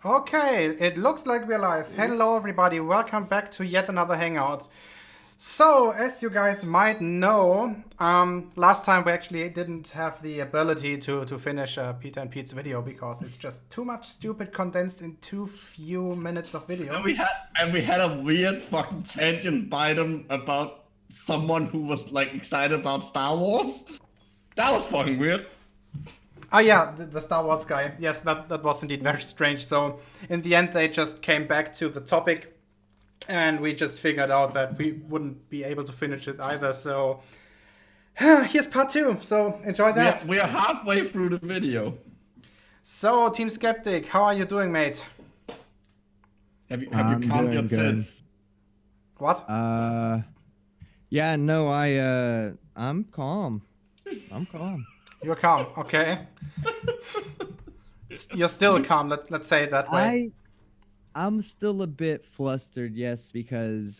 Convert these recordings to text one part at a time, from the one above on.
Okay, it looks like we're live. Hello, everybody. Welcome back to yet another hangout. So, as you guys might know, last time we actually didn't have the ability to finish Peter and Pete's video because it's just too much stupid condensed in too few minutes of video. And we had a weird fucking tangent by them about someone who was like excited about Star Wars. That was fucking weird. Oh yeah, the Star Wars guy. Yes, that was indeed very strange. So in the end, they just came back to the topic, and we just figured out that we wouldn't be able to finish it either. So here's part 2. So enjoy that. We are halfway through the video. So Team Skeptic, how are you doing, mate? Have you calmed your tits? What? Yeah, no, I'm calm. I'm calm. You're calm, okay. You're still calm, let's say it that way. I'm still a bit flustered, yes, because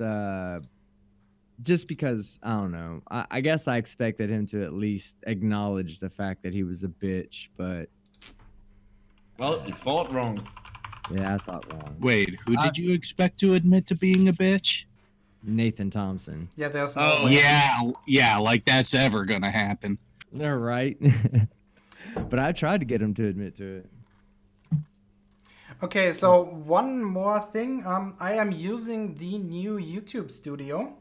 just because I don't know. I guess I expected him to at least acknowledge the fact that he was a bitch, but well, you thought wrong. Yeah, I thought wrong. Wait, who did you expect to admit to being a bitch? Nathan Thompson. Yeah, there's no way. Yeah, like that's ever gonna happen. They're right. But I tried to get him to admit to it. Okay, so one more thing. I am using the new YouTube studio,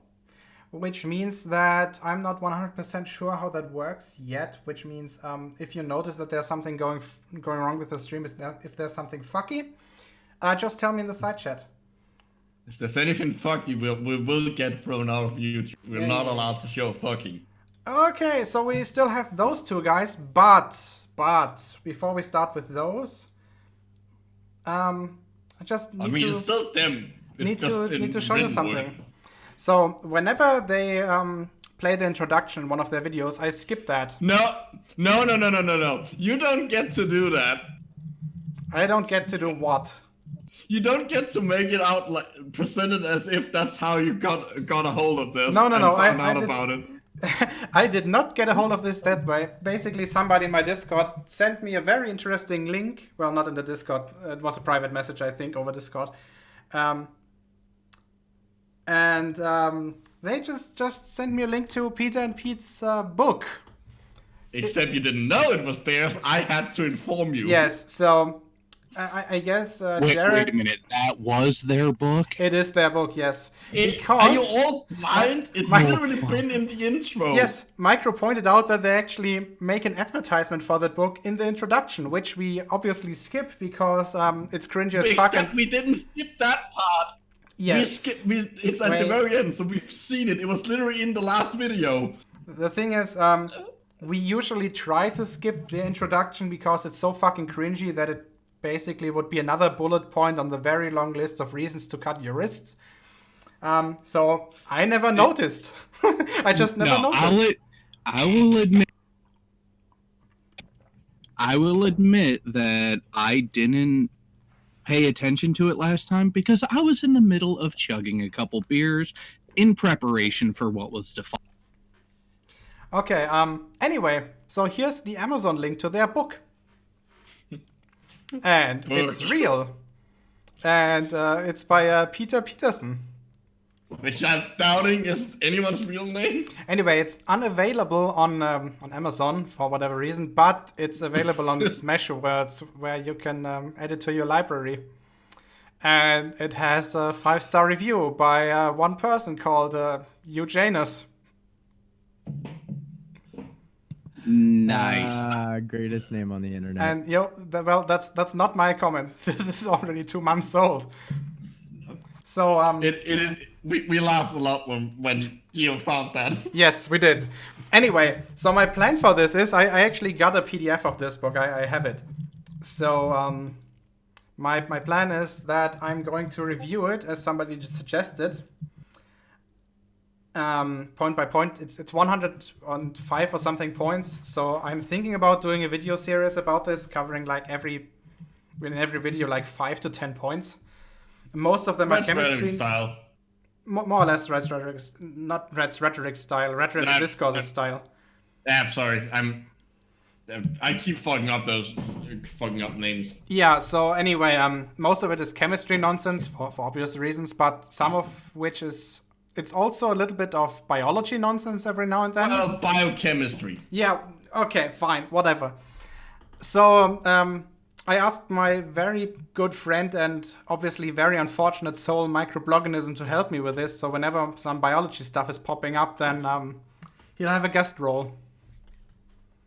which means that I'm not 100% sure how that works yet, which means if you notice that there's something going wrong with the stream, if there's something fucky, just tell me in the side chat. If there's anything fucky, we will get thrown out of YouTube. We're not allowed to show fucking. Okay, so we still have those two guys, but before we start with those, I just need to. It's still them. Need to show you something. So whenever they play the introduction in one of their videos, I skip that. No. You don't get to do that. I don't get to do what? You don't get to make it out like presented as if that's how you got a hold of this. No. I found out about it. I did not get a hold of this that way. Basically, somebody in my Discord sent me a very interesting link. Well, not in the Discord. It was a private message, I think, over Discord. They just sent me a link to Peter and Pete's book. Except you didn't know it was theirs. I had to inform you. Yes, so I guess Wait a minute. That was their book? It is their book, yes. Are you all blind? It's literally been in the intro. Yes, Micro pointed out that they actually make an advertisement for that book in the introduction, which we obviously skip because it's cringy as fuck. Except we didn't skip that part. Yes. It's at the very end, so we've seen it. It was literally in the last video. The thing is, we usually try to skip the introduction because it's so fucking cringy that it basically would be another bullet point on the very long list of reasons to cut your wrists. So I never noticed. I just never noticed. I will admit that I didn't pay attention to it last time because I was in the middle of chugging a couple beers in preparation for what was to follow. Okay, anyway, so here's the Amazon link to their book. And it's real. And it's by Peter Peterson. Which I'm doubting is anyone's real name. Anyway, it's unavailable on Amazon for whatever reason, but it's available on Smashwords, where you can add it to your library. And it has a 5-star review by one person called Eugenus. Nice. Greatest name on the internet. And well, that's not my comment. This is already 2 months old. So we laughed a lot when Gio found that. Yes, we did. Anyway, so my plan for this is I actually got a PDF of this book. I have it. So my plan is that I'm going to review it as somebody just suggested. Point by point, it's 105 or something points. So I'm thinking about doing a video series about this, covering like in every video like 5 to 10 points. Most of them are chemistry style. More or less Red's rhetoric, not Red's rhetoric style, rhetoric discourse style. I'm sorry, I keep fucking up those fucking up names. Yeah, so anyway, most of it is chemistry nonsense for obvious reasons, but some of which is... It's also a little bit of biology nonsense every now and then. Well, biochemistry. Yeah, okay, fine, whatever. So, I asked my very good friend and obviously very unfortunate soul microblogganism to help me with this, so whenever some biology stuff is popping up, then he'll have a guest role.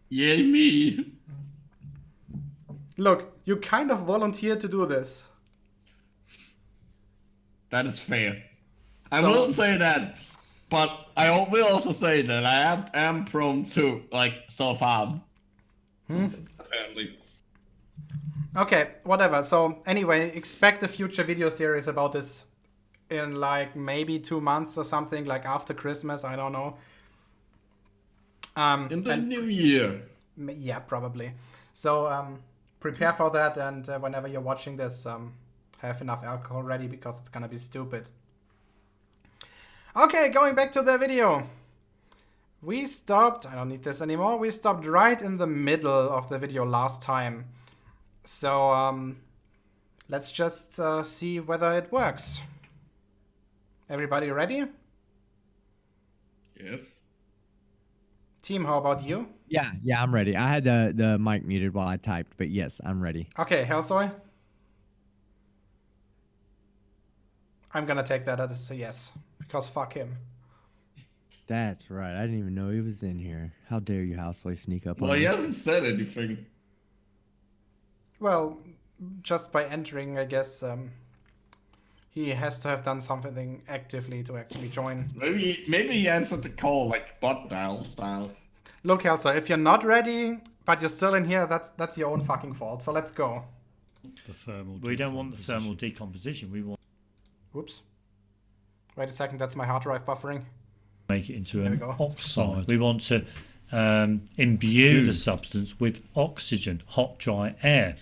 Yay me. Look, you kind of volunteered to do this. That is fair. I So- will say that, but I will also say that I am prone to, like, self-harm. Apparently. Okay, whatever. So anyway, expect a future video series about this in like maybe 2 months or something, like after Christmas, I don't know. In the and- new year. Yeah, probably. So prepare for that, and whenever you're watching this, have enough alcohol ready because it's gonna be stupid. Okay, going back to the video. We stopped, I don't need this anymore, we stopped right in the middle of the video last time. So let's just see whether it works. Everybody ready? Yes. Team, how about you? Yeah, I'm ready. I had the mic muted while I typed, but yes, I'm ready. Okay, Hellsoy? I'm gonna take that as a yes, because fuck him. That's right. I didn't even know he was in here. How dare you, Houseway, sneak up Well, on he me? hasn't said anything. Well, just by entering, I guess he has to have done something actively to actually join. Maybe he answered the call like bot dial style. Look, Hellsoy, if you're not ready, but you're still in here, that's your own fucking fault. So let's go. The thermal. We don't want the thermal decomposition. We want Whoops. Wait a second, that's my hard drive buffering. to make it into There we an go. oxide. We want to imbue the substance with oxygen, hot, dry air.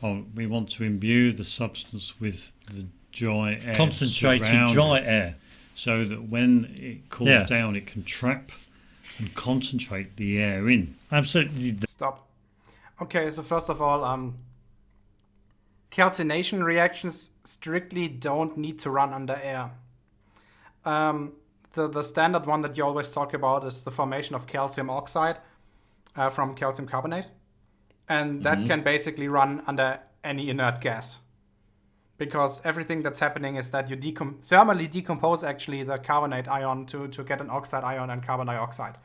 Oh, we want to imbue the substance with the dry air. Concentrated surrounding dry it, air. so that when it cools Yeah. down, it can trap and concentrate the air in. Absolutely. Stop. Okay, so first of all, calcination reactions strictly don't need to run under air. The standard one that you always talk about is the formation of calcium oxide from calcium carbonate. And that can basically run under any inert gas. Because everything that's happening is that you thermally decompose actually the carbonate ion to get an oxide ion and carbon dioxide.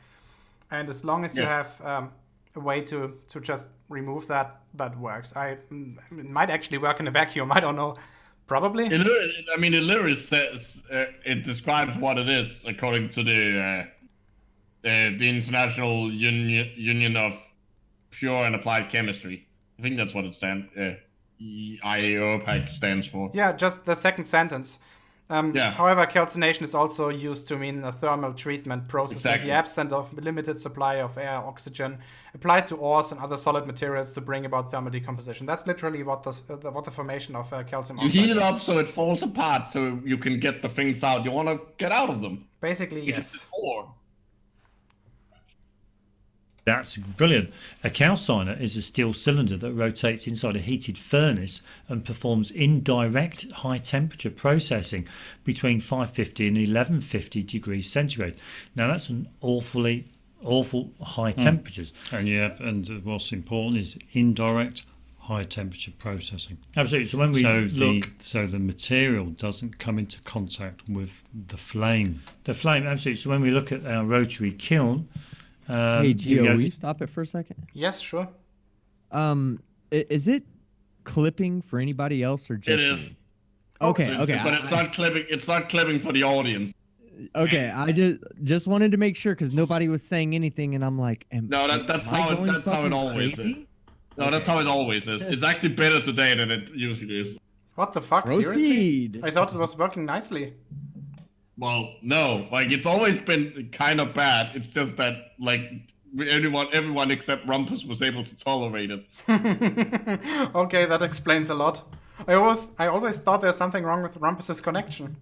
And as long as you have a way to just remove that, that works. It might actually work in a vacuum, I don't know. Probably. It literally says it describes what it is according to the International Union of Pure and Applied Chemistry. I think that's what it IAOPAC stands for. Yeah, just the second sentence. Yeah. However, calcination is also used to mean a thermal treatment process in Exactly. the absence of limited supply of air, oxygen, applied to ores and other solid materials to bring about thermal decomposition. That's literally what the formation of calcium You oxide heat it is. up so it falls apart, so you can get the things out you want to get out of them. Basically, It is yes. ore. That's brilliant. A calciner is a steel cylinder that rotates inside a heated furnace and performs indirect high temperature processing between 550 and 1150 degrees centigrade. Now that's an awful high temperatures. And what's important is indirect high temperature processing. Absolutely. So when we look, So the material doesn't come into contact with the flame. the flame, absolutely. So when we look at our rotary kiln, Hey, you Gio, go- will you stop it for a second? Yes, sure. Is it clipping for anybody else or just It is. me? Okay, okay. But it's not clipping. It's not clipping for the audience. Okay, I just wanted to make sure because nobody was saying anything, and I'm like, No, that's am I how it. going That's how it fucking always is. crazy? No, that's how it always is. It's actually better today than it usually is. What the fuck? Seriously? Proceed. I thought it was working nicely. Well, no, like it's always been kind of bad. It's just that like everyone except Rumpus was able to tolerate it. Okay, that explains a lot. I always thought there's something wrong with Rumpus's connection.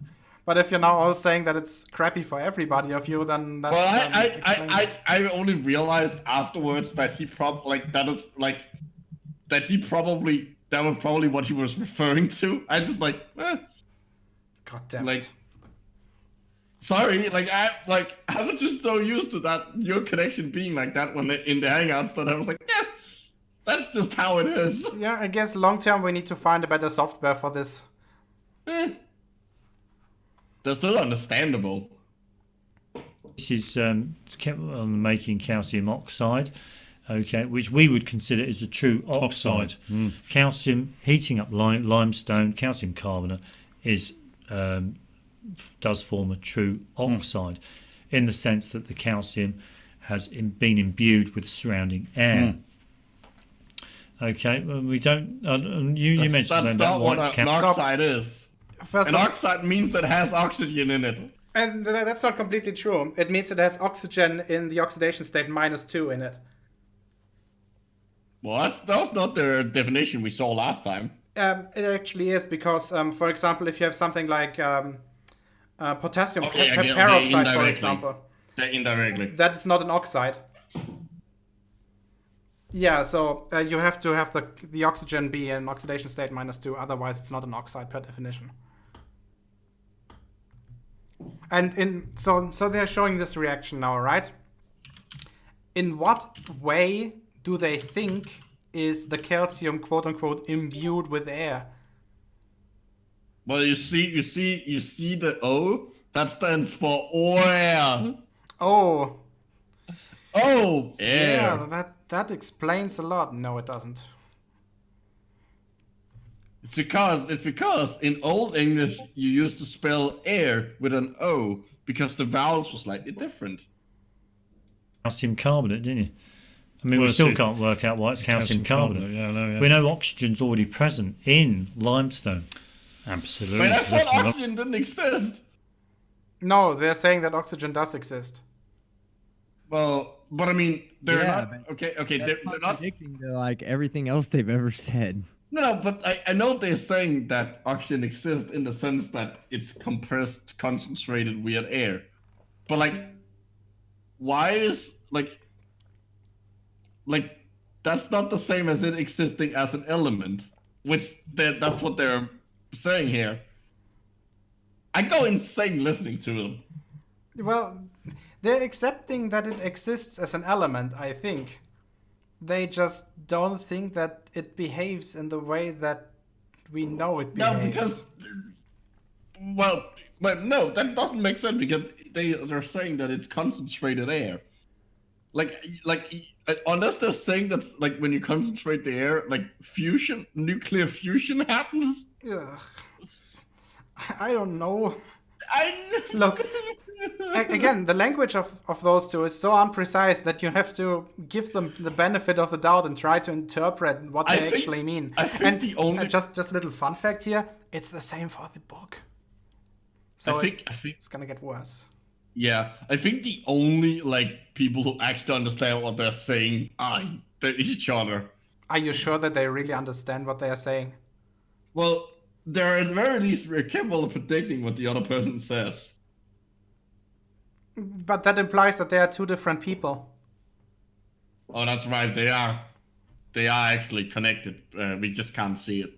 But if you're now all saying that it's crappy for everybody of you, then that Well, explains it. I only realized afterwards that he probably like that is like that that was probably what he was referring to. I just like, God damn like, it. sorry, I was just so used to that your connection being like that when in the Hangouts that I was like, yeah, that's just how it is. Yeah, I guess long term we need to find a better software for this. They're still understandable. This is making calcium oxide, okay, which we would consider is a true oxide. Calcium heating up limestone, calcium carbonate is does form a true oxide, in the sense that the calcium has been imbued with the surrounding air. Okay, well, we don't. You mentioned that's something not about what what's an oxide is. First An off, oxide means that it has oxygen in it. and that's not completely true. It means it has oxygen in the oxidation state -2 in it. Well, that was not the definition we saw last time. It actually is because, for example, if you have something like potassium Okay, peroxide, for indirectly. example, Indirectly. that is not an oxide. Yeah, so you have to have the oxygen be in oxidation state -2, otherwise it's not an oxide per definition. And so they're showing this reaction now, right? In what way do they think is the calcium quote unquote imbued with air? Well, you see the O? That stands for air. Oh, Oh, air. yeah, that explains a lot. No, it doesn't. It's because in Old English you used to spell air with an O because the vowels were slightly different. calcium carbonate, didn't you? I mean, Well, we still it's- can't work out why it's calcium carbonate. Yeah, I know, yeah. We know oxygen's already present in limestone. Absolutely. But I thought That's not- oxygen didn't exist. No, they're saying that oxygen does exist. Well, but I mean, they're Yeah, not. but Okay, That's they're not. contradicting to like everything else they've ever said. No, but I know they're saying that oxygen exists in the sense that it's compressed, concentrated weird air. But like, why is like that's not the same as it existing as an element, which that's what they're saying here. I go insane listening to them. Well, they're accepting that it exists as an element, I think. They just don't think that it behaves in the way that we know it behaves. No, because no, that doesn't make sense because they're saying that it's concentrated air. Like unless they're saying that's like when you concentrate the air, like nuclear fusion happens. Ugh. I don't know. I Look, again, the language of those two is so unprecise that you have to give them the benefit of the doubt and try to interpret what I they think- actually mean. I think and the only- just a little fun fact here: it's the same for the book. So I think it's gonna get worse. yeah, I think the only like people who actually understand what they're saying are each other. Are you sure that they really understand what they are saying? Well, they're at the very least capable of predicting what the other person says. But that implies that they are two different people. Oh, that's right. They are actually connected. We just can't see it.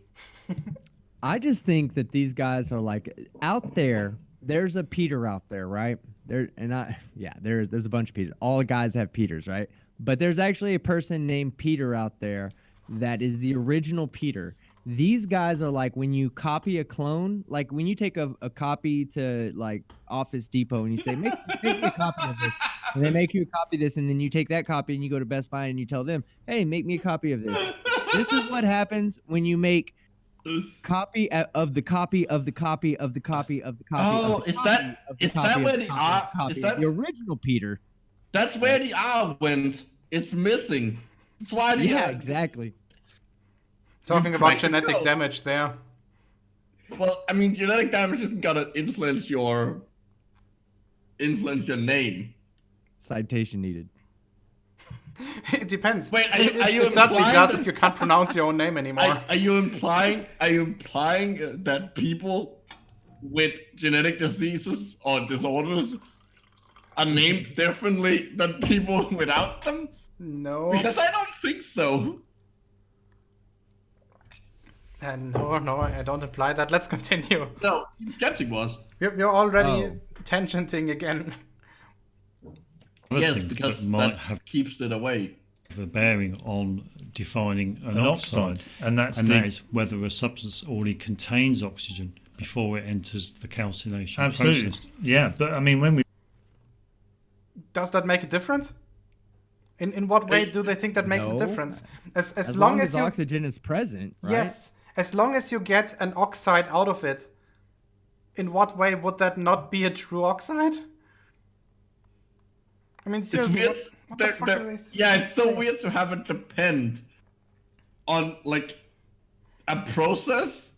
I just think that these guys are like out there. There's a Peter out there, right? There's a bunch of Peters. All guys have Peters, right? But there's actually a person named Peter out there that is the original Peter. These guys are like when you copy a clone, like when you take a copy to like Office Depot and you say, make me a copy of this. And they make you a copy of this, and then you take that copy and you go to Best Buy and you tell them, hey, make me a copy of this. This is what happens when you make copy of the copy of the copy of the copy of the copy. Oh, of the is copy that- of the is that copy where of the copy R- of copy is of that- the original Peter? That's where the R went. It's missing. That's why the Yeah, exactly. Talking You about cracked the genetic code. damage there. Well, I mean, genetic damage isn't gonna influence your name. Citation needed. It depends. Wait, are it you certainly implying does that- if you can't pronounce your own name anymore. Are you implying that people with genetic diseases or disorders are named differently than people without them? No. Because I don't think so. No, I don't imply that. Let's continue. No, Team Skeptic was. We're already Oh. tangenting again. Other Yes, things because that might that have keeps it away. a bearing on defining an oxide, and that is whether a substance already contains oxygen before it enters the calcination process. Yeah, but I mean, when we Does that make a difference? In what way do they think that makes a No. difference? As As long long as as you oxygen is present, right? yes, as long as you get an oxide out of it, in what way would that not be a true oxide? I mean, It's seriously, weird. what the fuck are they Yeah, it's so saying? weird to have it depend on like a process.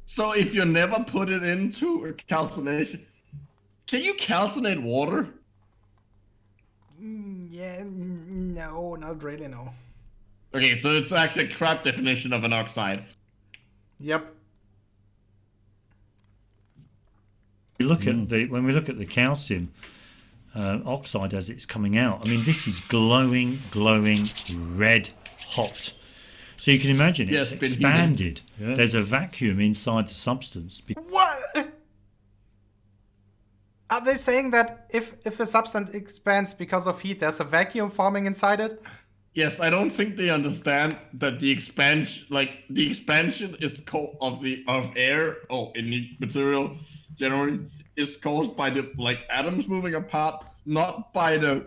So if you never put it into a calcination, can you calcinate water? Yeah, no, not really, no. Okay, so it's actually a crap definition of an oxide. Yep. look at when we look at the calcium oxide as it's coming out, I mean, this is glowing, red hot. So you can imagine Yes, it's been heated. expanded. Yeah. There's a vacuum inside the substance. What? Are they saying that if a substance expands because of heat, there's a vacuum forming inside it? Yes, I don't think they understand that the expansion is of air or any material generally is caused by the atoms moving apart, not by the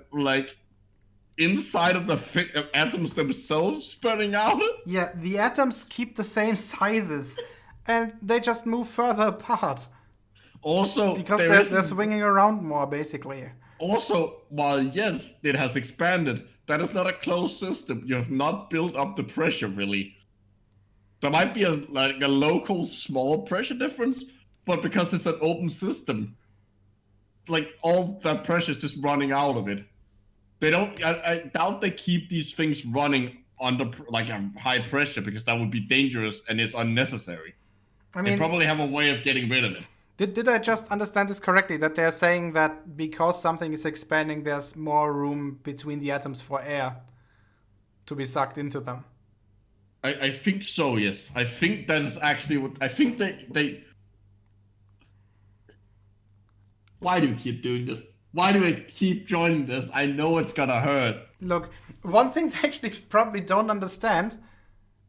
inside of the atoms themselves spreading out. Yeah, the atoms keep the same sizes, and they just move further apart Also, because there they're isn't- swinging around more, basically. Also, while yes, it has expanded, that is not a closed system. You have not built up the pressure really. There might be a local small pressure difference, but because it's an open system, all that pressure is just running out of it. They don't. I doubt they keep these things running under a high pressure because that would be dangerous and it's unnecessary. I They mean, probably have a way of getting rid of it. did I just understand this correctly? That they're saying that because something is expanding, there's more room between the atoms for air to be sucked into them. I think so. Yes, I think that is actually what I think they. Why do you keep doing this? Why do I keep joining this? I know it's gonna hurt. Look, one thing they actually probably don't understand,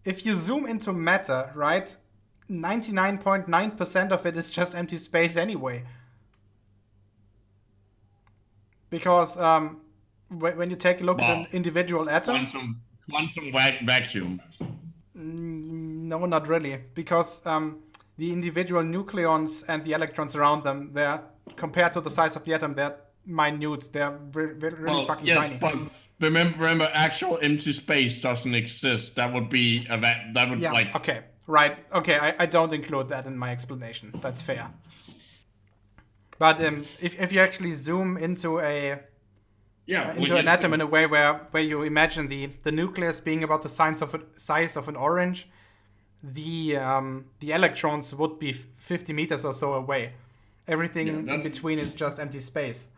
if you zoom into matter, right, 99.9% of it is just empty space anyway. Because when you take a look at an individual atom, Quantum vacuum. no, not really. Because the individual nucleons and the electrons around them, they're, compared to the size of the atom, they're minute. They're really fucking tiny. But remember, actual empty space doesn't exist. That would be Yeah, okay. Right. Okay, I don't include that in my explanation. That's fair. But if you actually zoom into an atom in a way where you imagine the nucleus being about the size of an orange, the electrons would be 50 meters or so away. Everything in between is just empty space.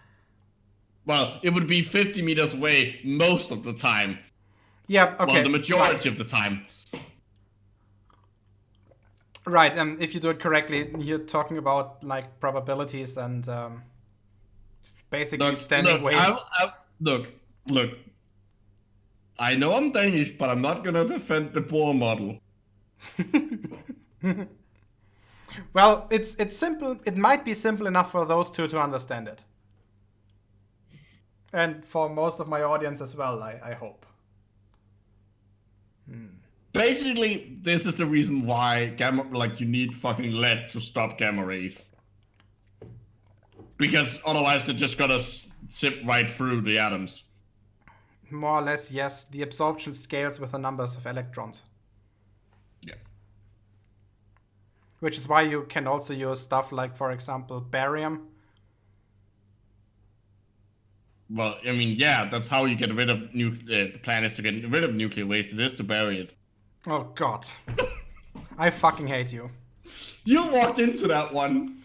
Well, it would be 50 meters away most of the time. Yeah. Okay. Well, the majority right. of the time. Right, if you do it correctly, you're talking about probabilities and basically standing waves. Look. I know I'm Danish, but I'm not gonna defend the Bohr model. Well, it's simple. It might be simple enough for those two to understand it, and for most of my audience as well. I hope. Basically, this is the reason why you need fucking lead to stop gamma rays. Because otherwise they're just gonna zip right through the atoms. More or less, yes. The absorption scales with the numbers of electrons. Yeah. Which is why you can also use stuff like, for example, barium. Well, I mean, yeah, that's how you get rid of the plan is to get rid of nuclear waste. It is to bury it. Oh God, I fucking hate you. You walked into that one.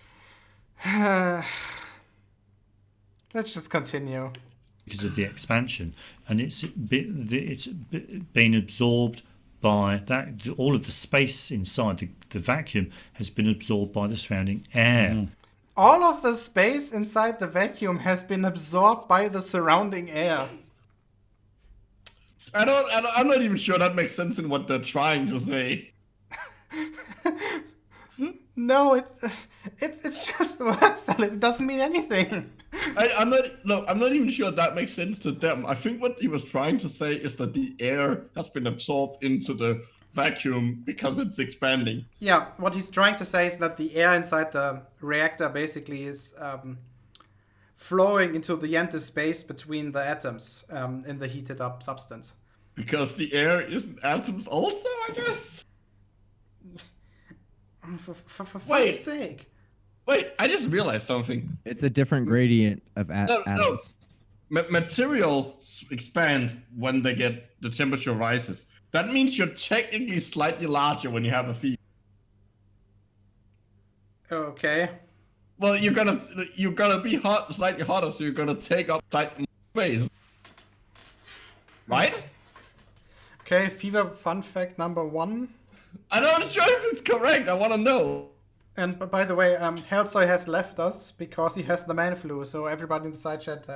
Let's just continue. Because of the expansion, and it's been absorbed by that. All of the space inside the vacuum has been absorbed by the surrounding air. All of the space inside the vacuum has been absorbed by the surrounding air. I'm not even sure that makes sense in what they're trying to say. No, it's just words. It doesn't mean anything. I'm not even sure that makes sense to them. I think what he was trying to say is that the air has been absorbed into the vacuum because it's expanding. Yeah, what he's trying to say is that the air inside the reactor basically is flowing into the empty space between the atoms in the heated up substance. Because the air isn't atoms also, I guess? For fuck's sake. Wait, I just realized something. It's a different gradient of atoms. Materials expand when the temperature rises. That means you're technically slightly larger when you have a fever. Okay. Well, you're gonna be slightly hotter, so you're gonna take up slightly more space. Right? Okay, fever fun fact number 1. I'm not sure if it's correct. I want to know. And by the way, Hellsoy has left us because he has the man flu. So everybody in the side chat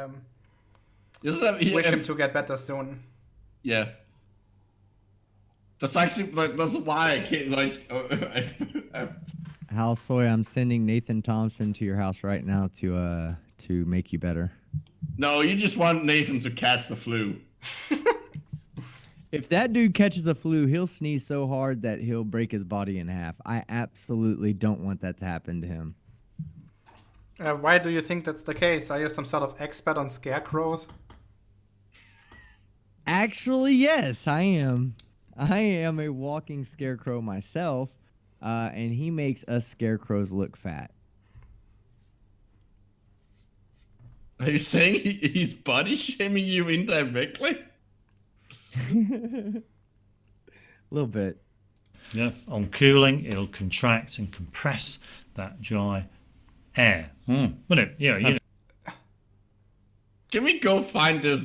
wish him to get better soon. Yeah. That's actually that's why I can't Hellsoy, I'm sending Nathan Thompson to your house right now to make you better. No, you just want Nathan to catch the flu. If that dude catches a flu, he'll sneeze so hard that he'll break his body in half. I absolutely don't want that to happen to him. Why do you think that's the case? Are you some sort of expert on scarecrows? Actually, yes, I am. I am a walking scarecrow myself, and he makes us scarecrows look fat. Are you saying he's body shaming you indirectly? A little bit. Yeah. On cooling, it'll contract and compress that dry air. Wouldn't it? Yeah. You know. Can we go find the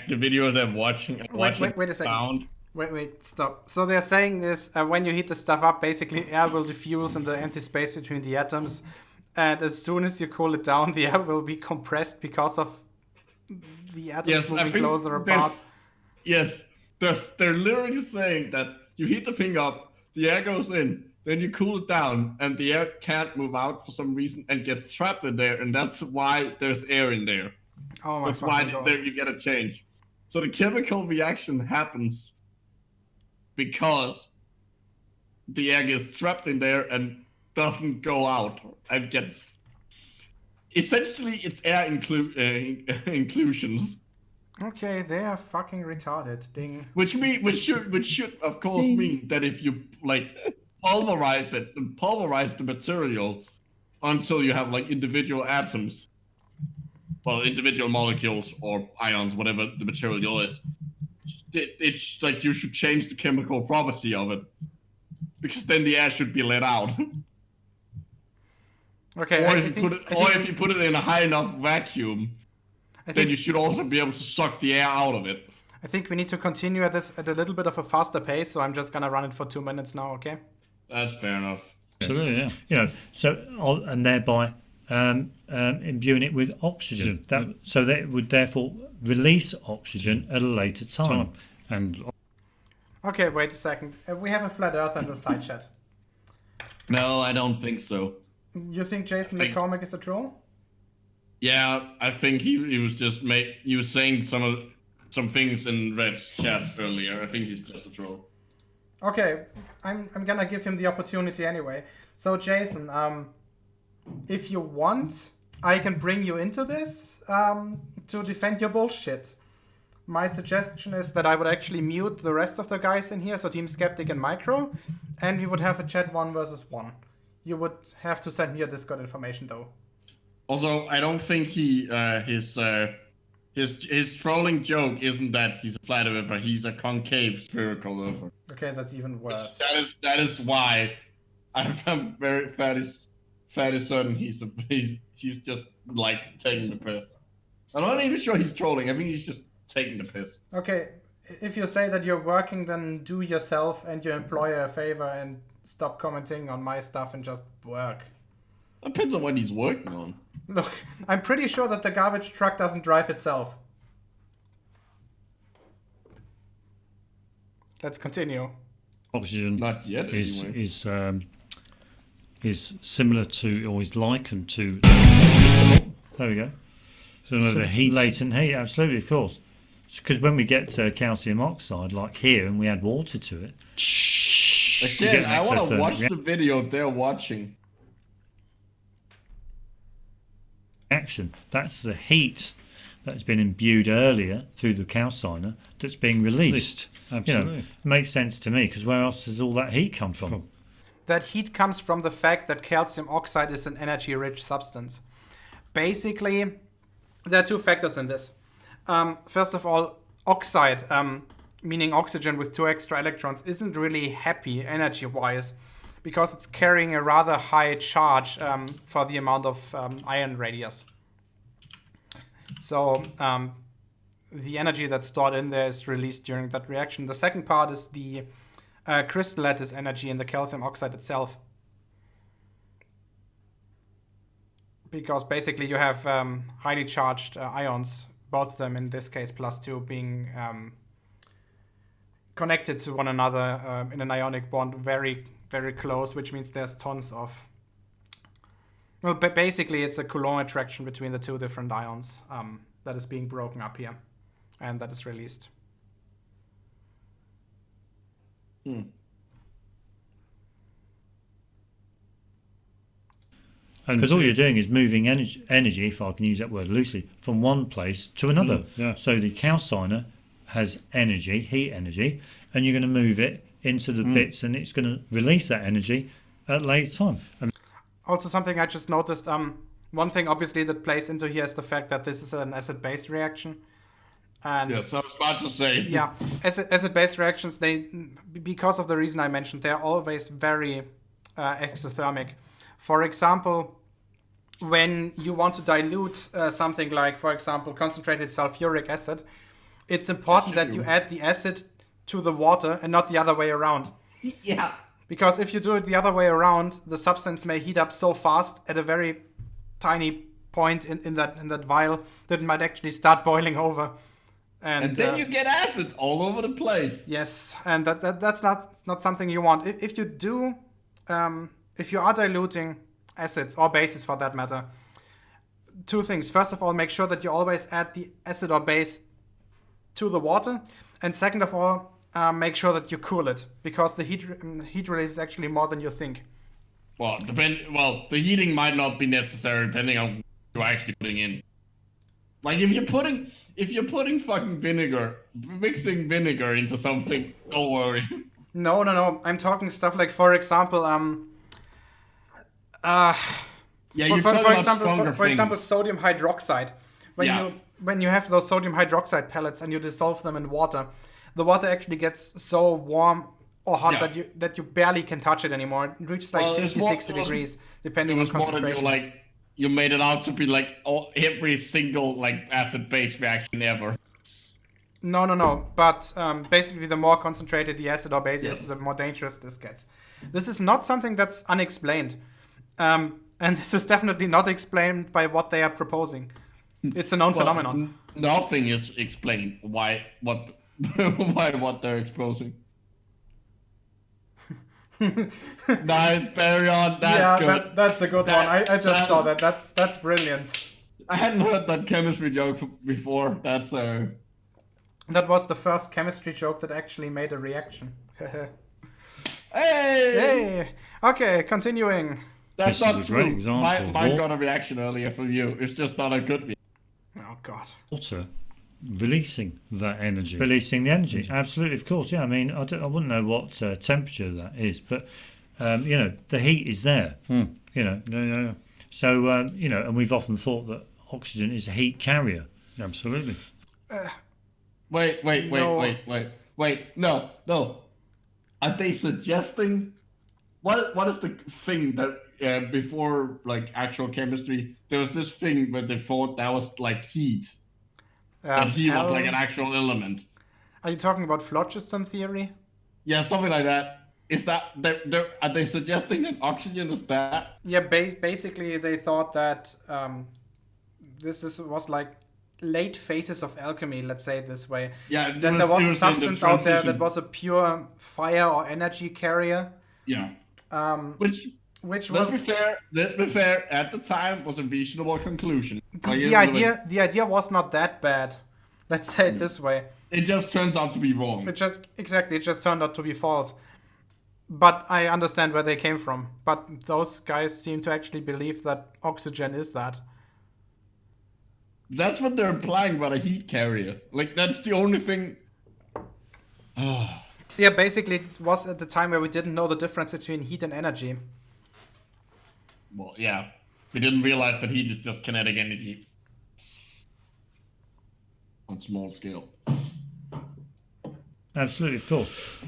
video they're watching? Wait a second. Wait, stop. So they're saying this, when you heat the stuff up, basically air will diffuse in the empty space between the atoms. And as soon as you cool it down, the air will be compressed because of the atoms moving closer apart. Yes, they're literally saying that you heat the thing up, the air goes in, then you cool it down, and the air can't move out for some reason and gets trapped in there, and that's why there's air in there. Oh my That's why God. you get a change. So the chemical reaction happens because the air gets trapped in there and doesn't go out and gets. Essentially, it's air inclusions. Okay, they are fucking retarded. Ding. Which should of course mean that if you pulverize the material until you have individual atoms, well, individual molecules or ions, whatever the material is, it's you should change the chemical property of it, because then the air should be let out. Okay. Or if you put it in a high enough vacuum, then you should also be able to suck the air out of it. I think we need to continue at a little bit of a faster pace, so I'm just gonna run it for 2 minutes now, okay? That's fair enough. Absolutely, yeah. You know, so and thereby imbuing it with oxygen. So that it would therefore release oxygen at a later time. And okay, wait a second. We have a flat Earth in the side chat. No, I don't think so. You think Jason McCormick is a troll? Yeah, I think he was just he was saying some things in Red's chat earlier. I think he's just a troll. Okay, I'm gonna give him the opportunity anyway. So Jason, if you want, I can bring you into this to defend your bullshit. My suggestion is that I would actually mute the rest of the guys in here, so Team Skeptic and Micro, and we would have a chat 1 versus 1. You would have to send me your Discord information though. Also, I don't think his trolling joke isn't that he's a flat earther. He's a concave spherical earther. Okay, that's even worse. That is why I'm fairly certain he's just taking the piss. I'm not even sure he's trolling. I think he's just taking the piss. Okay, if you say that you're working, then do yourself and your employer a favor and stop commenting on my stuff and just work. Depends on what he's working on. Look, I'm pretty sure that the garbage truck doesn't drive itself. Let's continue. Oxygen Not yet, anyway. is similar to, or is likened to. There we go. So the heat, latent heat, absolutely, of course. Because when we get calcium oxide, like here, and we add water to it. Again, I want to watch the video they're watching. Action. That's the heat that's been imbued earlier through the calciner that's being released. Absolutely. It makes sense to me, because where else does all that heat come from? That heat comes from the fact that calcium oxide is an energy-rich substance. Basically, there are two factors in this. First of all, oxide, meaning oxygen with 2 extra electrons, isn't really happy energy-wise because it's carrying a rather high charge for the amount of ion radius. So the energy that's stored in there is released during that reaction. The second part is the crystal lattice energy in the calcium oxide itself. Because basically you have highly charged ions, both of them in this case +2, being connected to one another in an ionic bond very, very close, which means there's tons of... Well, basically it's a Coulomb attraction between the two different ions that is being broken up here and that is released. Because all you're doing is moving energy, if I can use that word loosely, from one place to another. Yeah. So the calciner has energy, heat energy, and you're going to move it into the bits, and it's going to release that energy at a later time. Also, something I just noticed, one thing obviously that plays into here is the fact that this is an acid-base reaction. And yes, I was about to say. Yeah, acid-base reactions, they, because of the reason I mentioned, they're always very exothermic. For example, when you want to dilute something like, for example, concentrated sulfuric acid, it's important that you add the acid to the water and not the other way around. Yeah. Because if you do it the other way around, the substance may heat up so fast at a very tiny point in that vial that it might actually start boiling over. And then you get acid all over the place. Yes, and that's not something you want. If you do... if you are diluting acids or bases for that matter, two things. First of all, make sure that you always add the acid or base to the water. And second of all, make sure that you cool it, because the heat release is actually more than you think. Well, the heating might not be necessary depending on what you're actually putting in. Like if you're putting fucking vinegar, mixing vinegar into something, don't worry. No. I'm talking stuff like, for example, for example, sodium hydroxide. When you have those sodium hydroxide pellets and you dissolve them in water, the water actually gets so warm or hot that you barely can touch it anymore. It reaches like 50-60 degrees, depending on concentration. You made it out to be like every single like acid-base reaction ever. No. But basically, the more concentrated the acid or base is, the more dangerous this gets. This is not something that's unexplained. And this is definitely not explained by what they are proposing. It's a known phenomenon. Nothing is explained why what they're exposing. Nice, carry on. That's good. That's a good one. I just saw that. That's brilliant. I hadn't heard that chemistry joke before. That was the first chemistry joke that actually made a reaction. Hey! Okay, continuing. That's This is not a great true. example. Mine got a reaction earlier from you. It's just not a good reaction. Oh, God. Water releasing that energy. Releasing the energy, absolutely, of course. Yeah, I mean, I wouldn't know what temperature that is, but, the heat is there, Yeah. So, and we've often thought that oxygen is a heat carrier. Absolutely. Wait. No. Are they suggesting... What is the thing that before like actual chemistry, there was this thing where they thought that was like heat. That heat was like an actual element. Are you talking about phlogiston theory? Yeah, something like that. Is that are they suggesting that oxygen is that? Yeah, basically they thought that was like late phases of alchemy, let's say it this way. Yeah, that there was it a in the substance out there that transition. was a pure fire or energy carrier. Yeah. Which Let's was be fair. At the time, was a reasonable conclusion. the idea was not that bad. Let's say it this way. It just turns out to be wrong. It just turned out to be false. But I understand where they came from. But those guys seem to actually believe that oxygen is that. That's what they're implying by a heat carrier. Like, that's the only thing. Yeah, basically it was at the time where we didn't know the difference between heat and energy. Well, yeah. We didn't realize that heat is just kinetic energy. On small scale. Absolutely, of course.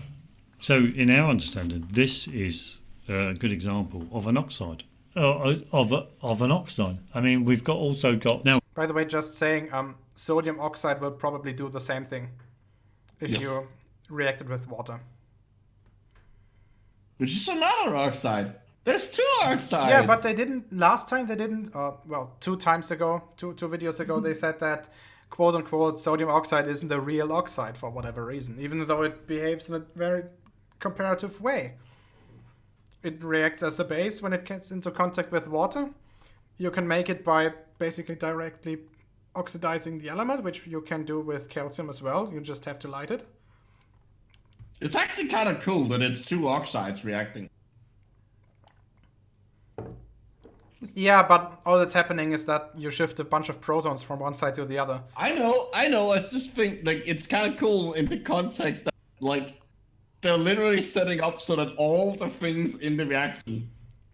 So, in our understanding, this is a good example of an oxide. Of an oxide. I mean, we've also got now. By the way, just saying, sodium oxide will probably do the same thing if you react it with water. Which is another oxide. There's two oxides. Yeah, but they didn't. Last time they didn't. Well, 2 times ago, two videos ago, they said that quote unquote sodium oxide isn't a real oxide for whatever reason, even though it behaves in a very comparative way. It reacts as a base when it gets into contact with water. You can make it by basically directly oxidizing the element, which you can do with calcium as well. You just have to light it. It's actually kind of cool that it's two oxides reacting. Yeah, but all that's happening is that you shift a bunch of protons from one side to the other. I know. I just think like it's kind of cool in the context that like they're literally setting up so that all the things in the reaction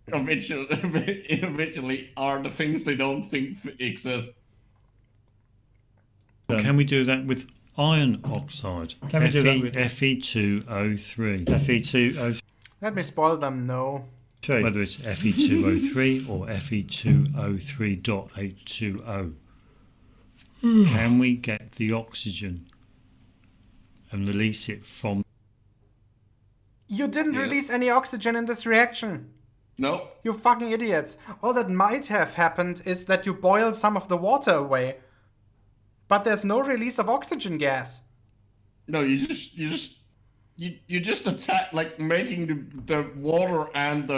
eventually are the things they don't think exist. Can we do that with iron oxide? Can we do that with Fe2O3? Fe2O3. Let me spoil them, no. Whether it's Fe2O3 or Fe2O3.H2O. Can we get the oxygen and release it from... You didn't release any oxygen in this reaction. No. You fucking idiots. All that might have happened is that you boil some of the water away. But there's no release of oxygen gas. No, you just attack, like making the water and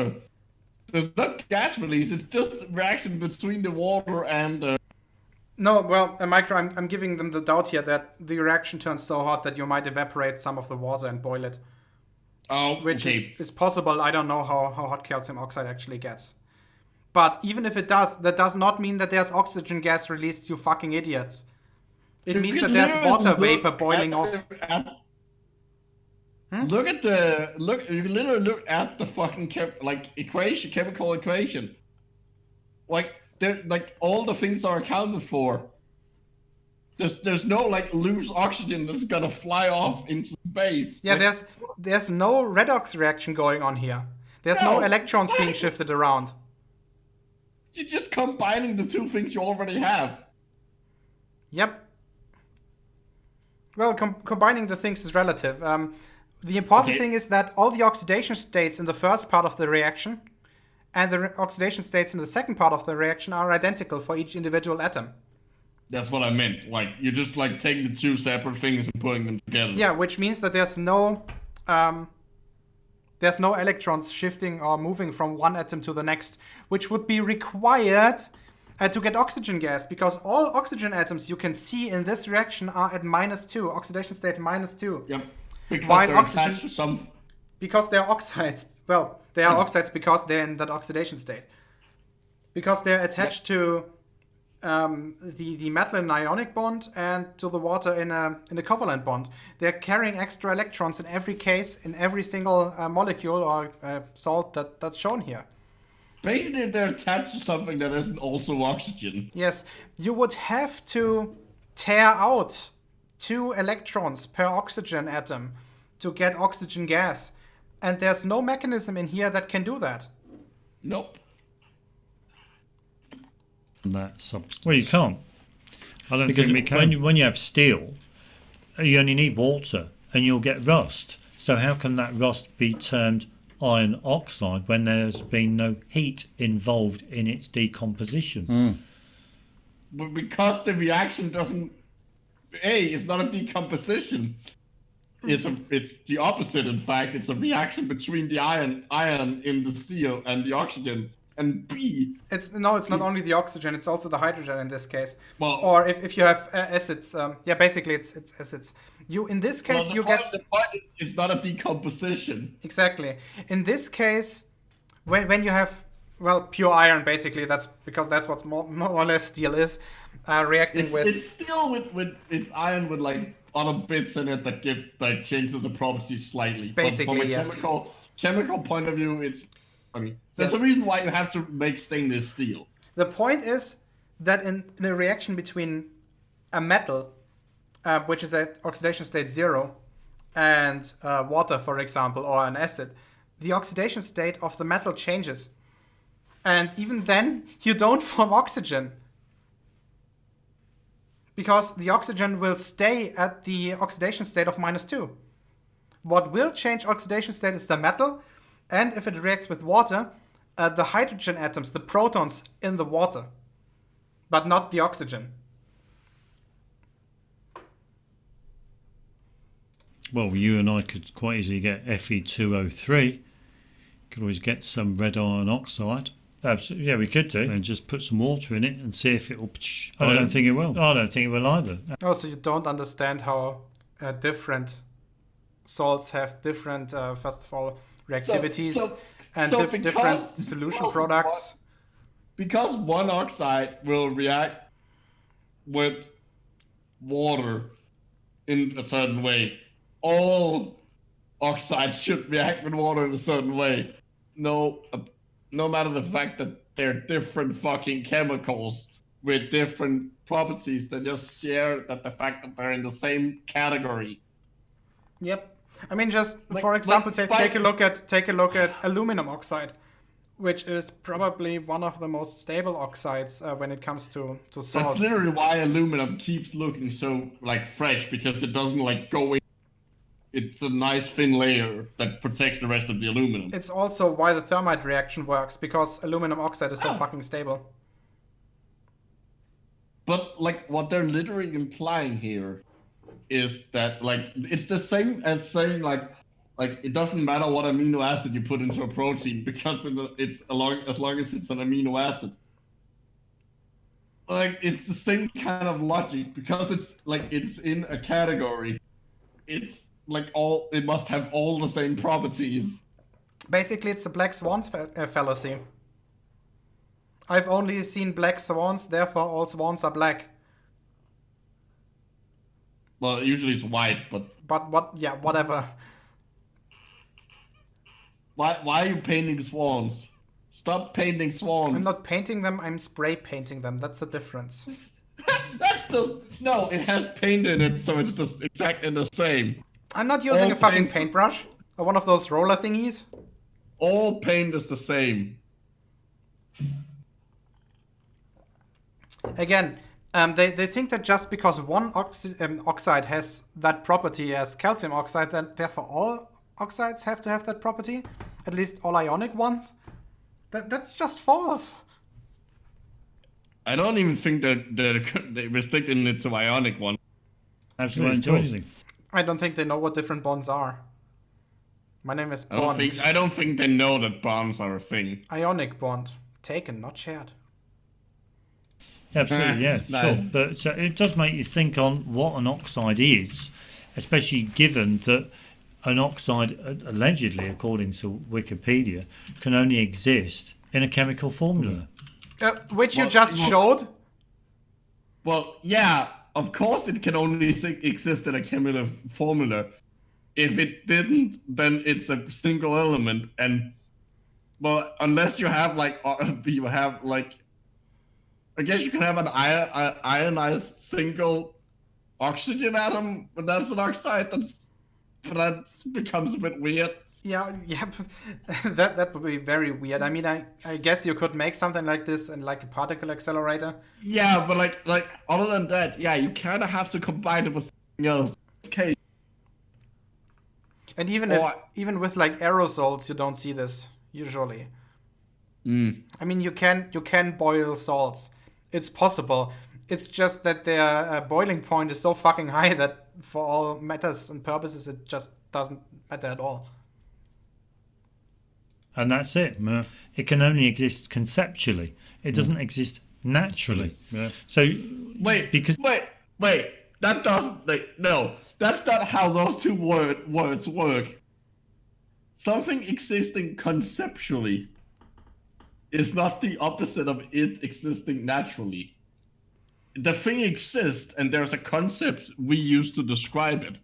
there's not gas release, it's just reaction between the water and the... No, well, Micro, I'm giving them the doubt here that the reaction turns so hot that you might evaporate some of the water and boil it. Oh, which okay. is possible. I don't know how hot calcium oxide actually gets. But even if it does, that does not mean that there's oxygen gas released, you fucking idiots. It means that there's water vapor boiling off. Look at you literally look at the fucking chemical equation. Like all the things are accounted for. There's no like loose oxygen that's gonna fly off into space. Yeah, there's no redox reaction going on here. There's no electrons being shifted around. You're just combining the two things you already have. Yep. Well, combining the things is relative. The important thing is that all the oxidation states in the first part of the reaction and the oxidation states in the second part of the reaction are identical for each individual atom. That's what I meant. Like, you're just like taking the two separate things and putting them together. Yeah, which means that there's no electrons shifting or moving from one atom to the next, which would be required to get oxygen gas, because all oxygen atoms you can see in this reaction are at -2, oxidation state -2. Yep. Because While they're attached to some... Because they're oxides. Well, they are oxides because they're in that oxidation state. Because they're attached to the metal in an ionic bond and to the water in a covalent bond. They're carrying extra electrons in every case, in every single molecule or salt that's shown here. Basically, they're attached to something that isn't also oxygen. Yes, you would have to tear out 2 electrons per oxygen atom to get oxygen gas. And there's no mechanism in here that can do that. Nope. That substance. Well, you can't. I don't Because think we can. When you have steel, you only need water and you'll get rust. So how can that rust be termed iron oxide when there's been no heat involved in its decomposition? But because the reaction doesn't, it's not a decomposition. It's the opposite. In fact, it's a reaction between the iron in the steel and the oxygen. And B, it's not only the oxygen; it's also the hydrogen in this case. Well, or if you have acids, basically it's acids. In this case the you point, get the point is not a decomposition. Exactly. In this case, when you have pure iron, basically that's what more or less steel is, reacting with. It's steel with it's iron with like other bits in it that changes the properties slightly. Basically, but from a chemical point of view, there's a reason why you have to make stainless steel. The point is that in a reaction between a metal, which is at oxidation state 0, and water, for example, or an acid, the oxidation state of the metal changes. And even then, you don't form oxygen. Because the oxygen will stay at the oxidation state of -2. What will change oxidation state is the metal, and if it reacts with water, the hydrogen atoms, the protons in the water, but not the oxygen. Well, you and I could quite easily get Fe2O3. Could always get some red iron oxide. Absolutely, yeah, we could do, and just put some water in it and see if it will. I don't think it will. I don't think it will either. Oh, so you don't understand how different salts have different, first of all, reactivities different solution products. Because one oxide will react with water in a certain way, all oxides should react with water in a certain way. No matter the fact that they're different fucking chemicals with different properties, they just share the fact that they're in the same category. Yep. I mean, just for example, take a look at aluminum oxide, which is probably one of the most stable oxides when it comes to salts. That's literally why aluminum keeps looking so fresh, because it doesn't go in. It's a nice thin layer that protects the rest of the aluminum. It's also why the thermite reaction works, because aluminum oxide is so fucking stable. But what they're literally implying here is that it's the same as saying it doesn't matter what amino acid you put into a protein, because as long as it's an amino acid. It's the same kind of logic, because it's in a category. It's it must have all the same properties. Basically, it's the black swans fallacy. I've only seen black swans, therefore all swans are black. Well, usually it's white, but whatever. Why are you painting swans? Stop painting swans. I'm not painting them, I'm spray painting them. That's the difference. No, it has paint in it, so it's just exactly the same. I'm not using a fucking paintbrush or one of those roller thingies. All paint is the same. Again, they think that just because one oxide has that property as calcium oxide, then therefore all oxides have to have that property, at least all ionic ones. That's just false. I don't even think that they're restricting it to ionic one. Absolutely. I don't think they know what different bonds are. My name is Bond. I don't think they know that bonds are a thing. Ionic bond. Taken, not shared. Absolutely, yeah, Nice. sure. But it does make you think on what an oxide is, especially given that an oxide, allegedly, according to Wikipedia, can only exist in a chemical formula. Which you just showed? Well, yeah, of course it can only exist in a chemical formula. If it didn't, then it's a single element, and unless you have I guess you can have an ionized single oxygen atom, but that's an oxide. That becomes a bit weird. Yeah, that would be very weird. I mean, I guess you could make something like this in a particle accelerator. Yeah, but other than that, yeah, you kind of have to combine it with something else. case, And even with like aerosols, you don't see this usually. I mean, you can boil salts. It's possible. It's just that their boiling point is so fucking high that for all matters and purposes, it just doesn't matter at all. And that's it. It can only exist conceptually. It doesn't exist naturally. Yeah. So wait, because that doesn't, no, that's not how those two words work. Something existing conceptually is not the opposite of it existing naturally. The thing exists, and there's a concept we use to describe it.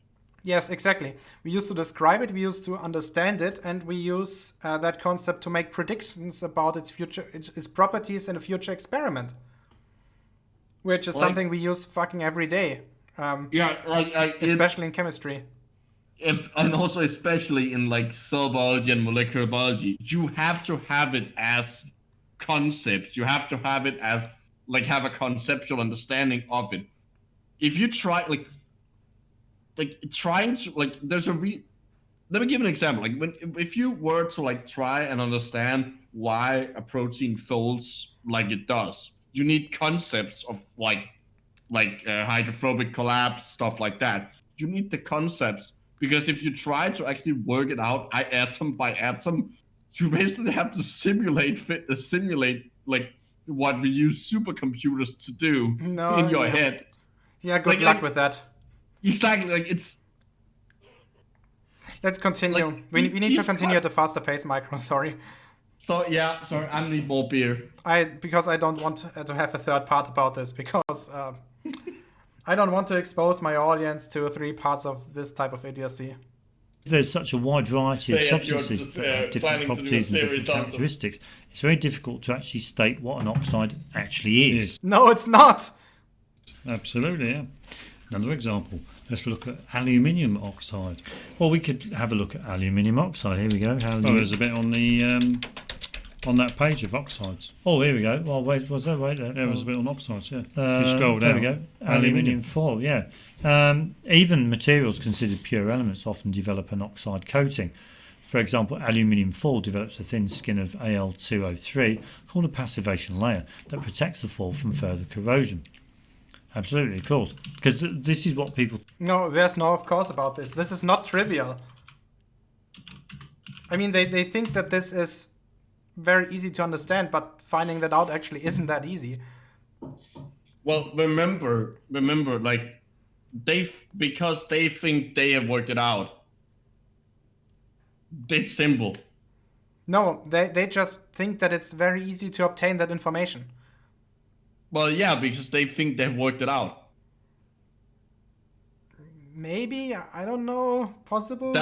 Yes, exactly. We used to describe it, we used to understand it, and we use that concept to make predictions about its properties in a future experiment, which is something we use fucking every day. Especially in chemistry. And also especially in like cell biology and molecular biology. You have to have it as concepts. You have to have it as have a conceptual understanding of it. If you try trying to there's a let me give an example. If you were to try and understand why a protein folds like it does, you need concepts of hydrophobic collapse, stuff like that. You need the concepts, because if you try to actually work it out atom by atom, you basically have to simulate what we use supercomputers to do in your head. Yeah, good luck with that. Exactly, Let's continue. We need to continue at a faster pace, Micro. Sorry. So yeah, sorry, I need more beer. Because I don't want to have a third part about this, because I don't want to expose my audience to 3 parts of this type of idiocy. There's such a wide variety of substances that have different properties and different characteristics. It's very difficult to actually state what an oxide actually is. No, it's not. Absolutely, yeah. Another example. Let's look at aluminium oxide. Well, we could have a look at aluminium oxide. Here we go. There's a bit on the on that page of oxides. Oh, here we go. Well, wait, was there? Wait there. There was a bit on oxides, yeah. If you scroll down. There we go. Aluminium foil, yeah. Even materials considered pure elements often develop an oxide coating. For example, aluminium foil develops a thin skin of Al2O3 called a passivation layer that protects the foil from further corrosion. Absolutely, of course. Because this is what people... No, there's no of course about this. This is not trivial. I mean, they think that this is very easy to understand, but finding that out actually isn't that easy. Well, remember, because they think they have worked it out. It's simple. No, they just think that it's very easy to obtain that information. Well, yeah, because they think they've worked it out. Maybe, I don't know, possible.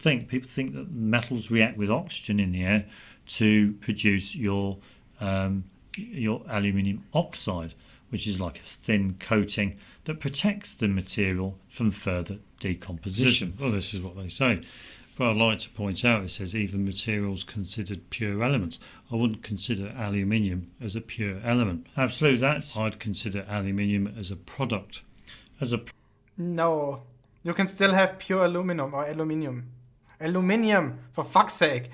People think that metals react with oxygen in the air to produce your aluminium oxide, which is like a thin coating that protects the material from further decomposition. Well, this is what they say. But I'd like to point out, it says even materials considered pure elements. I wouldn't consider aluminium as a pure element. Absolutely, I'd consider aluminium as a product. No, you can still have pure aluminum or aluminium. Aluminium, for fuck's sake.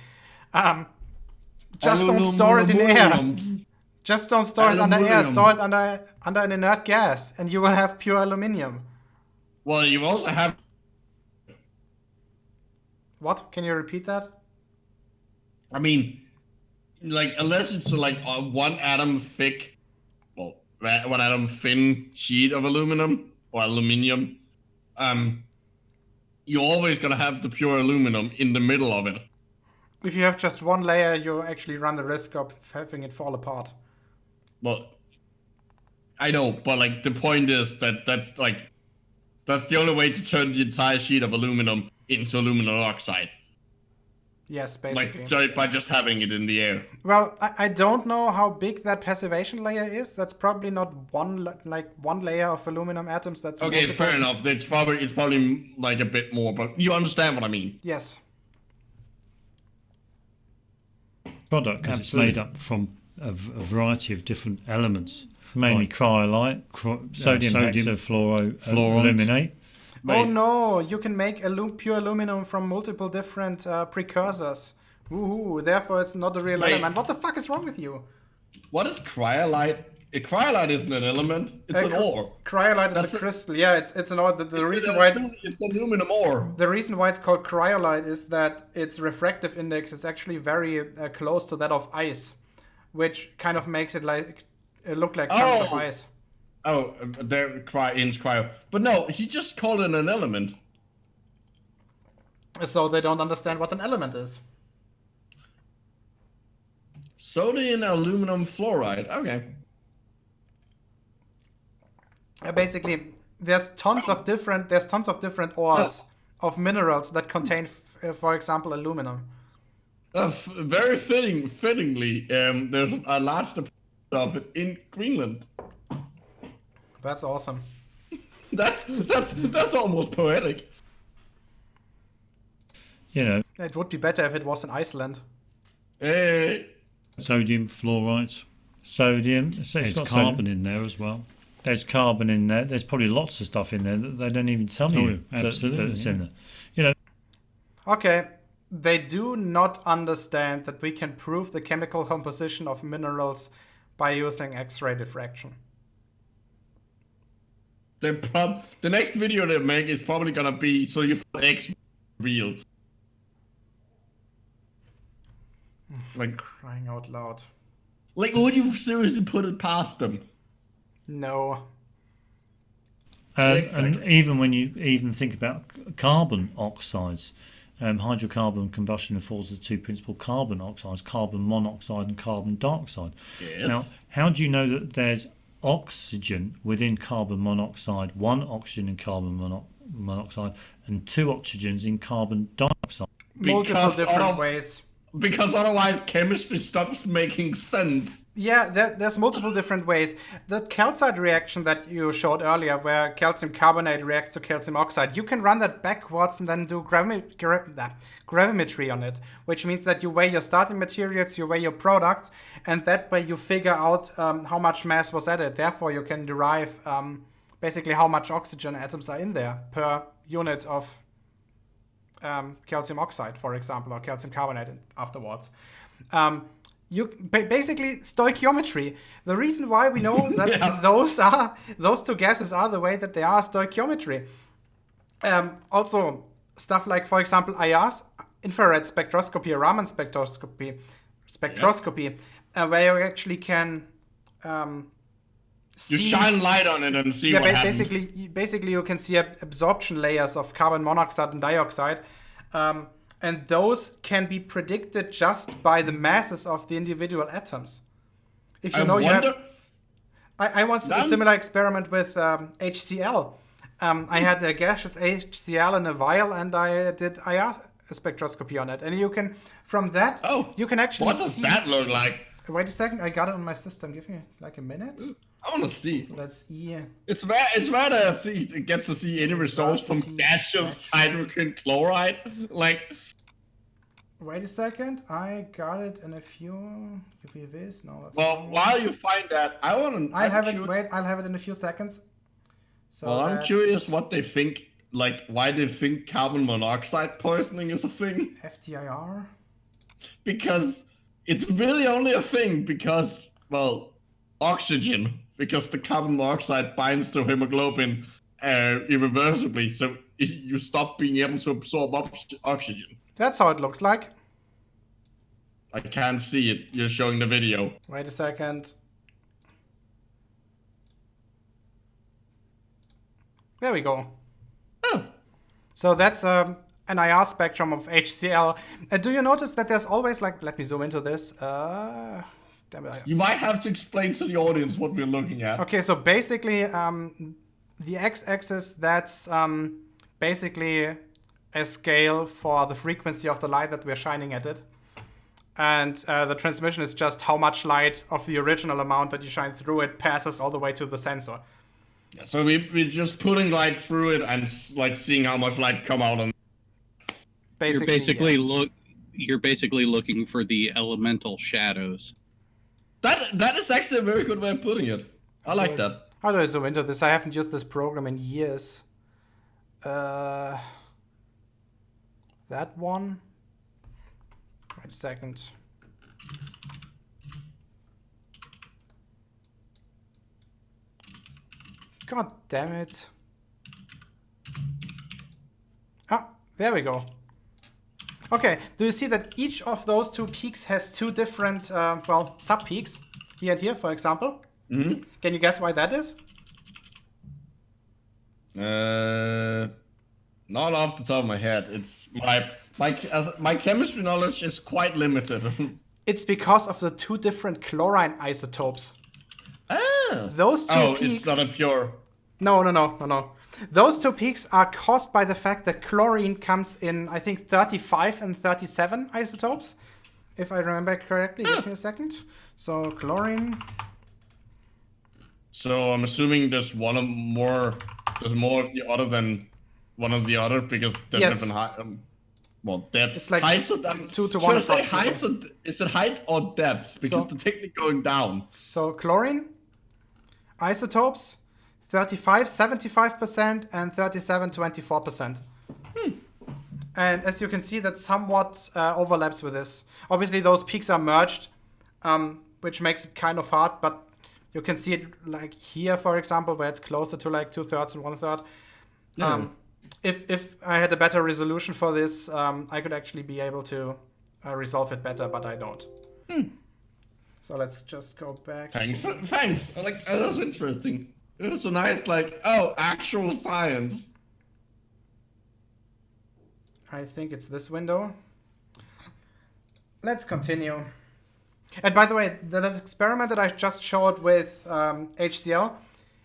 Just don't store it in air. Just don't store it under air. Store it under an inert gas, and you will have pure aluminium. Well, you also have... What? Can you repeat that? I mean, unless it's a 1 atom thick, 1 atom thin sheet of aluminum or aluminium, you're always gonna have the pure aluminum in the middle of it. If you have just 1 layer, you actually run the risk of having it fall apart. Well, I know, but the point is that's the only way to turn the entire sheet of aluminum into aluminum oxide. Yes, basically. By just having it in the air. Well, I don't know how big that passivation layer is. That's probably not one layer of aluminum atoms. That's okay. Fair enough. It's probably a bit more, but you understand what I mean. Yes. Product, because it's made up from a variety of different elements. mainly cryolite, sodium hexafluoroaluminate. Oh no, you can make pure aluminum from multiple different precursors. Woohoo, therefore it's not a real element. What the fuck is wrong with you? What is cryolite? Cryolite isn't an element, it's an ore. Cryolite is a crystal. Yeah, it's an ore. The reason why it's aluminum ore. The reason why it's called cryolite is that its refractive index is actually very close to that of ice, which kind of makes it look like chunks of ice. Oh, they're cryo. But no, he just called it an element. So they don't understand what an element is. Sodium aluminum fluoride. Okay. Basically, there's tons of different ores of minerals that contain, for example, aluminum. Very fittingly, there's a large deposit of it in Greenland. That's awesome. That's almost poetic. You know, it would be better if it was in Iceland. Hey. Sodium fluorite. Sodium. So it's got carbon in there as well. There's carbon in there. There's probably lots of stuff in there that they don't even tell you. Absolutely, that's in there. You know. Okay, they do not understand that we can prove the chemical composition of minerals by using X-ray diffraction. The next video they make is probably gonna be so you X real. Like crying out loud. Like, would you seriously put it past them? No. And even when you even think about carbon oxides, hydrocarbon combustion affords the two principal carbon oxides, carbon monoxide and carbon dioxide. Yes. Now, how do you know that there's oxygen within carbon monoxide, one oxygen in carbon monoxide, and two oxygens in carbon dioxide? Multiple different ways. Because otherwise chemistry stops making sense. Yeah, there's multiple different ways. The calcite reaction that you showed earlier, where calcium carbonate reacts to calcium oxide, you can run that backwards and then do gravimetry on it, which means that you weigh your starting materials, you weigh your products, and that way you figure out how much mass was added. Therefore, you can derive basically how much oxygen atoms are in there per unit of calcium oxide, for example, or calcium carbonate afterwards. You basically stoichiometry. The reason why we know that those two gases are the way that they are stoichiometry. Also, stuff like, for example, IRs, infrared spectroscopy, or Raman spectroscopy, where you actually can you shine light on it and see what happens. Basically, you can see absorption layers of carbon monoxide and dioxide, and those can be predicted just by the masses of the individual atoms. If you I once did a similar experiment with HCl. I had a gaseous HCl in a vial, and I did IR spectroscopy on it, and you can you can actually what does that look like? Wait a second, I got it on my system. Give me like a minute. I want to see. So that's E. It's rare to get to see any results from gaseous hydrogen chloride. Like, wait a second, I got it in a few. Give me this. No. That's while you find that, I'll have it in a few seconds. So well, I'm curious what they think. Like, why they think carbon monoxide poisoning is a thing. FTIR. Because it's really only a thing because, well, oxygen. Because the carbon monoxide binds to hemoglobin irreversibly, so you stop being able to absorb oxygen. That's how it looks like. I can't see it. You're showing the video. Wait a second. There we go. Oh. So that's an IR spectrum of HCl. Do you notice that there's always, like, let me zoom into this. You might have to explain to the audience what we're looking at. Okay, so basically, the x-axis, that's basically a scale for the frequency of the light that we're shining at it. And the transmission is just how much light of the original amount that you shine through it passes all the way to the sensor. Yeah, so we're just putting light through it and like seeing how much light come out on. You're basically looking for the elemental shadows. That is actually a very good way of putting it. I like that. How do I zoom into this? I haven't used this program in years. That one. Wait a second. God damn it. Ah, there we go. Okay, do you see that each of those two peaks has two different, well, sub-peaks? Here and here, for example. Mm-hmm. Can you guess why that is? Not off the top of my head. It's my chemistry knowledge is quite limited. It's because of the two different chlorine isotopes. Ah. Those two peaks... it's not a pure... No. Those two peaks are caused by the fact that chlorine comes in, I think, 35 and 37 isotopes. If I remember correctly. Give me a second. So, chlorine... So I'm assuming there's more of the other than one of the other because they're different height. Well, depth. It's like heights 2 to 1. Should I say heights? Is it height or depth? Because the technique going down. So chlorine isotopes 35 75% and 37 24%. And as you can see, that somewhat overlaps with this. Obviously, those peaks are merged, which makes it kind of hard, but you can see it like here, for example, where it's closer to like 2/3 and 1/3. If I had a better resolution for this, I could actually be able to resolve it better, but I don't. So let's just go back. Thanks. Like, that was interesting. It was so nice, like, actual science. I think it's this window. Let's continue. And by the way, that experiment that I just showed with HCl,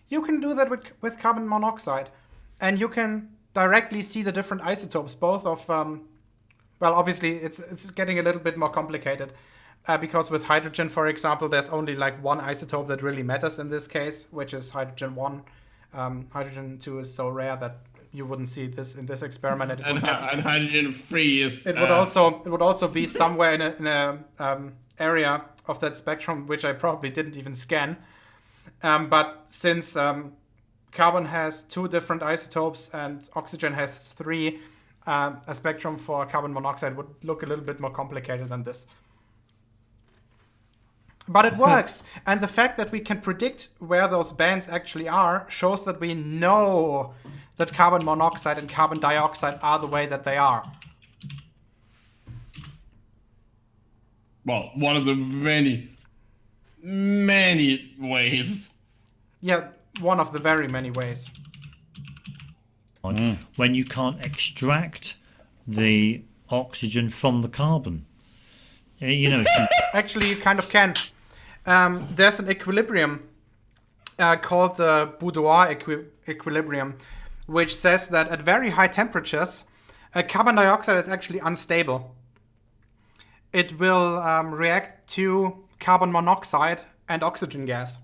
you can do that with carbon monoxide. And you can directly see the different isotopes, both of, well, obviously it's getting a little bit more complicated. Because with hydrogen, for example, there's only like one isotope that really matters in this case, which is hydrogen 1. Hydrogen 2 is so rare that you wouldn't see this in this experiment. And hydrogen 3 is... It would also be somewhere in a area of that spectrum which I probably didn't even scan. But since carbon has 2 different isotopes and oxygen has 3, a spectrum for carbon monoxide would look a little bit more complicated than this. But it works. And the fact that we can predict where those bands actually are shows that we know that carbon monoxide and carbon dioxide are the way that they are. Well, one of the many, many ways. Yeah, one of the very many ways. When you can't extract the oxygen from the carbon. You know, Actually, you kind of can. There's an equilibrium called the Boudoir equilibrium, which says that at very high temperatures, carbon dioxide is actually unstable. It will react to carbon monoxide and oxygen gas.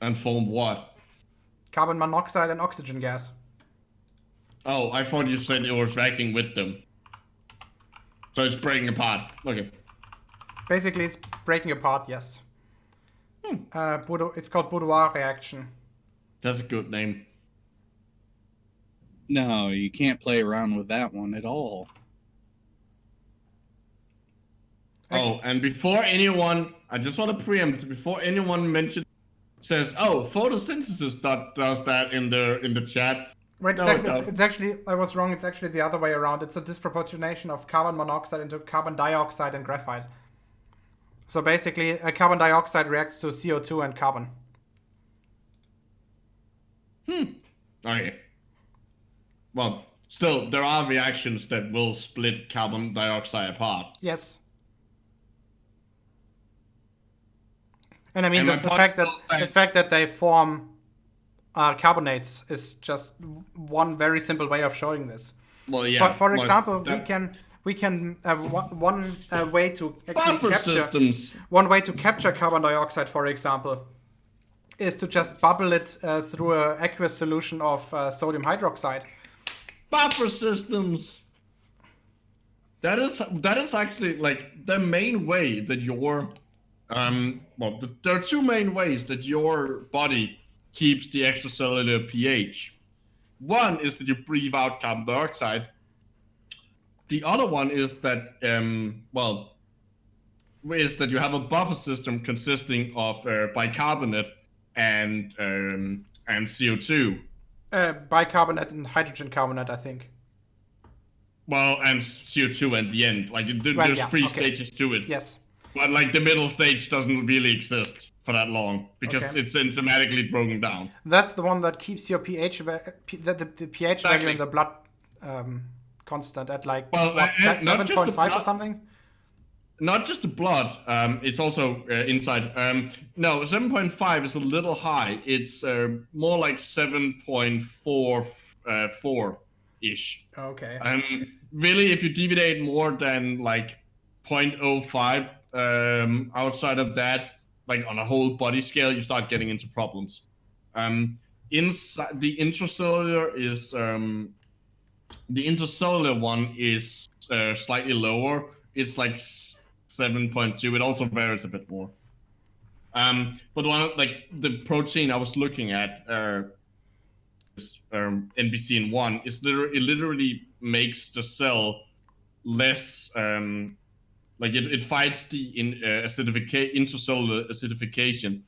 And form what? Carbon monoxide and oxygen gas. Oh, I thought you said it was reacting with them. So it's breaking apart. Okay. Basically, it's breaking apart, yes. It's called Boudoir reaction. That's a good name. No, you can't play around with that one at all. Oh, and before anyone, I just want to preempt, before anyone says, oh, photosynthesis does that in the chat. Wait a No, second, it's actually, I was wrong, it's actually the other way around. It's a disproportionation of carbon monoxide into carbon dioxide and graphite. So basically, carbon dioxide reacts to CO2 and carbon. Okay. Well, still, there are reactions that will split carbon dioxide apart. Yes. And I mean, And the my fact point that is the fact that they form carbonates is just one very simple way of showing this. Well, yeah. For well, example, that- we can one way to actually buffer capture systems. one way to capture carbon dioxide, for example, is to just bubble it through an aqueous solution of sodium hydroxide. Buffer systems. That is actually like the main way that your Well, there are two main ways that your body keeps the extracellular pH. One is that you breathe out carbon dioxide. The other one is that, is that you have a buffer system consisting of bicarbonate and CO2. Bicarbonate and hydrogen carbonate, I think. Well, and CO2 at the end. Like, Right, there's yeah, three okay. stages to it. Yes. But, like, the middle stage doesn't really exist for that long because Okay. it's enzymatically broken down. That's the one that keeps your pH, the pH value in Exactly. the blood constant at like Well, what, and not just the 7.5 or blood- something? Not just the blood, it's also inside. No, 7.5 is a little high. It's more like 7.44-ish. Okay. Really, if you deviate more than like 0.05 outside of that, like on a whole body scale, you start getting into problems. Inside the intracellular is the intercellular one is slightly lower. It's like 7.2. It also varies a bit more. But one like the protein I was looking at, NBCN1, is literally makes the cell less like it fights the intercellular acidification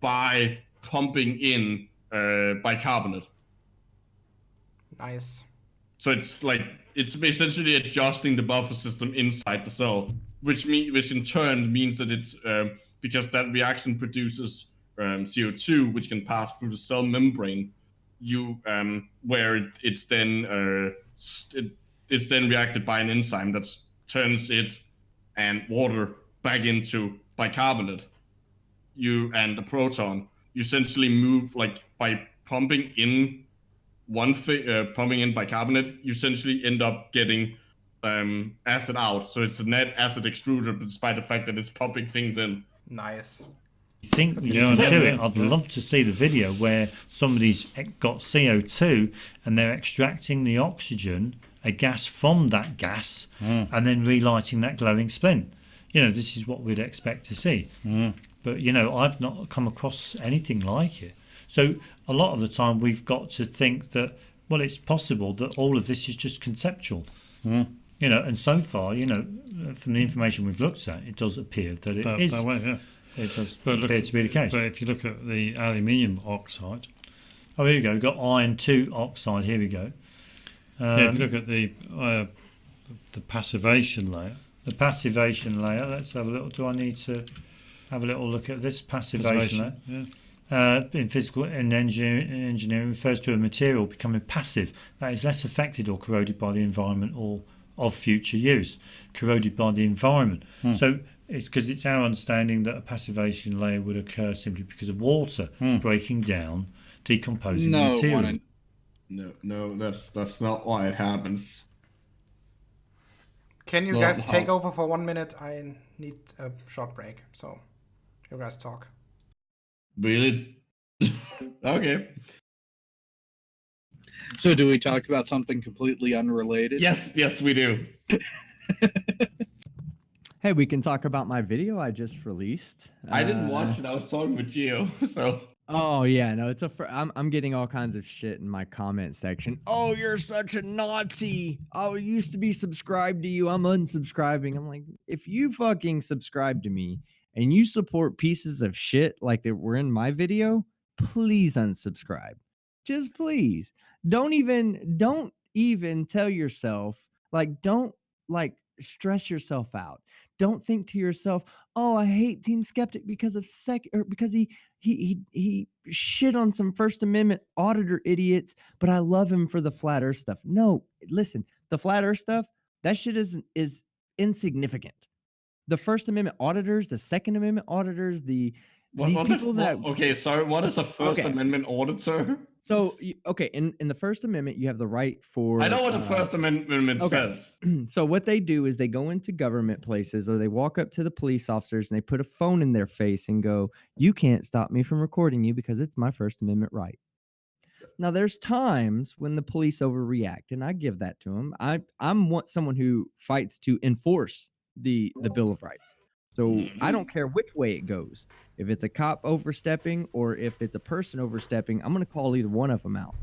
by pumping in bicarbonate. Nice. So it's like it's essentially adjusting the buffer system inside the cell, which in turn means that it's because that reaction produces CO2, which can pass through the cell membrane. Where it's then reacted by an enzyme that turns it and water back into bicarbonate. And the proton. You essentially move like by pumping in pumping in bicarbonate, you essentially end up getting acid out. So it's a net acid extruder, despite the fact that it's pumping things in. Nice. You think you're going to do it? I'd love to see the video where somebody's got CO2 and they're extracting the oxygen, a gas from that gas, and then relighting that glowing splint. This is what we'd expect to see. But, I've not come across anything like it. So a lot of the time we've got to think that, well, it's possible that all of this is just conceptual. And so far, from the information we've looked at, it does appear that it is. That way, yeah. It does appear to be the case. But if you look at the aluminium oxide, Oh, here we go. We've got iron 2 oxide. Here we go. if you look at the passivation layer, The passivation layer. Let's have a little. Do I need to have a little look at this passivation layer? yeah. In physical and engineering refers to a material becoming passive that is less affected or corroded by the environment or of future use. Corroded by the environment. So it's because it's our understanding that a passivation layer would occur simply because of water breaking down, decomposing the material. No, that's not why it happens. Can you No, guys no. take over for 1 minute? I need a short break. So you guys talk. Really? Okay. So do we talk about something completely unrelated? Yes, we do. Hey, we can talk about my video I just released. I didn't watch it. I was talking with Gio, so. Oh yeah, no, it's I'm getting all kinds of shit in my comment section. Oh, you're such a Nazi. I used to be subscribed to you. I'm unsubscribing. I'm like, if you fucking subscribe to me and you support pieces of shit like that were in my video, please unsubscribe. Just please. Don't even tell yourself, don't stress yourself out. Don't think to yourself, oh, I hate Team Skeptic because of because he shit on some First Amendment auditor idiots, but I love him for the flat earth stuff. No, listen, the flat earth stuff, that shit is insignificant. The First Amendment auditors, the Second Amendment auditors, okay, sorry, what is a First Okay. Amendment auditor? So okay, in the First Amendment, you have the right for. I know what the First Amendment okay. says. So what they do is they go into government places or they walk up to the police officers and they put a phone in their face and go, "You can't stop me from recording you because it's my First Amendment right." Now there's times when the police overreact, and I give that to them. I'm someone who fights to enforce the Bill of Rights. So I don't care which way it goes. If it's a cop overstepping or if it's a person overstepping, I'm gonna call either one of them out.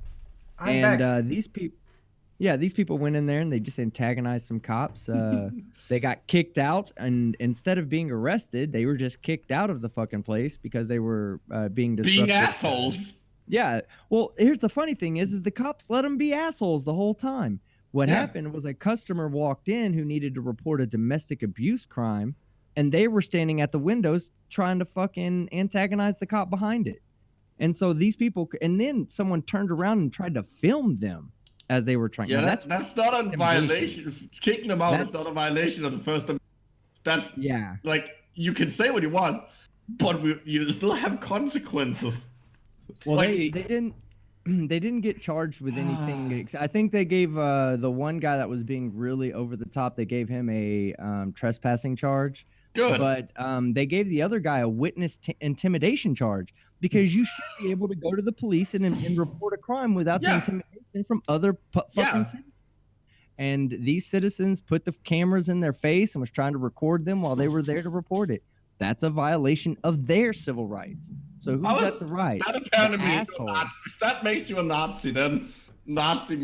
I'm back. These people went in there and they just antagonized some cops. They got kicked out, and instead of being arrested, they were just kicked out of the fucking place because they were being disruptive. Being assholes. Yeah. Well, here's the funny thing is the cops let them be assholes the whole time. What happened was a customer walked in who needed to report a domestic abuse crime, and they were standing at the windows trying to fucking antagonize the cop behind it. And so these people, and then someone turned around and tried to film them as they were trying. Yeah, Now, that's not a violation. Kicking them out is not a violation of the First Amendment. That's like, you can say what you want, but you still have consequences. Well, like, they didn't. They didn't get charged with anything. I think they gave the one guy that was being really over the top. They gave him a trespassing charge. Good. But they gave the other guy a witness intimidation charge because you should be able to go to the police and report a crime without the intimidation from other fucking citizens. And these citizens put the cameras in their face and was trying to record them while they were there to report it. That's a violation of their civil rights. So who's got the right? That apparently means if that makes you a Nazi, then Nazi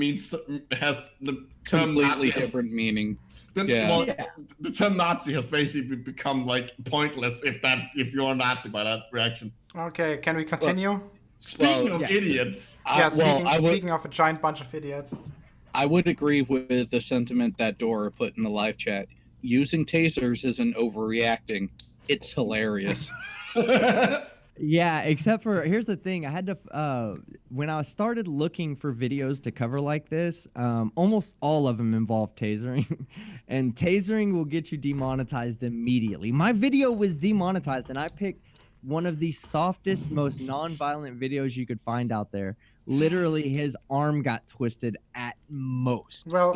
has the term completely Nazi different meaning. The term Nazi has basically become like pointless if you're a Nazi by that reaction. Okay, can we continue? Speaking of idiots. Speaking of a giant bunch of idiots. I would agree with the sentiment that Dora put in the live chat. Using tasers isn't overreacting. It's hilarious. Yeah, except for here's the thing. I had to when I started looking for videos to cover like this, almost all of them involve tasering, and tasering will get you demonetized immediately. My video was demonetized, and I picked one of the softest, most non-violent videos you could find out there. Literally, his arm got twisted at most. Well,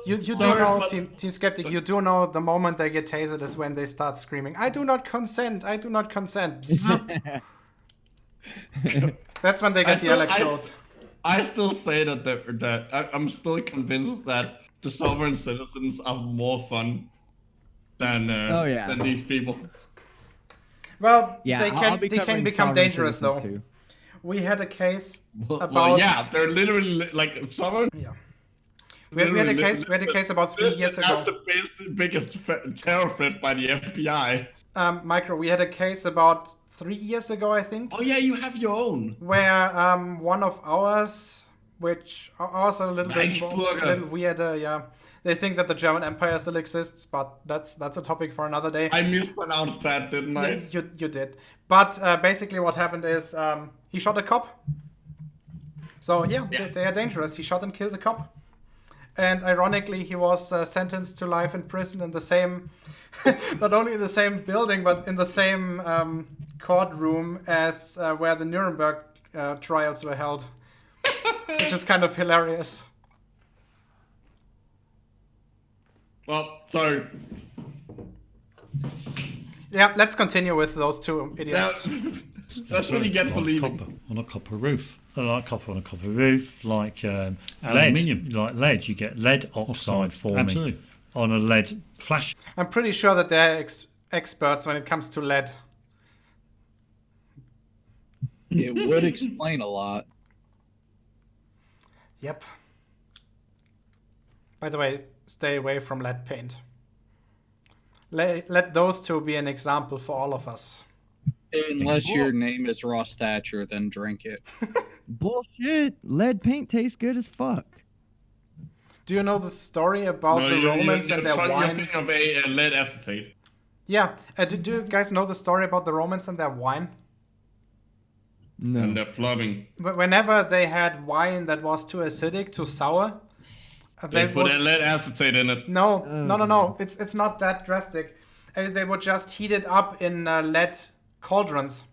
you do know, Team Skeptic, you do know the moment they get tasered is when they start screaming, "I do not consent, I do not consent." That's when they get the electrodes. I still say that I'm still convinced that the sovereign citizens are more fun than these people. Well, they can become dangerous though. Too. We had a case about. They're literally like sovereign. Yeah. We had a case about 3 years ago. That's the biggest terror threat by the FBI. Micro, we had a case about 3 years ago, I think. Oh yeah, you have your own. Where one of ours, which are also a little bit weird, they think that the German Empire still exists, but that's a topic for another day. I mispronounced that, didn't I? You did. But basically what happened is he shot a cop. So they are dangerous. He shot and killed a cop. And ironically, he was sentenced to life in prison in the same, not only in the same building, but in the same courtroom as where the Nuremberg trials were held. Which is kind of hilarious. Well, sorry. Yeah, let's continue with those two idiots. That's what you get for leaving. On a copper roof. Like copper on a copper roof, like aluminium. Like lead, you get lead oxide forming. Absolutely. On a lead flash. I'm pretty sure that they're experts when it comes to lead. It would explain a lot. Yep. By the way, stay away from lead paint. Let those two be an example for all of us. Unless your name is Ross Thatcher, then drink it. Bullshit. Lead paint tastes good as fuck. Do you know the story about the Romans and their wine? You're thinking of a lead acetate. Yeah. Do you guys know the story about the Romans and their wine? No. And their plumbing. Whenever they had wine that was too acidic, too sour, they put a lead acetate in it. No. It's not that drastic. They would just heat it up in lead cauldrons.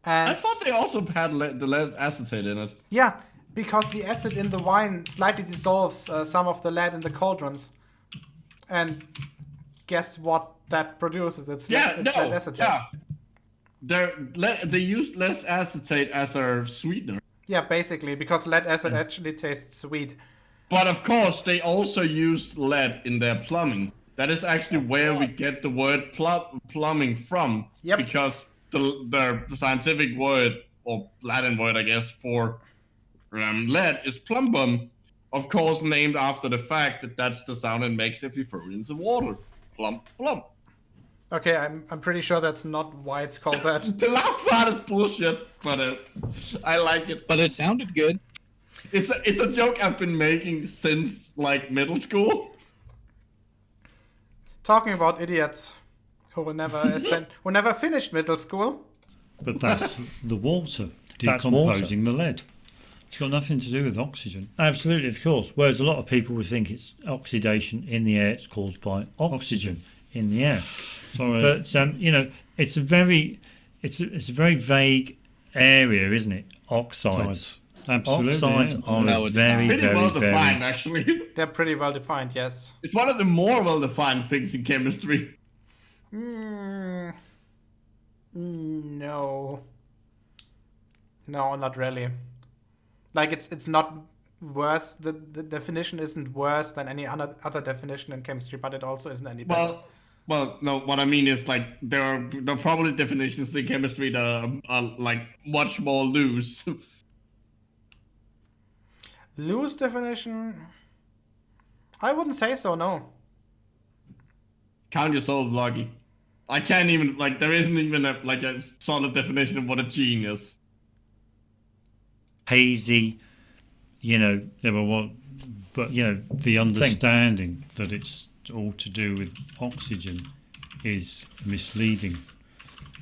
And I thought they also had the lead acetate in it. Yeah, because the acid in the wine slightly dissolves some of the lead in the cauldrons. And guess what that produces? It's lead acetate. Yeah. They use lead acetate as a sweetener. Yeah, basically, because lead acid actually tastes sweet. But of course, they also used lead in their plumbing. that is actually where we get the word plumbing from. Yep. Because the scientific word, or Latin word, I guess, for lead is plumbum. Of course, named after the fact that that's the sound it makes if you throw it into water. Plump, plump. Okay, I'm pretty sure that's not why it's called that. The last part is bullshit, but I like it. But it sounded good. It's a joke I've been making since like middle school. Talking about idiots who will never finished middle school. But that's the water That's decomposing the lead. It's got nothing to do with oxygen. Absolutely, of course. Whereas a lot of people would think it's oxidation in the air. It's caused by oxygen in the air. Sorry. But you know, it's a very vague area, isn't it? Oxides. Absolutely. Oxides Yeah. are No, it's very, Pretty very, well very. defined, actually. They're pretty well defined, yes. It's one of the more well defined things in chemistry. No. No, not really. Like it's not worse. The definition isn't worse than any other definition in chemistry, but it also isn't any better. Well, no. What I mean is like there are probably definitions in chemistry that are like much more loose. Loose definition? I wouldn't say so. No. Count yourself lucky. I can't even like there isn't even a solid definition of what a gene is. Hazy, you know. Yeah, but what? But you know, The understanding that it's all to do with oxygen is misleading.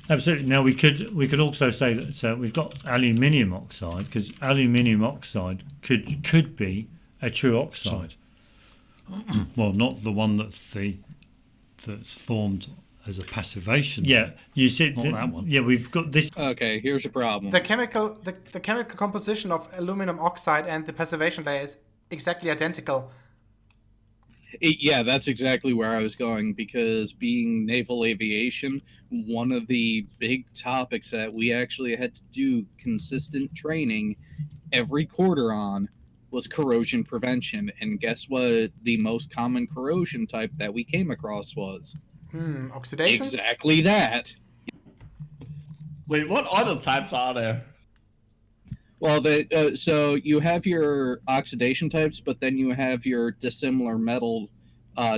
Absolutely. Now we could also say that we've got aluminium oxide, because aluminium oxide could be a true oxide. Well, not the one that's formed as a passivation. Yeah, you see. Not that one. Yeah, we've got this. Okay, here's a problem. The chemical composition of aluminum oxide and the passivation layer is exactly identical. Yeah, that's exactly where I was going, because being naval aviation, one of the big topics that we actually had to do consistent training every quarter on was corrosion prevention. And guess what the most common corrosion type that we came across was? Oxidation? Exactly that. Wait, what other types are there? Well, so you have your oxidation types, but then you have your dissimilar metal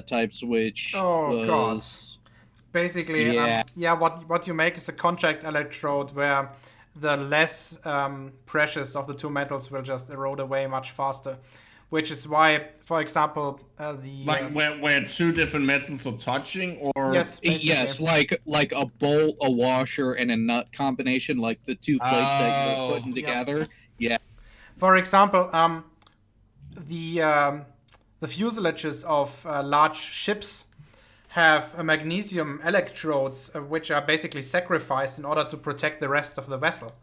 types, which Oh, God. was... Basically, what you make is a contact electrode where the less precious of the two metals will just erode away much faster. Which is why, for example, where two different metals are touching, or yes, basically. Yes, like a bolt, a washer, and a nut combination, like the two plates that you're putting together. Yeah. For example, the fuselages of large ships have magnesium electrodes, which are basically sacrificed in order to protect the rest of the vessel.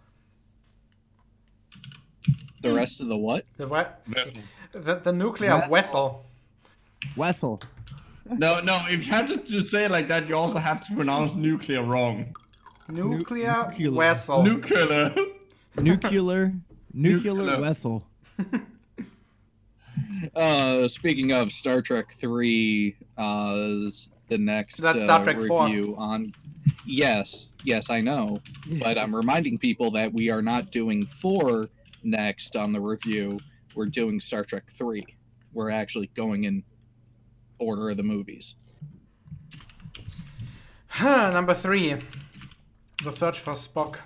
The rest of the what? The nuclear vessel. Wessel. No, if you have to say it like that, you also have to pronounce nuclear wrong. Nuclear Nuclear. vessel. Nuclear. Nuclear Wessel. Speaking of Star Trek 3, the next That's Star Trek 4. review on... Yes, I know. But I'm reminding people that we are not doing 4 next on the review. We're doing Star Trek 3. We're actually going in order of the movies. Number 3. The Search for Spock.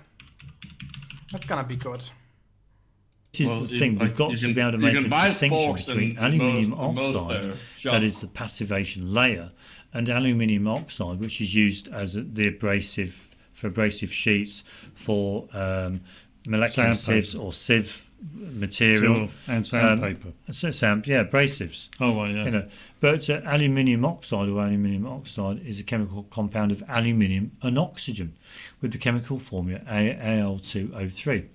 That's gonna be good. This is the thing. We've got to be able to make a distinction between aluminium oxide, that is the passivation layer, and aluminium oxide, which is used as the abrasive for abrasive sheets for molecular sieves or sieve material and sandpaper. Abrasives. Oh, right, yeah. You know, but aluminium oxide or aluminium oxide is a chemical compound of aluminium and oxygen, with the chemical formula Al2O3.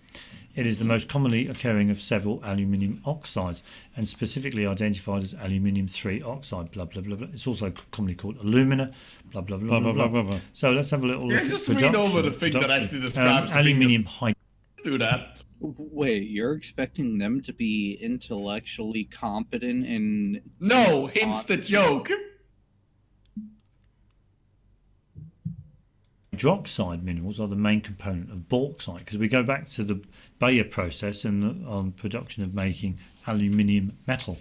It is the most commonly occurring of several aluminium oxides, and specifically identified as aluminium 3 oxide. Blah blah blah blah. It's also commonly called alumina. Blah blah blah blah blah. blah, blah. So let's have a little look at just read over the thing that actually describes aluminium hydride. Do that. Wait, you're expecting them to be intellectually competent in... No, hence the joke. hydroxide minerals are the main component of bauxite, because we go back to the Bayer process and on production of making aluminium metal.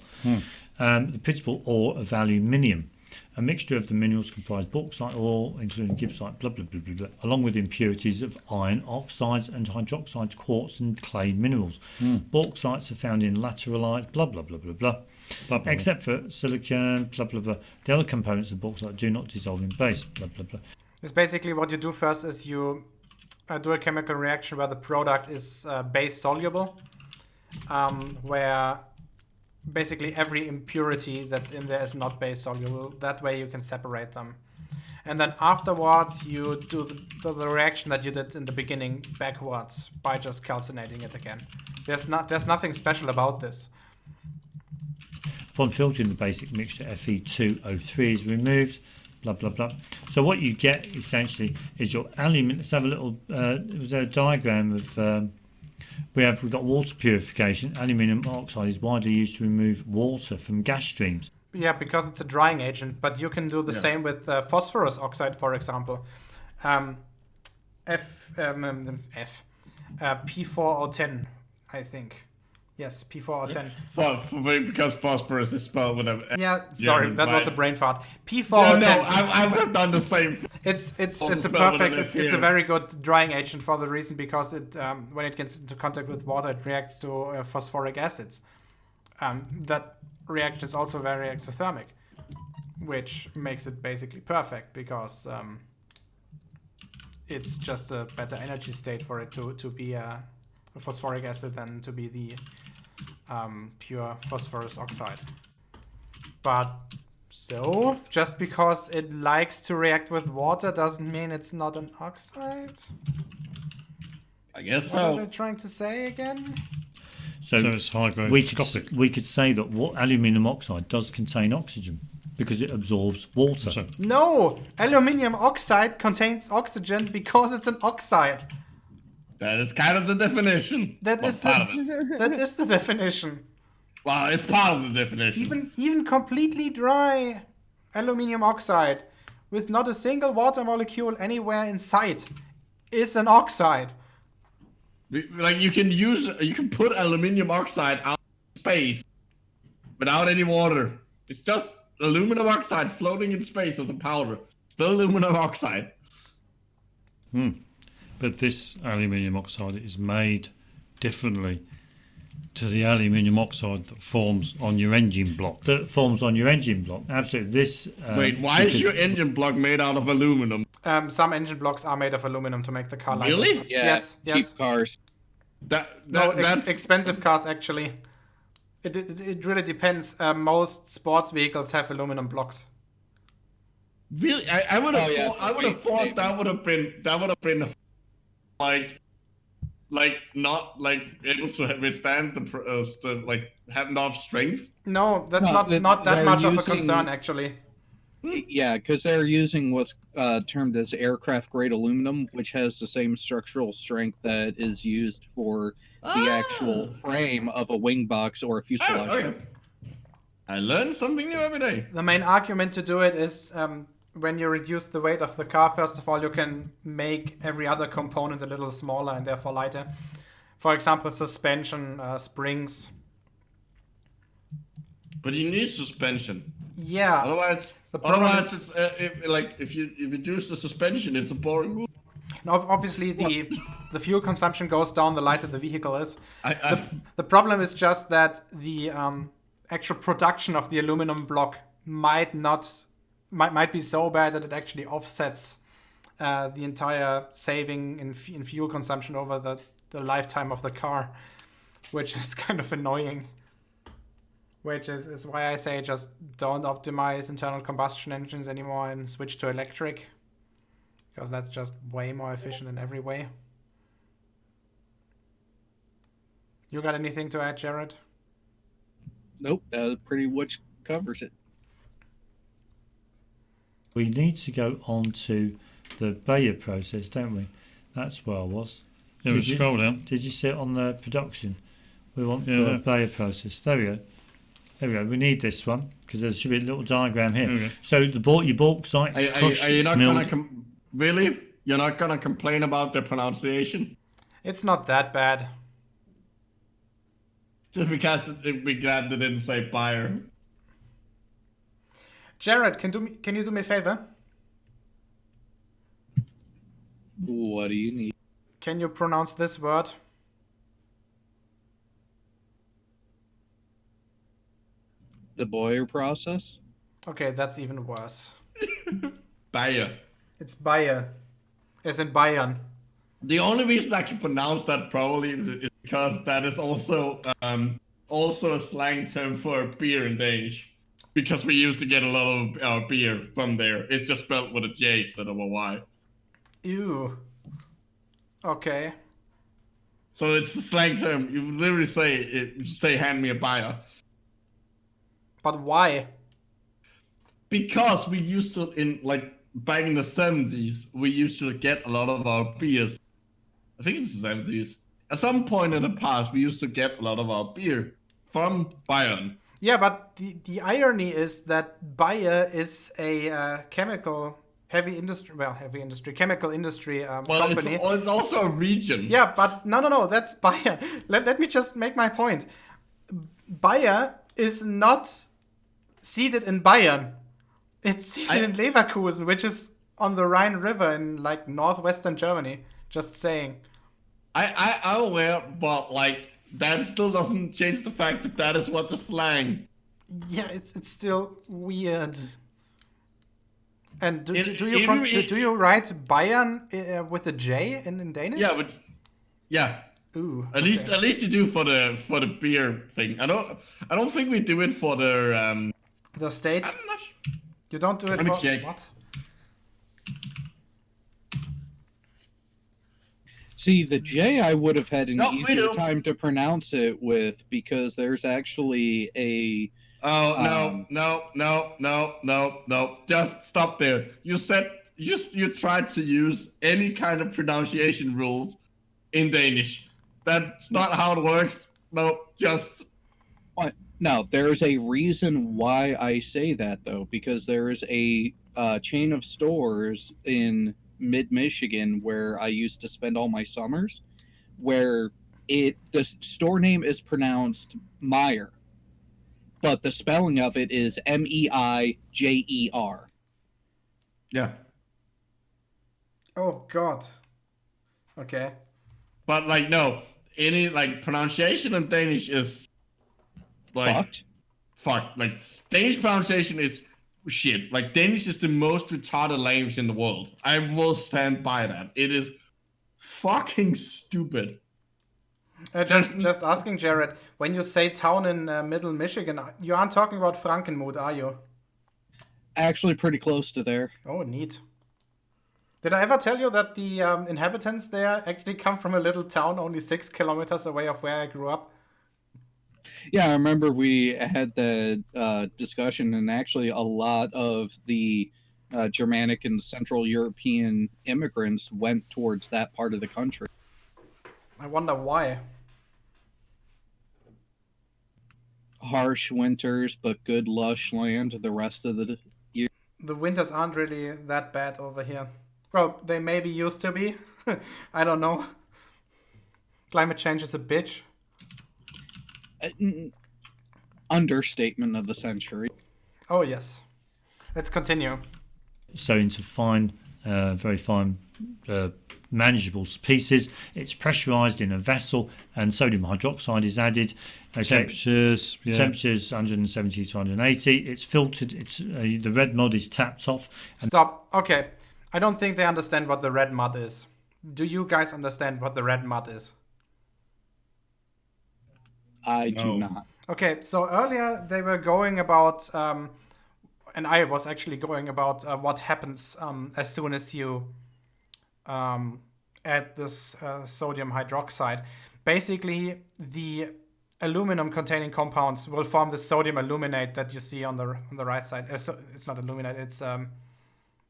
The principal ore of aluminium. A mixture of the minerals comprise bauxite ore, including gibbsite, blah, blah, blah, blah, blah, along with impurities of iron, oxides and hydroxides, quartz and clay minerals. Bauxites are found in laterite, blah, blah, blah, blah, blah, blah, blah, except for silicon, blah, blah, blah. The other components of bauxite do not dissolve in base, blah, blah, blah. It's basically what you do first is you do a chemical reaction where the product is base soluble, where basically every impurity that's in there is not base soluble. That way you can separate them. And then afterwards you do the reaction that you did in the beginning backwards by just calcinating it again. There's nothing special about this. Upon filtering, the basic mixture Fe2O3 is removed, blah, blah, blah. So what you get essentially is your aluminium. Let's have a little, it was a diagram of, we've got water purification. Aluminium oxide is widely used to remove water from gas streams. Yeah, because it's a drying agent, but you can do the same with phosphorus oxide, for example. P4O10, I think. Yes, P4O10. Because phosphorus is spelled with a... Yeah, sorry, that was a brain fart. No, P4O10. I would have done the same. It's a very good drying agent for the reason because it when it gets into contact with water, it reacts to phosphoric acids. That reaction is also very exothermic, which makes it basically perfect because it's just a better energy state for it to be a phosphoric acid than to be the pure phosphorus oxide. But so, just because it likes to react with water doesn't mean it's not an oxide? I guess What so. are they trying to say again? So it's hygroscopic. we could say that aluminium oxide does contain oxygen because it absorbs water. So, No! Aluminium oxide contains oxygen because it's an oxide. That is kind of the definition. That Well, is part of it. that is the definition. Well, it's part of the definition. Even completely dry aluminium oxide with not a single water molecule anywhere in sight is an oxide. Like you can put aluminium oxide out in space without any water. It's just aluminum oxide floating in space as a powder. Still aluminum oxide. but this aluminium oxide is made differently to the aluminium oxide that forms on your engine block. Absolutely. This. Wait, why is your engine block made out of aluminum? Some engine blocks are made of aluminum to make the car lighter. Really? Yeah, Yes. cheap cars. That's Expensive cars actually. It really depends. Most sports vehicles have aluminum blocks. really. I would have. Oh, yeah. I would have thought that would have been like not like able to withstand the like have enough strength. No, that's No, not that they're much of a using- concern actually. Yeah, because they're using what's termed as aircraft grade aluminum, which has the same structural strength that is used for the actual frame of a wing box or a fuselage. Okay. I learn something new every day. The main argument to do it is when you reduce the weight of the car, first of all, you can make every other component a little smaller and therefore lighter. For example, suspension, springs. But you need suspension. Yeah. Otherwise, The problem otherwise, is- if you reduce the suspension, it's a boring move. Obviously, the fuel consumption goes down the lighter the vehicle is. I The problem is just that the actual production of the aluminum block might be so bad that it actually offsets the entire saving in fuel consumption over the lifetime of the car, which is kind of annoying. Which is why I say just don't optimize internal combustion engines anymore and switch to electric. Because that's just way more efficient in every way. You got anything to add, Jared? Nope, that pretty much covers it. We need to go on to the Bayer process, don't we? That's where I was. yeah, we Did you- scroll down. Did you see it on the production? We want Yeah, the there. Bayer process. There we go. There we go. We need this one because there should be a little diagram here. There we go. So your bauxite is crushed, are you it's not milled. gonna really? You're not gonna complain about the pronunciation? It's not that bad. Just because we glad they didn't say Bayer. Jared, can you do me a favor? What do you need? Can you pronounce this word? The Boyer process? Okay, that's even worse. Bayer. It's Bayer. As in Bayern. The only reason I can pronounce that probably is because that is also a slang term for beer in Danish. Because we used to get a lot of our beer from there. It's just spelled with a J instead of a Y. Ew. Okay. So it's the slang term. You literally say hand me a Bayer. But why? Because we used to, back in the 70s, we used to get a lot of our beers. I think it's the 70s. At some point in the past, we used to get a lot of our beer from Bayern. Yeah, but the irony is that Bayer is a chemical chemical industry company. It's also a region. Yeah, but no, that's Bayer. Let me just make my point. Bayer is not seated in Bayern. It's seated in Leverkusen, which is on the Rhine River in like northwestern Germany. Just saying. I'm aware, but that still doesn't change the fact that that is what the slang. Yeah, it's still weird. And do you write Bayern with a J in Danish? Yeah, but yeah. Ooh. At least you do for the beer thing. I don't think we do it for the state. I'm not sure. You don't do it Let me for check. what? See, the J I would have had an No, we easier do. time to pronounce it with because there's actually a. Oh no! Just stop there. You said you tried to use any kind of pronunciation rules in Danish. That's not how it works. No, just. What? No, there's a reason why I say that though, because there is a chain of stores in mid-Michigan where I used to spend all my summers, where the store name is pronounced Meyer, but the spelling of it is Meijer. Yeah. Oh God. Okay. But no, any pronunciation in Danish is Fucked. Fuck. Danish pronunciation is shit. Danish is the most retarded language in the world. I will stand by that. It is fucking stupid. Just asking Jared, when you say town in middle Michigan, you aren't talking about Frankenmuth, are you? Actually, pretty close to there. Oh, neat. Did I ever tell you that the inhabitants there actually come from a little town only 6 kilometers away of where I grew up? Yeah, I remember we had the discussion, and actually a lot of the Germanic and Central European immigrants went towards that part of the country. I wonder why. Harsh winters, but good lush land the rest of the year. The winters aren't really that bad over here. Well, they maybe used to be. I don't know. Climate change is a bitch. Understatement of the century. Oh, yes. Let's continue. So into fine, very fine, manageable pieces. It's pressurized in a vessel, and sodium hydroxide is added. Temperatures 170 to 180. It's filtered. It's the red mud is tapped off. Stop. Okay. I don't think they understand what the red mud is. Do you guys understand what the red mud is? I do No. not. Okay, so earlier they were going about, and I was actually going about what happens as soon as you add this sodium hydroxide. Basically, the aluminum-containing compounds will form the sodium aluminate that you see on the right side. So it's not aluminate; it's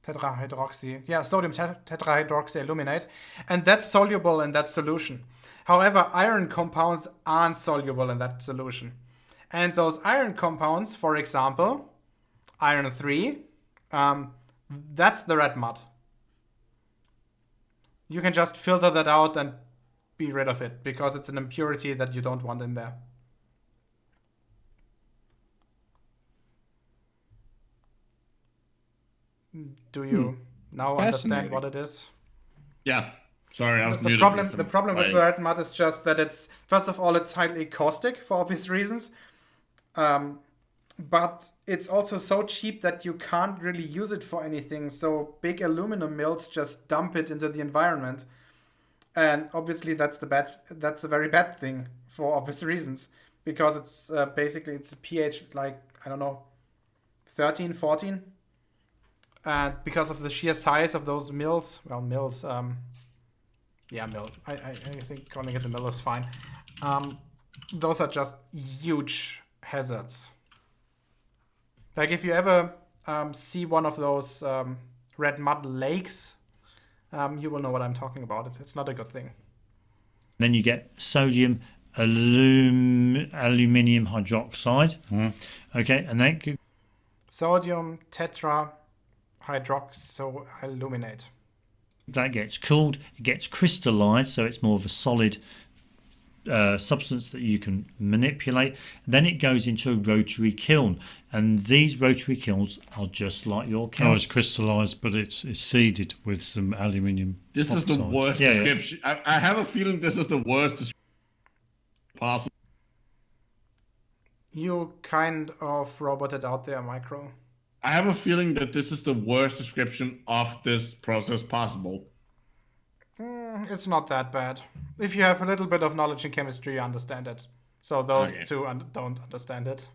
tetrahydroxy. Yeah, sodium tetrahydroxy aluminate, and that's soluble in that solution. However, iron compounds aren't soluble in that solution. And those iron compounds, for example, iron 3, that's the red mud. you can just filter that out and be rid of it, because it's an impurity that you don't want in there. Do you now understand what it is? Yeah. Sorry, I was The muted. problem with the red mud is just that it's, first of all, it's highly caustic for obvious reasons. But it's also so cheap that you can't really use it for anything. So big aluminum mills just dump it into the environment. And obviously that's a very bad thing for obvious reasons. Because it's basically, it's a pH like, I don't know, 13, 14. And because of the sheer size of those mills, mill. I think calling it a mill is fine. Those are just huge hazards. Like if you ever see one of those red mud lakes, you will know what I'm talking about. It's not a good thing. Then you get sodium aluminium hydroxide. Okay, and then Sodium tetrahydroxoaluminate. That gets cooled, it gets crystallized, so it's more of a solid substance that you can manipulate. Then it goes into a rotary kiln, and these rotary kilns are just like your kiln. Oh, it's crystallized, but it's seeded with some aluminium. This oxide. is the worst description. I have a feeling this is the worst description possible. You kind of roboted out there, Micro. I have a feeling that this is the worst description of this process possible. It's not that bad. If you have a little bit of knowledge in chemistry, you understand it. So those two don't understand it.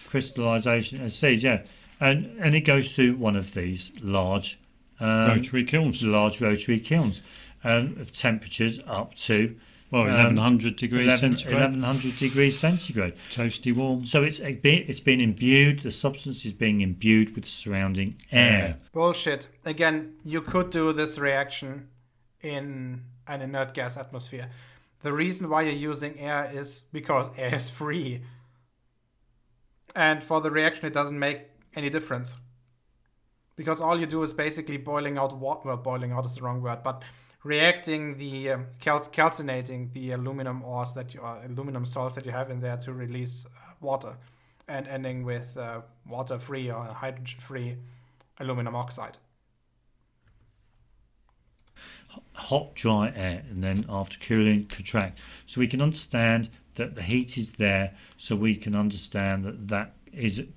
Crystallization, as said, yeah. And it goes through one of these large Rotary kilns. Large rotary kilns of temperatures up to 1100 degrees centigrade. 1100 degrees centigrade. Toasty warm. So it's been imbued, the substance is being imbued with the surrounding air. Bullshit. Again, you could do this reaction in an inert gas atmosphere. The reason why you're using air is because air is free. And for the reaction, it doesn't make any difference. Because all you do is basically boiling out water. Well, boiling out is the wrong word, but reacting the calcinating the aluminum ores aluminum salts that you have in there to release water, and ending with water-free or hydrogen-free aluminum oxide. Hot, dry air, and then after cooling, contract. So we can understand that the heat is there, so we can understand that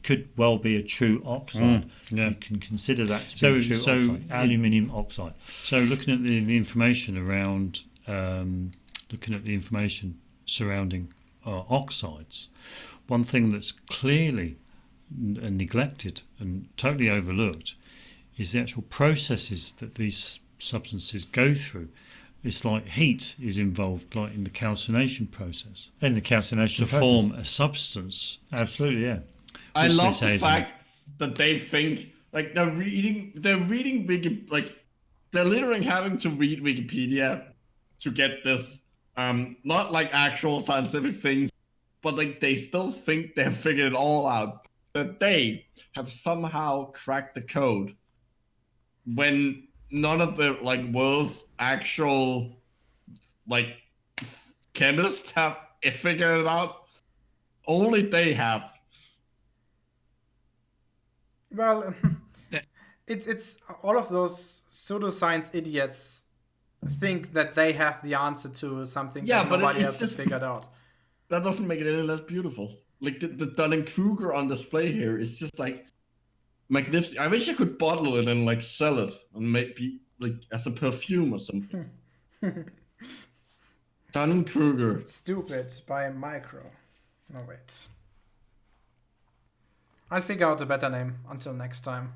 could well be a true oxide. You can consider that to be a true oxide, aluminium oxide. So looking at the information around, surrounding oxides, one thing that's clearly neglected and totally overlooked is the actual processes that these substances go through. It's like heat is involved, like in the calcination process. In the calcination to form a substance. Absolutely, yeah. I love the fact that they think like they're literally having to read Wikipedia to get this. Not like actual scientific things, but like they still think they've figured it all out. That they have somehow cracked the code when none of the world's actual chemists have figured it out. Only they have. Well, it's all of those pseudoscience idiots think that they have the answer to something that nobody else has figured out. That doesn't make it any less beautiful. Like the Dunning-Kruger on display here is just magnificent. I wish I could bottle it and sell it and maybe as a perfume or something. Dunning-Kruger. Stupid by Micro. No, wait. I'll figure out a better name until next time.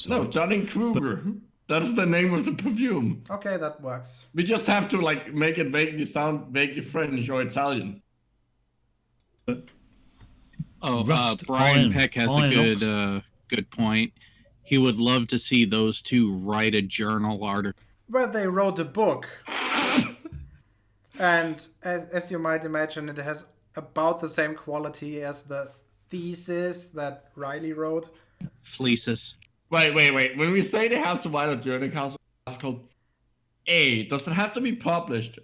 No, Dunning-Kruger. That's the name of the perfume. Okay, that works. We just have to make it vaguely sound vaguely French or Italian. Brian Peck has a good point. He would love to see those two write a journal article. Well, they wrote a book. And as you might imagine, it has about the same quality as the thesis that Riley wrote. Fleeces. Wait. When we say they have to write a journal council article, A, does it have to be published?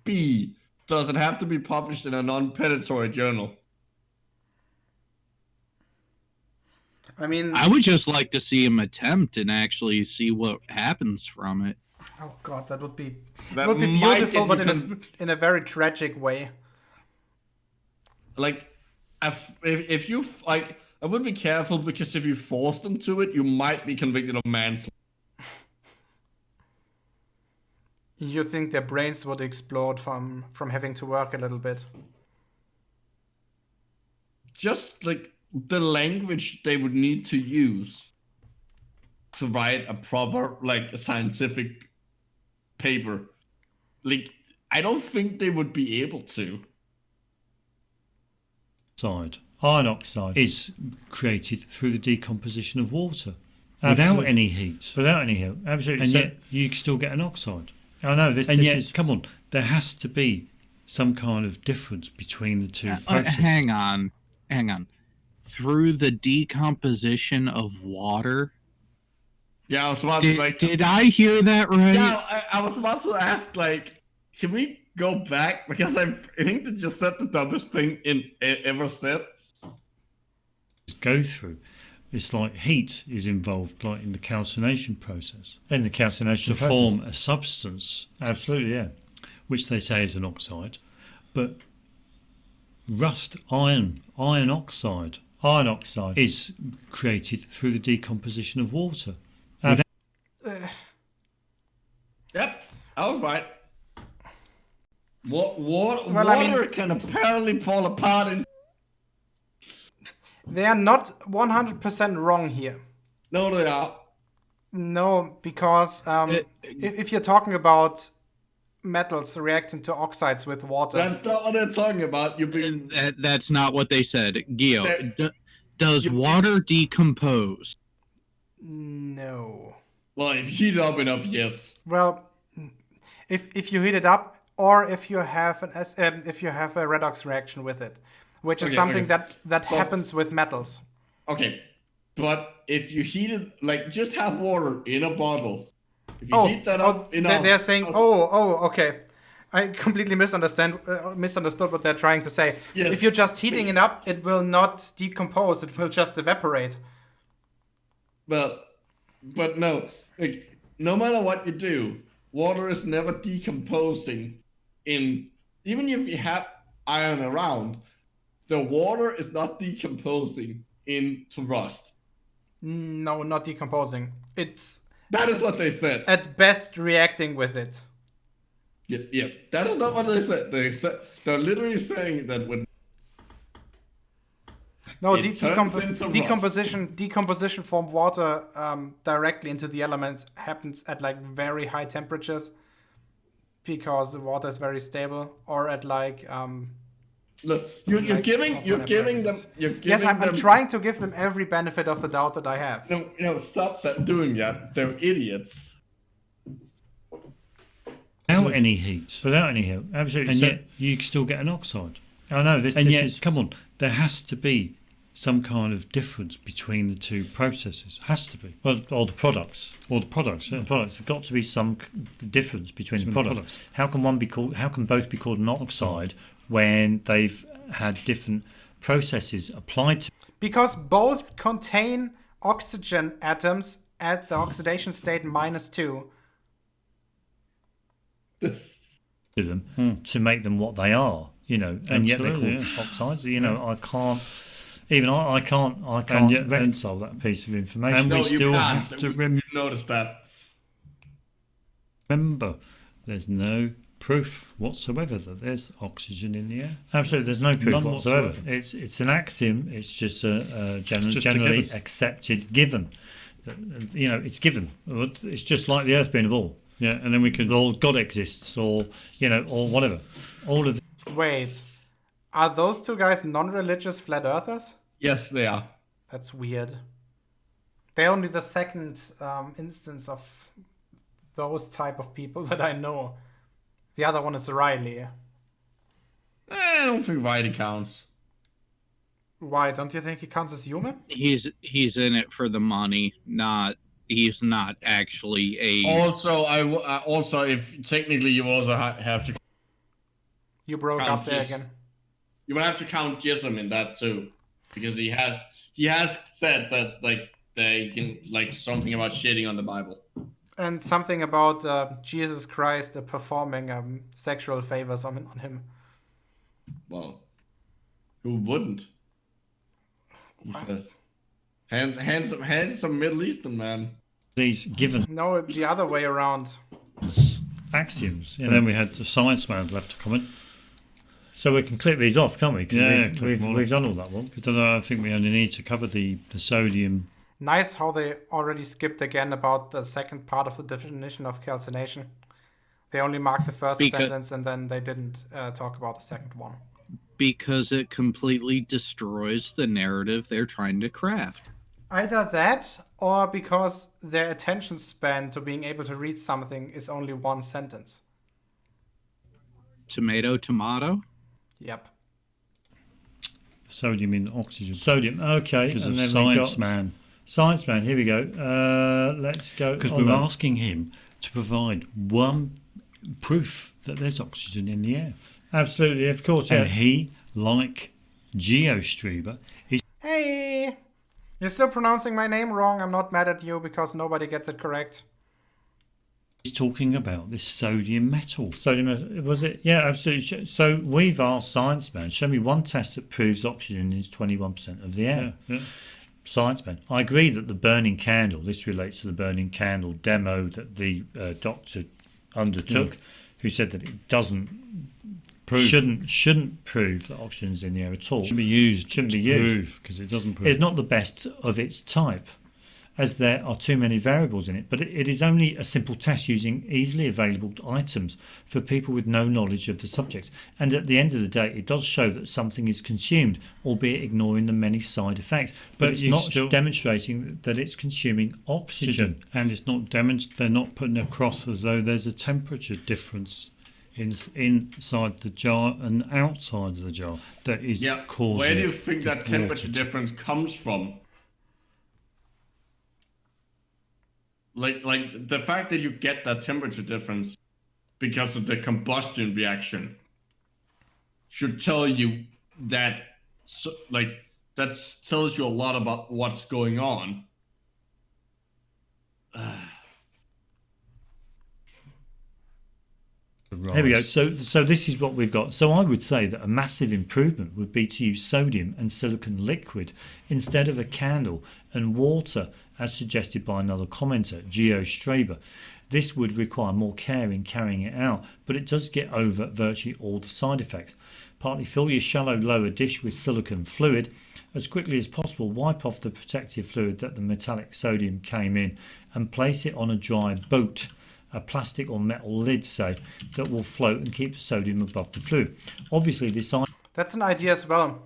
B, does it have to be published in a non-predatory journal? I mean, I would just like to see him attempt and actually see what happens from it. oh god, that would be That would be might beautiful, get but you in a very tragic way. Like, if you like, I would be careful because if you force them to it, you might be convicted of manslaughter. You think their brains would explode from having to work a little bit? Just like the language they would need to use to write a proper, like, a scientific paper. Like, I don't think they would be able to. Iron oxide is created through the decomposition of water without any heat. Absolutely. And yet you still get an oxide. I know. Come on. There has to be some kind of difference between the two processes. Hang on. Through the decomposition of water. Yeah, I was about to like. Did I hear that right? Yeah, I was about to ask, like, can we go back? Because I think they just said the dumbest thing ever said. Go through. It's like heat is involved, like in the calcination process. In the calcination to form a substance, absolutely, yeah, which they say is an oxide, but iron oxide is created through the decomposition of water. Yep, I was right. Water can apparently fall apart in. They are not 100% wrong here. No, they are. No, because if you're talking about metals reacting to oxides with water, That's not what they're talking about. That's not what they said. Gio, does water decompose? no. Well, if you heat it up enough, yes. Well, if you heat it up, or if you have a redox reaction with it, which is something that happens with metals. Okay, but if you heat it, like, just have water in a bottle. If you heat that up enough, they're saying, okay. I completely misunderstood what they're trying to say. Yes. If you're just heating it up, it will not decompose. It will just evaporate. But no, like, no matter what you do, water is never decomposing. Even if you have iron around, the water is not decomposing into rust. No, not decomposing. That is what they said. At best reacting with it. Yeah. That is not what they said. They're literally saying that when decomposition from water directly into the elements happens at like very high temperatures because the water is very stable, or at like look, you're giving them. Yes, I'm trying to give them every benefit of the doubt that I have. No, stop doing that. They're idiots. Without any heat, absolutely, and yet you still get an oxide. I know. Come on. There has to be some kind of difference between the two processes. Has to be. Well, or the products. There's got to be some difference between the products. How can both be called an oxide when they've had different processes applied to? Because both contain oxygen atoms at the oxidation state -2. To them to make them what they are, and yet they're called oxides. I can't reconcile that piece of information. And we still have to notice that. Remember, there's no proof whatsoever that there's oxygen in the air. Absolutely, there's no proof whatsoever. It's an axiom. It's just a generally accepted given. It's given. It's just like the Earth being a ball. Yeah, and then we could God exists, or or whatever. All of. Wait, are those two guys non-religious flat earthers? Yes, they are. That's weird. They're only the second instance of those type of people that I know. The other one is Riley. I don't think Riley counts. Why? Don't you think he counts as human? He's in it for the money, he's not actually a. Also, also if technically you also have to. You broke up there again. You will have to count Jism in that too, because he has said that like they can like something about shitting on the Bible. And something about Jesus Christ performing sexual favors on him. Well, who wouldn't? Handsome Middle Eastern man. These given No, the other way around. axioms. And then we had the science man left to comment. So we can clip these off, can't we? 'Cause we've done all that one. Because I think we only need to cover the sodium. Nice how they already skipped again about the second part of the definition of calcination. They only marked the first sentence and then they didn't talk about the second one. Because it completely destroys the narrative they're trying to craft. Either that, or because their attention span to being able to read something is only one sentence. Tomato. Yep. Sodium in oxygen. Sodium, okay. Because And of then Science Man. Science man, here we go. Let's go. Because we were asking him to provide one proof that there's oxygen in the air. Absolutely, of course, yeah. And he, like GeoStreber, is Hey! You're still pronouncing my name wrong. I'm not mad at you because nobody gets it correct. talking about this sodium metal. Sodium, was it? Yeah, absolutely. So we've asked Science Man, show me one test that proves oxygen is 21% of the air. Yeah. Science Man, I agree that the burning candle, this relates to the burning candle demo that the doctor undertook, who said that it doesn't shouldn't prove that oxygen's in the air at all. Shouldn't be used. Shouldn't be used because it doesn't prove. It's not the best of its type, as there are too many variables in it, but it is only a simple test using easily available items for people with no knowledge of the subject. And at the end of the day, it does show that something is consumed, albeit ignoring the many side effects. But it's not demonstrating that it's consuming oxygen. And it's not they're not putting across as though there's a temperature difference inside the jar and outside of the jar that is causing. Where do you think that temperature difference comes from? Like the fact that you get that temperature difference because of the combustion reaction should tell you that, that tells you a lot about what's going on. There we go. So this is what we've got. So I would say that a massive improvement would be to use sodium and silicon liquid instead of a candle and water, as suggested by another commenter, GeoStreber. This would require more care in carrying it out, but it does get over virtually all the side effects. Partly fill your shallow lower dish with silicon fluid. As quickly as possible, wipe off the protective fluid that the metallic sodium came in and place it on a dry boat. A plastic or metal lid, say, that will float and keep the sodium above the fluid. Obviously, this... That's an idea as well.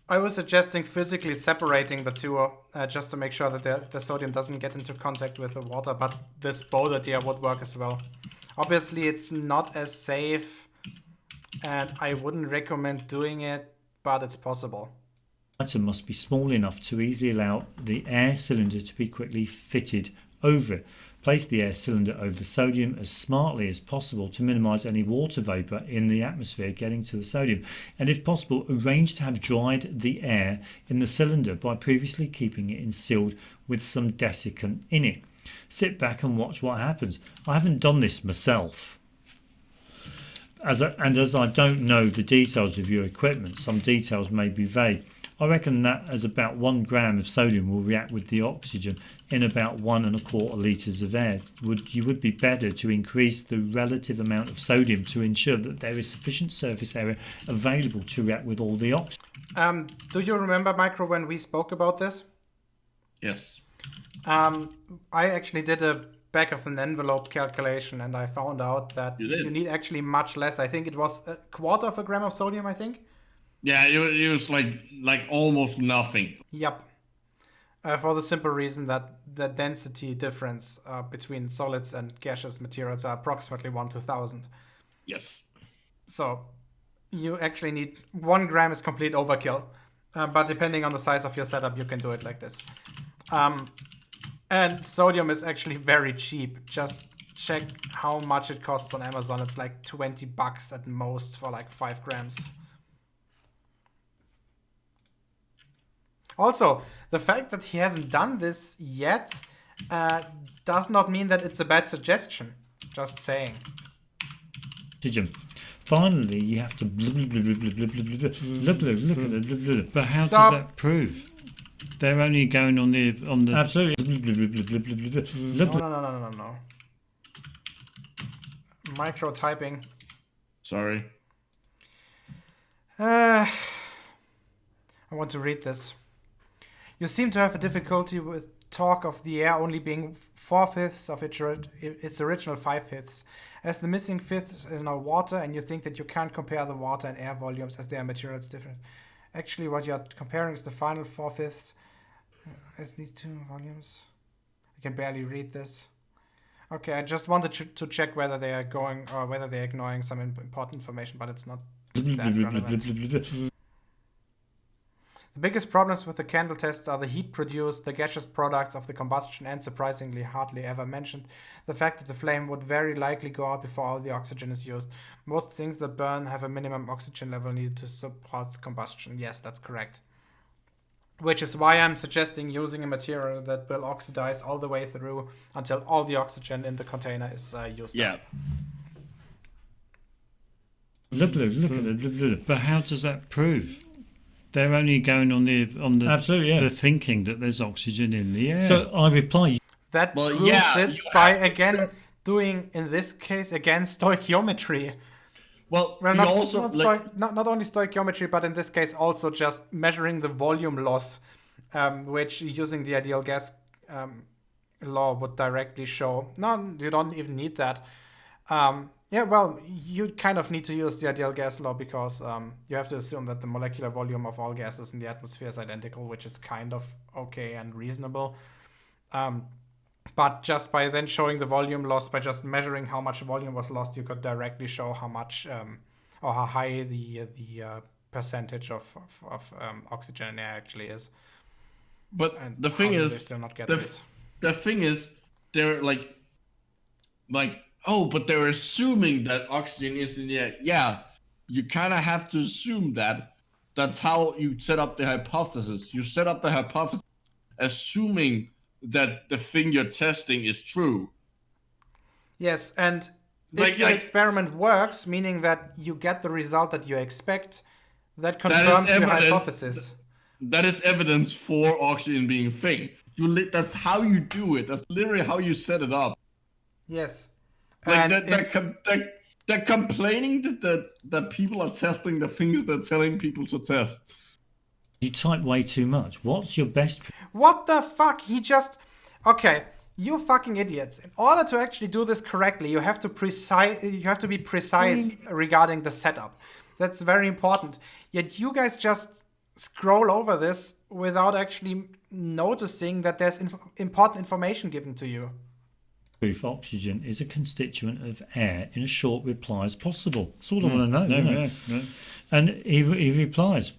I was suggesting physically separating the two just to make sure that the sodium doesn't get into contact with the water, but this boat idea would work as well. Obviously, it's not as safe, and I wouldn't recommend doing it, but it's possible. The item must be small enough to easily allow the air cylinder to be quickly fitted over it. Place the air cylinder over the sodium as smartly as possible to minimise any water vapour in the atmosphere getting to the sodium, and if possible arrange to have dried the air in the cylinder by previously keeping it sealed with some desiccant in it. Sit back and watch what happens. I haven't done this myself, as I don't know the details of your equipment, some details may be vague. I reckon that as about 1 gram of sodium will react with the oxygen in about 1 1/4 litres of air. You would be better to increase the relative amount of sodium to ensure that there is sufficient surface area available to react with all the oxygen. Do you remember, Micro, when we spoke about this? Yes. I actually did a back of an envelope calculation, and I found out that you need actually much less. I think it was 1/4 of a gram of sodium, I think. Yeah, it was like almost nothing. Yep. For the simple reason that the density difference between solids and gaseous materials are approximately 1/2000. Yes. So you actually need 1 gram is complete overkill. But depending on the size of your setup, you can do it like this. And sodium is actually very cheap. Just check how much it costs on Amazon. It's like $20 at most for like 5 grams. Also, the fact that he hasn't done this yet does not mean that it's a bad suggestion. Just saying. Finally, you have to look. But how Stop. does that prove? They're only going on the absolutely. No. Micro typing. Sorry. I want to read this. You seem to have a difficulty with talk of the air only being 4/5 of its original 5/5. As the missing fifth is now water, and you think that you can't compare the water and air volumes as they are materials different. Actually, what you're comparing is the final 4/5 as these two volumes. I can barely read this. Okay, I just wanted to check whether they are going or whether they're ignoring some important information, but it's not that relevant. The biggest problems with the candle tests are the heat produced, the gaseous products of the combustion, and surprisingly hardly ever mentioned the fact that the flame would very likely go out before all the oxygen is used. Most things that burn have a minimum oxygen level needed to support combustion. Yes, that's correct. Which is why I'm suggesting using a material that will oxidize all the way through until all the oxygen in the container is used up. Look. But how does that prove? They're only going on the absolutely the thinking that there's oxygen in the air. So I reply. That proves it by again doing, in this case, again stoichiometry. Well, not also not only stoichiometry, but in this case also just measuring the volume loss, which using the ideal gas law would directly show. No, you don't even need that. Yeah, well, you kind of need to use the ideal gas law because you have to assume that the molecular volume of all gases in the atmosphere is identical, which is kind of okay and reasonable. But just by then showing the volume loss, by just measuring how much volume was lost, you could directly show how much or how high the percentage of oxygen in air actually is. But and the thing is, still not get the thing is, they're like, oh, but they're assuming that oxygen is in the air. Yeah, you kind of have to assume that. That's how you set up the hypothesis. You set up the hypothesis assuming that the thing you're testing is true. Yes, and if your experiment works, meaning that you get the result that you expect, that confirms your hypothesis. That is evidence for oxygen being a thing. That's how you do it. That's literally how you set it up. Yes. Like they're complaining that people are testing the things they're telling people to test. You type way too much. What's your best? What the fuck? Okay, you fucking idiots. In order to actually do this correctly, you have to be precise regarding the setup. That's very important. Yet you guys just scroll over this without actually noticing that there's important information given to you. Proof oxygen is a constituent of air in a short reply as possible. That's all I want to know. No. And he replies,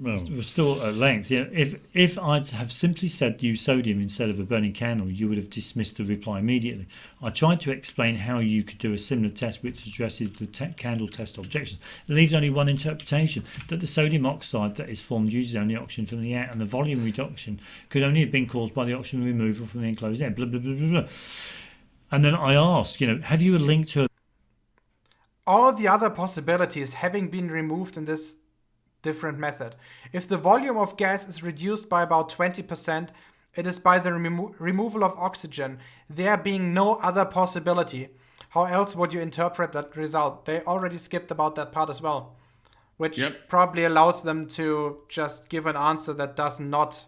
well, we're still at length. Yeah, if I'd have simply said use sodium instead of a burning candle, you would have dismissed the reply immediately. I tried to explain how you could do a similar test which addresses the candle test objections. It leaves only one interpretation, that the sodium oxide that is formed uses only oxygen from the air, and the volume reduction could only have been caused by the oxygen removal from the enclosed air. Blah, blah, blah, blah, blah. And then I ask, have you a link to all the other possibilities having been removed in this different method? If the volume of gas is reduced by about 20%, it is by the removal of oxygen, there being no other possibility. How else would you interpret that result? They already skipped about that part as well, which probably allows them to just give an answer that does not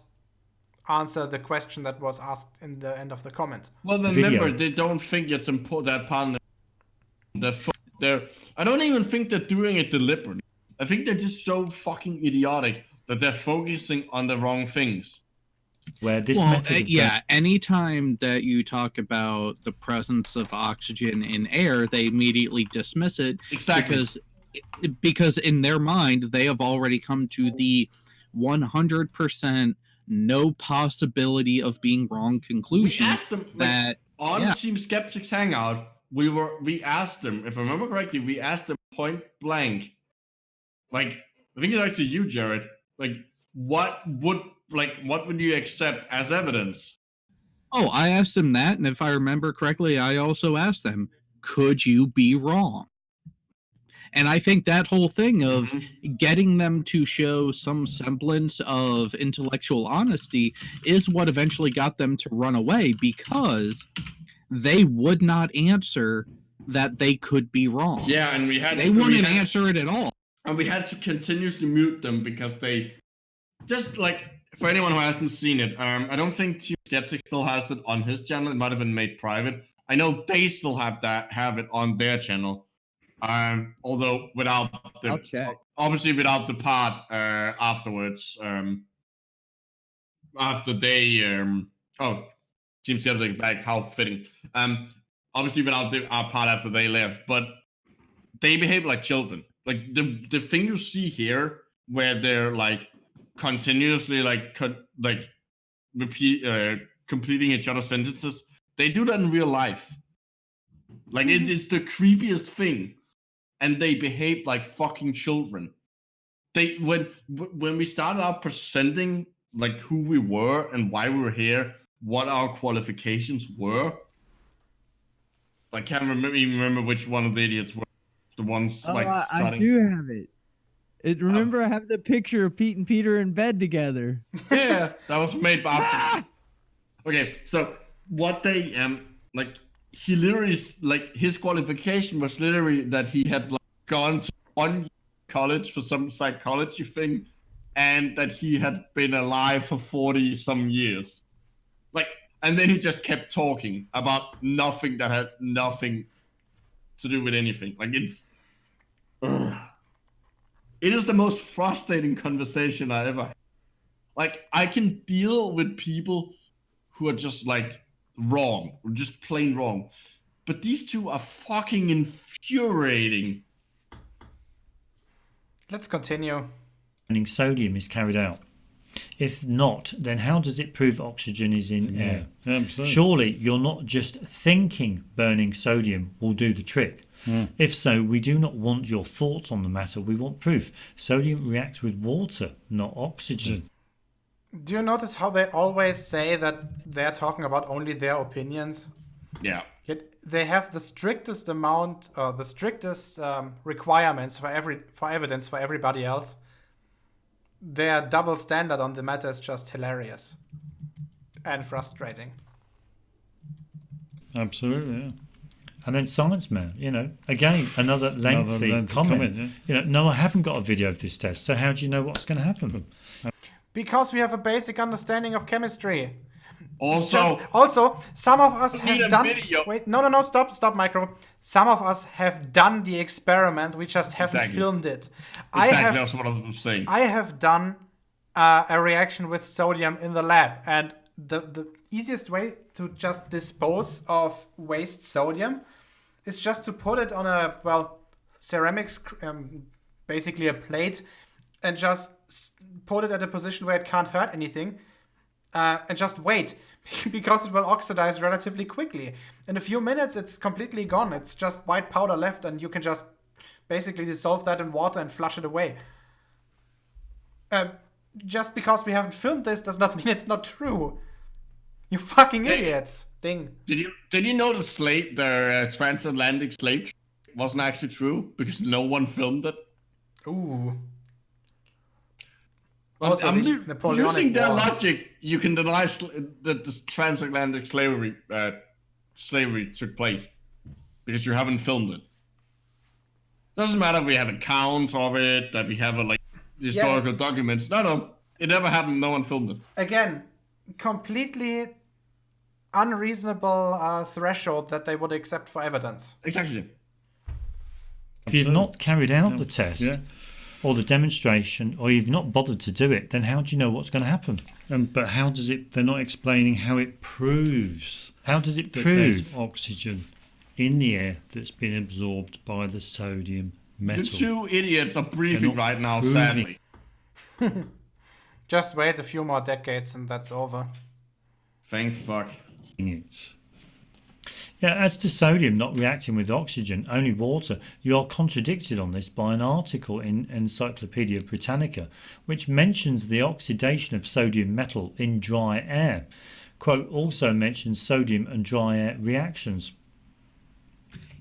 answer the question that was asked in the end of the comment. Well, remember, they don't think it's important, that part. I don't even think they're doing it deliberately. I think they're just so fucking idiotic that they're focusing on the wrong things. Where this anytime that you talk about the presence of oxygen in air, they immediately dismiss it. Exactly. Because because in their mind, they have already come to the 100% no possibility of being wrong conclusion. We asked them that on Team Skeptics Hangout. We asked them, if I remember correctly, we asked them point blank. Like, I think it's actually you, Jared. Like, what would you accept as evidence? Oh, I asked them that, and if I remember correctly, I also asked them, could you be wrong? And I think that whole thing of getting them to show some semblance of intellectual honesty is what eventually got them to run away, because they would not answer that they could be wrong. Yeah, and they wouldn't answer it at all. And we had to continuously mute them because they just, like, for anyone who hasn't seen it, I don't think Team Skeptic still has it on his channel. It might have been made private. I know they still have it on their channel. Although without I'll check. Obviously without the part afterwards. After they Team Skeptic back, how fitting. Obviously without our part after they left, but they behave like children. Like the thing you see here, where they're like continuously completing each other's sentences, they do that in real life. Like it is the creepiest thing, and they behave like fucking children. They when we started out presenting like who we were and why we were here, what our qualifications were. I can't even remember which one of the idiots were the ones starting. I do have it. Remember, I have the picture of Pete and Peter in bed together. Yeah, that was made by. Okay, so what they he literally his qualification was literally that he had gone to one college for some psychology thing, and that he had been alive for 40 some years. And then he just kept talking about nothing that had nothing to do with anything. It is the most frustrating conversation I ever had. I can deal with people who are just wrong, or just plain wrong. But these two are fucking infuriating. Let's continue. Sodium is carried out. If not, then how does it prove oxygen is in air? Absolutely. Surely you're not just thinking burning sodium will do the trick. If so, we do not want your thoughts on the matter. We want proof. Sodium reacts with water, not oxygen. Do you notice how they always say that they're talking about only their opinions? Yeah. Yet they have the strictest amount, requirements for evidence for everybody else. Their double standard on the matter is just hilarious and frustrating. Absolutely, yeah. And then Science Man, again, another lengthy comment. Yeah. No, I haven't got a video of this test, so how do you know what's going to happen? Because we have a basic understanding of chemistry. Also, some of us have done. Video. Wait, no, stop, Micro. Some of us have done the experiment. We just haven't filmed it. That's what I was saying. I have done a reaction with sodium in the lab, and the easiest way to just dispose of waste sodium is just to put it on a ceramics, basically a plate, and just put it at a position where it can't hurt anything. And just wait, because it will oxidize relatively quickly. In a few minutes, it's completely gone. It's just white powder left, and you can just basically dissolve that in water and flush it away. Just because we haven't filmed this does not mean it's not true. You fucking idiots. Ding. Did you know the transatlantic slave trade wasn't actually true because no one filmed it? Ooh. Also, using their logic, you can deny that this transatlantic slavery took place because you haven't filmed it. Doesn't matter if we have accounts of it, that we have historical documents. No, it never happened. No one filmed it. Again, completely unreasonable threshold that they would accept for evidence. Exactly. If you've not carried out the test or the demonstration, or you've not bothered to do it, then how do you know what's going to happen? But how does it? They're not explaining how it proves. How does it that prove there's oxygen in the air that's been absorbed by the sodium metal. You two idiots are briefing not right now, proving- sadly. Just wait a few more decades and that's over. Thank fuck. It. Yeah, as to sodium not reacting with oxygen, only water, you are contradicted on this by an article in Encyclopedia Britannica, which mentions the oxidation of sodium metal in dry air. Quote, also mentions sodium and dry air reactions.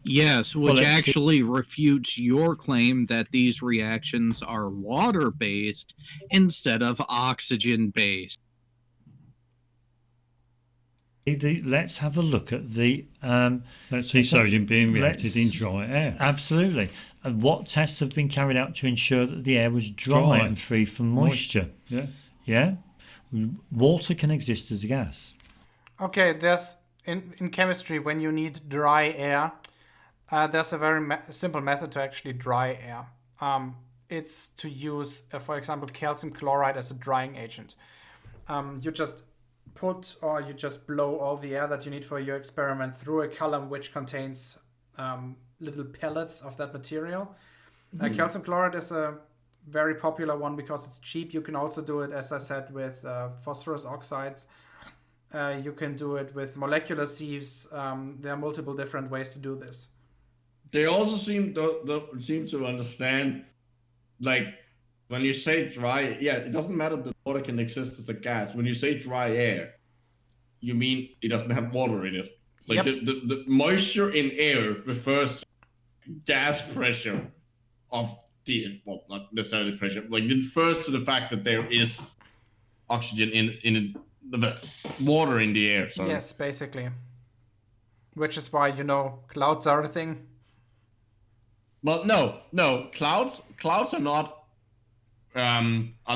Yes, which let's see. actually refutes your claim that these reactions are water-based instead of oxygen-based. Let's have a look at the... let's see sodium being reacted in dry air. Absolutely. And what tests have been carried out to ensure that the air was dry and free from moisture? Yeah. Yeah? Water can exist as a gas. Okay, there's in chemistry, when you need dry air, there's a very simple method to actually dry air. It's to use, for example, calcium chloride as a drying agent. You just you just blow all the air that you need for your experiment through a column which contains little pellets of that material. Calcium chloride is a very popular one because it's cheap. You can also do it, as I said, with phosphorus oxides. You can do it with molecular sieves. There are multiple different ways to do this. They also seem to understand, like, when you say dry, yeah, it doesn't matter that water can exist as a gas. When you say dry air, you mean it doesn't have water in it. Like, the moisture in air refers to gas pressure of the, well, not necessarily pressure, like, it refers to the fact that there is oxygen in the water in the air. Sorry. Yes, basically. Which is why, clouds are a thing. Well, no, clouds are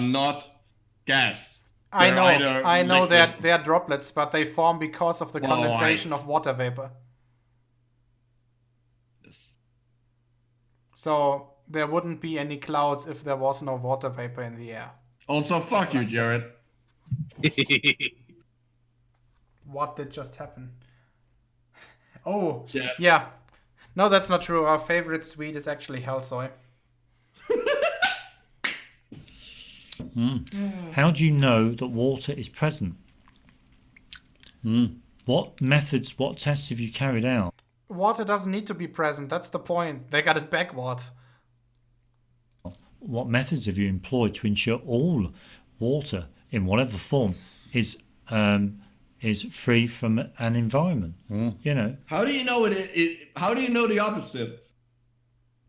not gas. I They're know liquid. that they are droplets, but they form because of the condensation ice. of water vapor. Yes. So there wouldn't be any clouds if there was no water vapor in the air. Also, fuck you, Jared. What did just happen? Oh, Yeah. yeah. No, that's not true. Our favorite sweet is actually hell soy. How do you know that water is present? What tests have you carried out? Water doesn't need to be present. That's the point. They got it backwards. What methods have you employed to ensure all water, in whatever form, is free from an environment? How do you know how do you know the opposite?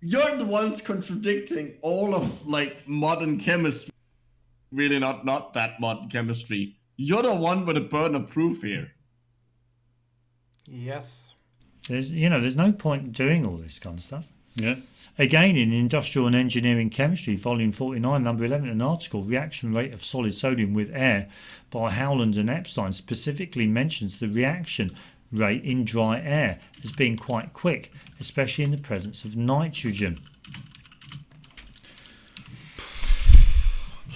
You're the ones contradicting all of, like, modern chemistry. Really not that modern chemistry. You're the one with the burden of proof here. Yes. There's no point in doing all this kind of stuff. Yeah. Again, in Industrial and Engineering Chemistry, Volume 49, Number 11, an article, Reaction Rate of Solid Sodium with Air by Howland and Epstein, specifically mentions the reaction rate in dry air as being quite quick, especially in the presence of nitrogen.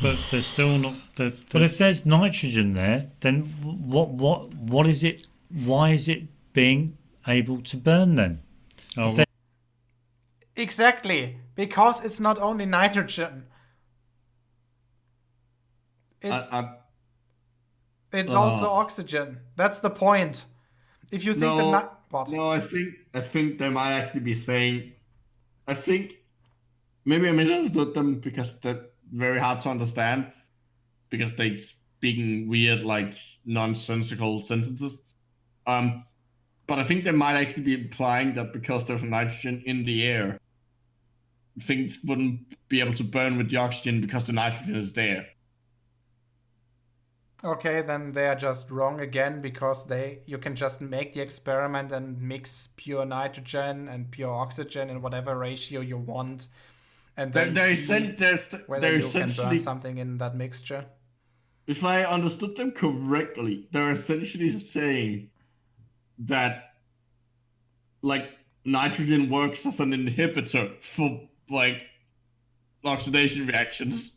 But they're still not. But if there's nitrogen there, then what is it? Why is it being able to burn then? Oh, Exactly. Because it's not only nitrogen. It's also oxygen. That's the point. If you think what? No, I think they might actually be saying. I think maybe I misunderstood them because they're very hard to understand because they speaking weird, like, nonsensical sentences. But I think they might actually be implying that because there's nitrogen in the air, things wouldn't be able to burn with the oxygen because the nitrogen is there. Okay, then they are just wrong again because you can just make the experiment and mix pure nitrogen and pure oxygen in whatever ratio you want, and then see whether you can burn something in that mixture. If I understood them correctly, they're essentially saying that, like, nitrogen works as an inhibitor for, like, oxidation reactions.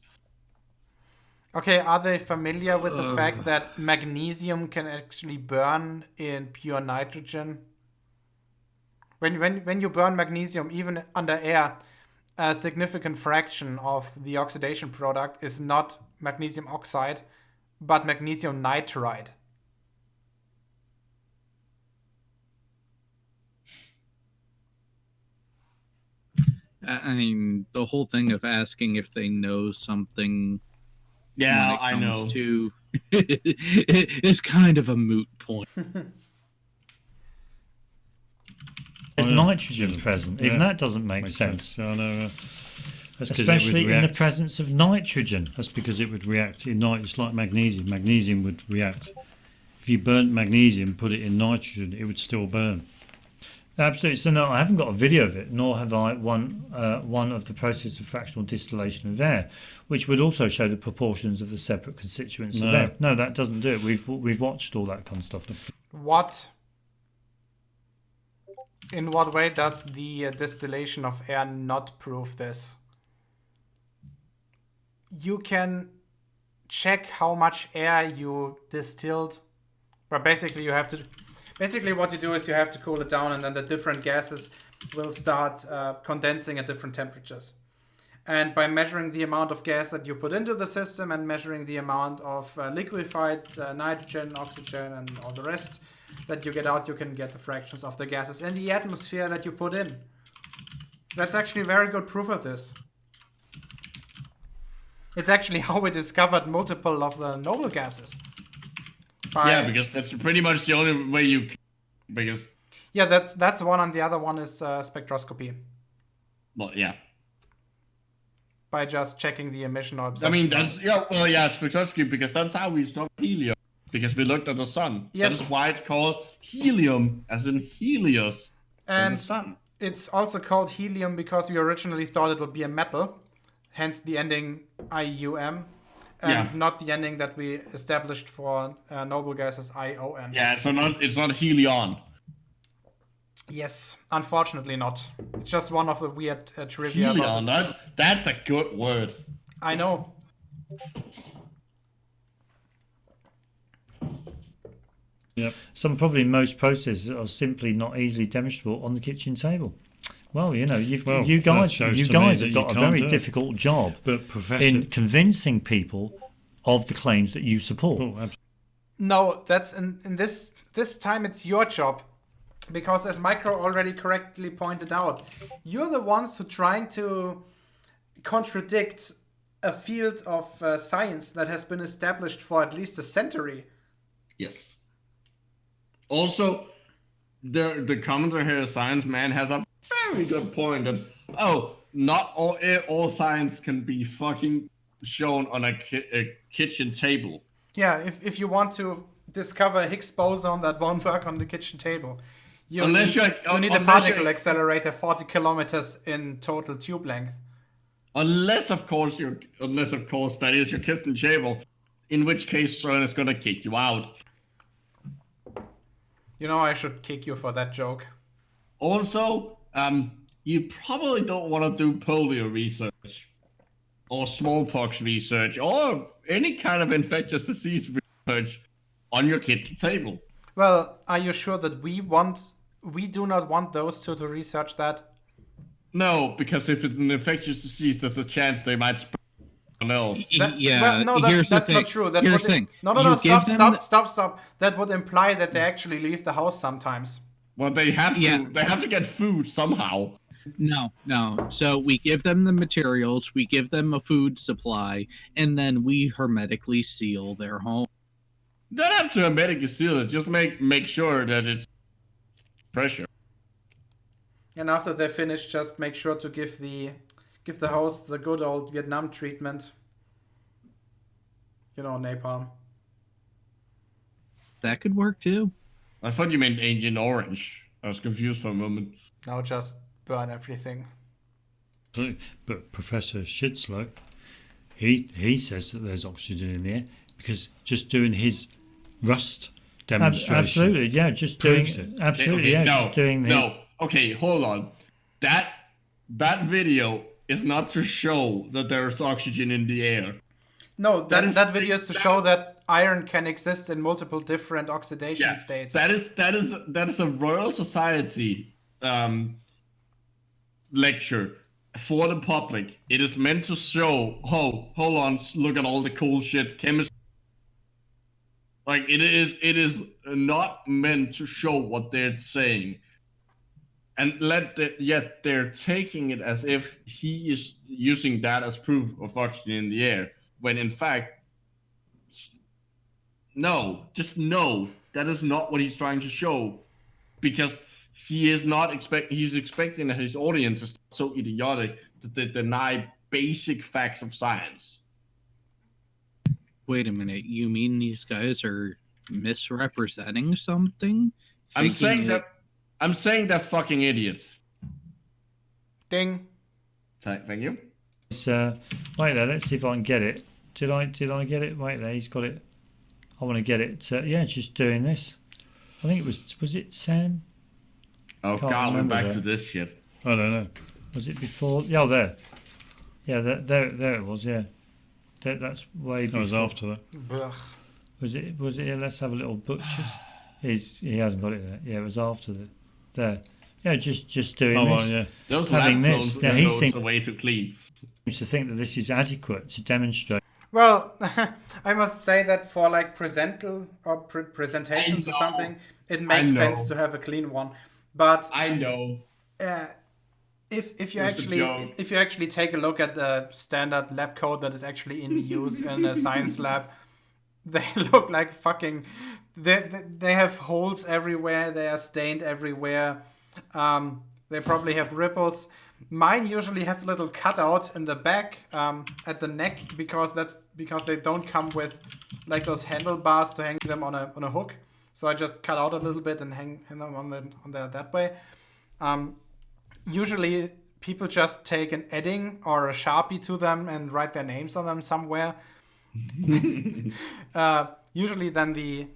Okay, are they familiar with the fact that magnesium can actually burn in pure nitrogen? When you burn magnesium, even under air, a significant fraction of the oxidation product is not magnesium oxide, but magnesium nitride. I mean, the whole thing of asking if they know something Yeah, when it I comes know. to is kind of a moot point. There's yeah. nitrogen present. Even Yeah. that doesn't make Makes sense. I know. That's 'cause it would Especially in the react. presence of nitrogen. That's because it would react in nitrogen. It's like magnesium. Magnesium would react. If you burnt magnesium, put it in nitrogen, it would still burn. Absolutely. So no, I haven't got a video of it, nor have I one of the process of fractional distillation of air, which would also show the proportions of the separate constituents of No. air. No, that doesn't do it. We've watched all that kind of stuff. In what way does the distillation of air not prove this? You can check how much air you distilled, but basically you have to. Basically, what you do is you have to cool it down, and then the different gases will start condensing at different temperatures. And by measuring the amount of gas that you put into the system and measuring the amount of liquefied nitrogen, oxygen, and all the rest that you get out, you can get the fractions of the gases in the atmosphere that you put in. That's actually very good proof of this. It's actually how we discovered multiple of the noble gases. Yeah, because that's pretty much the only way you can. Because, yeah, that's one, and the other one is spectroscopy. well, yeah. By just checking the emission or absorption. I mean, that's, spectroscopy, because that's how we saw helium. Because we looked at the sun. Yes. That is why it's called helium, as in Helios, from And the sun. it's also called helium because we originally thought it would be a metal, hence the ending IUM, and Yeah. not the ending that we established for noble gases ION. Yeah, so it's not helion. Yes, unfortunately not. It's just one of the weird trivia. Helion, that's a good word. I know. Yep. Probably most processes are simply not easily demonstrable on the kitchen table. Well, you know, you that guys shows you to me guys that have you got a can't very do it. difficult job But Professor. in convincing people of the claims that you support. Oh, absolutely. No, that's in this time it's your job. Because as Micro already correctly pointed out, you're the ones who trying to contradict a field of science that has been established for at least a century. Yes. Also, the commenter here, Science Man, has a very good point that, not all science can be fucking shown on a kitchen table. Yeah, if you want to discover a Higgs boson that won't work on the kitchen table, you Unless need you're- a unless particle you're- accelerator 40 kilometers in total tube length. Unless, of course, that is your kitchen table, in which case CERN is gonna kick you out. You know, I should kick you for that joke. Also, you probably don't want to do polio research, or smallpox research, or any kind of infectious disease research on your kitchen table. Well, are you sure that we do not want those two to research that? No, because if it's an infectious disease, there's a chance they might spread someone else. Yeah, well, no, here's the that's thing. not true. That Here's would the thing. No, You give them stop. That would imply that they actually leave the house sometimes. Well, they have to. Yeah. They have to get food somehow. No. So we give them the materials, we give them a food supply, and then we hermetically seal their home. They don't have to hermetically seal it. Just make sure that it's pressure. And after they finish, just make sure to give the host the good old Vietnam treatment. You know, napalm. That could work too. I thought you meant Agent Orange. I was confused for a moment. Now just burn everything. But Professor Schitzler, he says that there's oxygen in the air because just doing his rust demonstration. Absolutely, yeah. Just doing proves it. absolutely, Okay, yeah. no, Just doing the no. Okay, hold on. That video is not to show that there is oxygen in the air. No, That that is- video is to that show is- that iron can exist in multiple different oxidation states. That is a Royal Society lecture for the public. It is meant to show, oh, hold on, look at all the cool shit chemistry. Like it is not meant to show what they're saying. And yet they're taking it as if he is using that as proof of oxygen in the air, when in fact, no, that is not what he's trying to show, because he's expecting that his audience is so idiotic that they deny basic facts of science. Wait a minute, you mean these guys are misrepresenting something? I'm saying that fucking idiots. Ding. Thank you. Wait there, let's see if I can get it. Did I get it? Wait there, he's got it. I want to get it. Yeah, just doing this. I think it was it Sam? Oh God, we're back to this shit. I don't know. Was it before? Yeah, there. Yeah, there it was. Yeah, that's way before. That was after that. Ugh. Was it? Yeah, let's have a little butchers. He hasn't got it there. Yeah, it was after there. Yeah, just doing this. Right, yeah. Those having lab this. clothes Now are the way to clean. Seems to think that this is adequate to demonstrate. Well, I must say that for like presentations or something, it makes sense to have a clean one. But I know. If you It's a joke. actually take a look at the standard lab coat that is actually in use in a science lab, they look like fucking. They have holes everywhere. They are stained everywhere. They probably have ripples. Mine usually have little cutouts in the back at the neck because they don't come with like those handlebars to hang them on a hook. So I just cut out a little bit and hang them on there that way. Usually people just take an edding or a Sharpie to them and write their names on them somewhere. Usually then the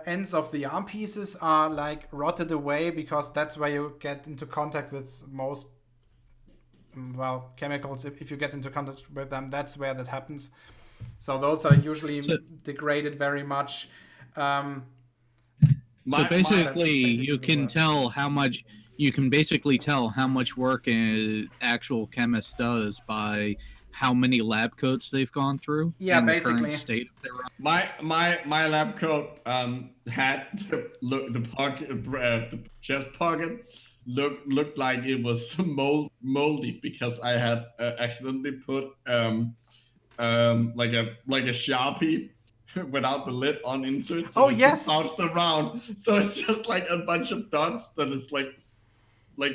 ends of the arm pieces are like rotted away because that's where you get into contact with most chemicals. If you get into contact with them, that's where that happens. So those are usually degraded very much. So basically, you can tell how much. You can basically tell how much work an actual chemist does by how many lab coats they've gone through. Yeah, and basically. The current state of their My lab coat had the pocket, the chest pocket looked like it was moldy because I had accidentally put like a Sharpie without the lid on into it. So yes, bounced around. So it's just like a bunch of dots that is like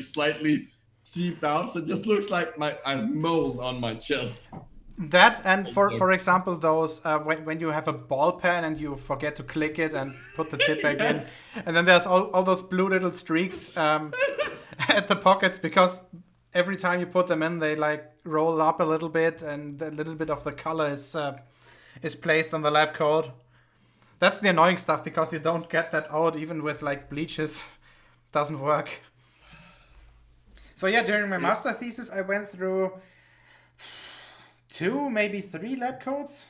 slightly seeped out. So it just looks like I have mold on my chest. That and for example those when you have a ball pen and you forget to click it and put the tip back in, and then there's all those blue little streaks at the pockets because every time you put them in they like roll up a little bit and a little bit of the color is placed on the lab coat. That's the annoying stuff because you don't get that out even with like bleaches. Doesn't work. So yeah, during my master thesis I went through 2, maybe 3 lab coats.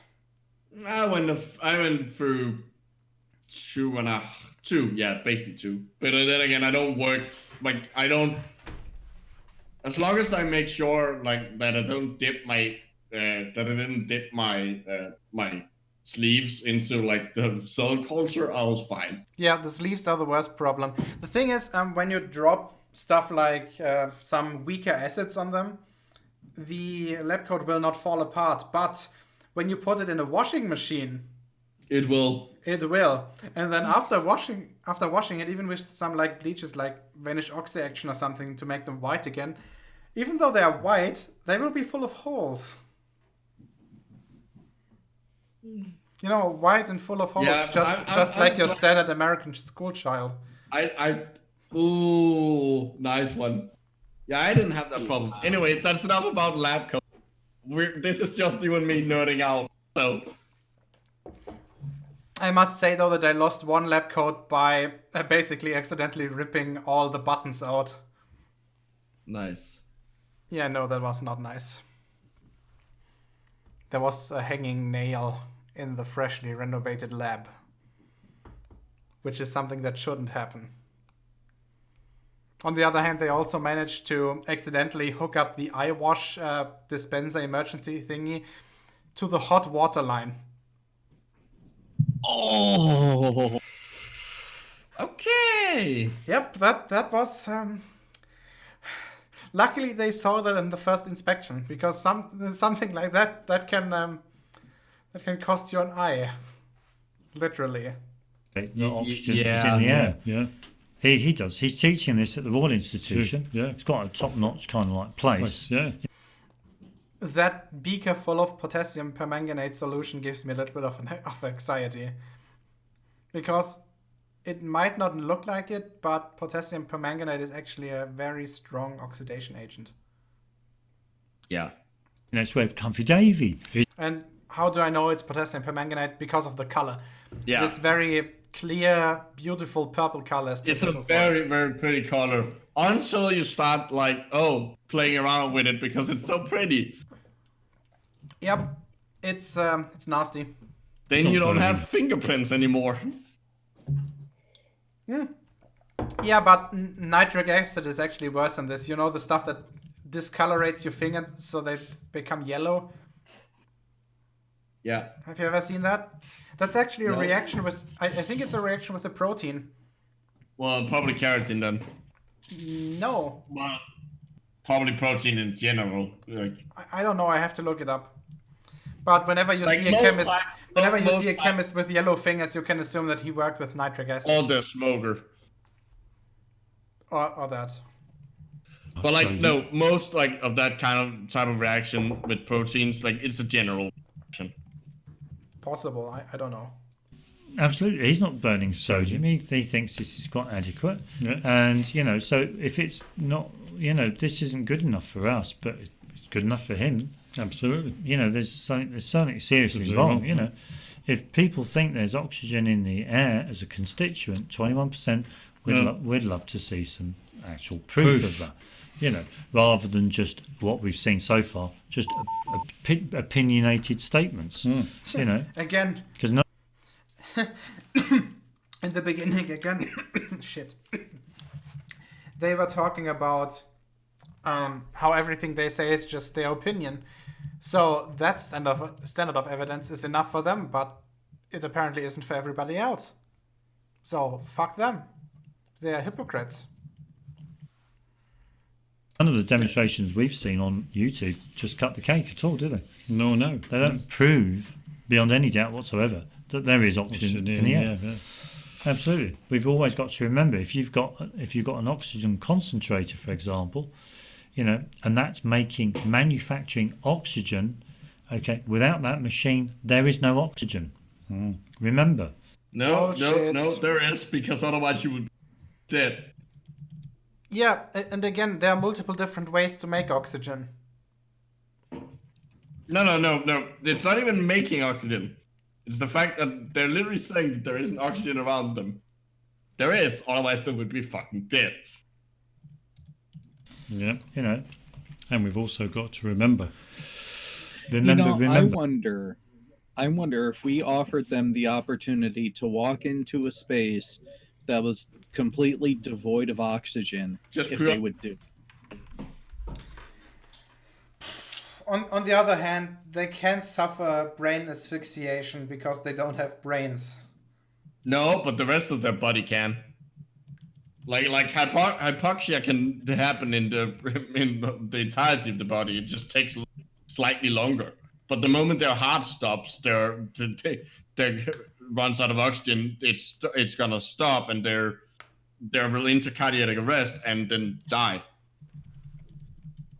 I went through 2, yeah, basically 2. But then again, I don't work as long as I make sure like that I don't dip my my sleeves into like the cell culture, I was fine. Yeah, the sleeves are the worst problem. The thing is, when you drop stuff like some weaker acids on them, the lab coat will not fall apart. But when you put it in a washing machine, it will. And then after washing it, even with some like bleaches like Vanish Oxy Action or something to make them white again, even though they are white, they will be full of holes. You know, white and full of holes, Yeah, just like your standard American school child. Ooh, nice one. Yeah, I didn't have that problem. Anyways, that's enough about lab coat. This is just you and me nerding out. So I must say though that I lost one lab coat by basically accidentally ripping all the buttons out. nice. Yeah, no, that was not nice. There was a hanging nail in the freshly renovated lab, which is something that shouldn't happen. On the other hand, they also managed to accidentally hook up the eye wash dispenser emergency thingy to the hot water line. Oh. Okay. Yep, that was. Luckily, they saw that in the first inspection, because something like that can cost you an eye, literally. The oxygen is yeah, in the air. Yeah. He does. He's teaching this at the Royal Institution. Yeah. It's got a top-notch kind of like place. Yeah. That beaker full of potassium permanganate solution gives me a little bit of anxiety, because it might not look like it, but potassium permanganate is actually a very strong oxidation agent. Yeah. You know, it's where Comfy Davy. And how do I know it's potassium permanganate? Because of the color. Yeah. This very clear, beautiful purple color. Is It's a typical for very, it. very pretty color. Until you start playing around with it because it's so pretty. Yep, it's nasty. Then not you don't burning. have fingerprints anymore. Yeah, but nitric acid is actually worse than this. You know, the stuff that discolorates your fingers so they become yellow. Yeah. Have you ever seen that? That's actually a No. reaction with. I think it's a reaction with the protein. Well, probably keratin then. No, Well, probably protein in general. I don't know. I have to look it up. But whenever you Like see a most chemist, like- whenever you most see a like- chemist with yellow fingers, you can assume that he worked with nitric acid Or the smoker. or that. But So most of that type of reaction with proteins, it's a general reaction. Possible. I don't know. Absolutely, he's not burning sodium. He thinks this is quite adequate. Yeah. And so if it's not, this isn't good enough for us, but it's good enough for him. Absolutely. There's something seriously Absolutely wrong. wrong. If people think there's oxygen in the air as a constituent, 21%, we'd love to see some actual proof of that. Rather than just what we've seen so far, just opinionated statements. Again, Because no. in the beginning, again, shit. They were talking about how everything they say is just their opinion. So that standard of evidence is enough for them, but it apparently isn't for everybody else. So fuck them. They're hypocrites. None of the demonstrations we've seen on YouTube just cut the cake at all, do they? No. They don't prove beyond any doubt whatsoever that there is oxygen in the air. Yeah. Absolutely. We've always got to remember if you've got an oxygen concentrator, for example, and that's manufacturing oxygen. Okay, without that machine, there is no oxygen. Remember. No, Bullshit. there is, because otherwise you would be dead. Yeah, and again, there are multiple different ways to make oxygen. No. It's not even making oxygen. It's the fact that they're literally saying that there isn't oxygen around them. There is, otherwise they would be fucking dead. Yeah. And we've also got to remember. Remember. I wonder if we offered them the opportunity to walk into a space that was completely devoid of oxygen, Just if pure- they would do. On the other hand, they can suffer brain asphyxiation because they don't have brains. No, but the rest of their body can. Like hypoxia can happen in the entirety of the body. It just takes slightly longer. But the moment their heart stops, their runs out of oxygen, it's gonna stop, and they're into cardiac arrest and then die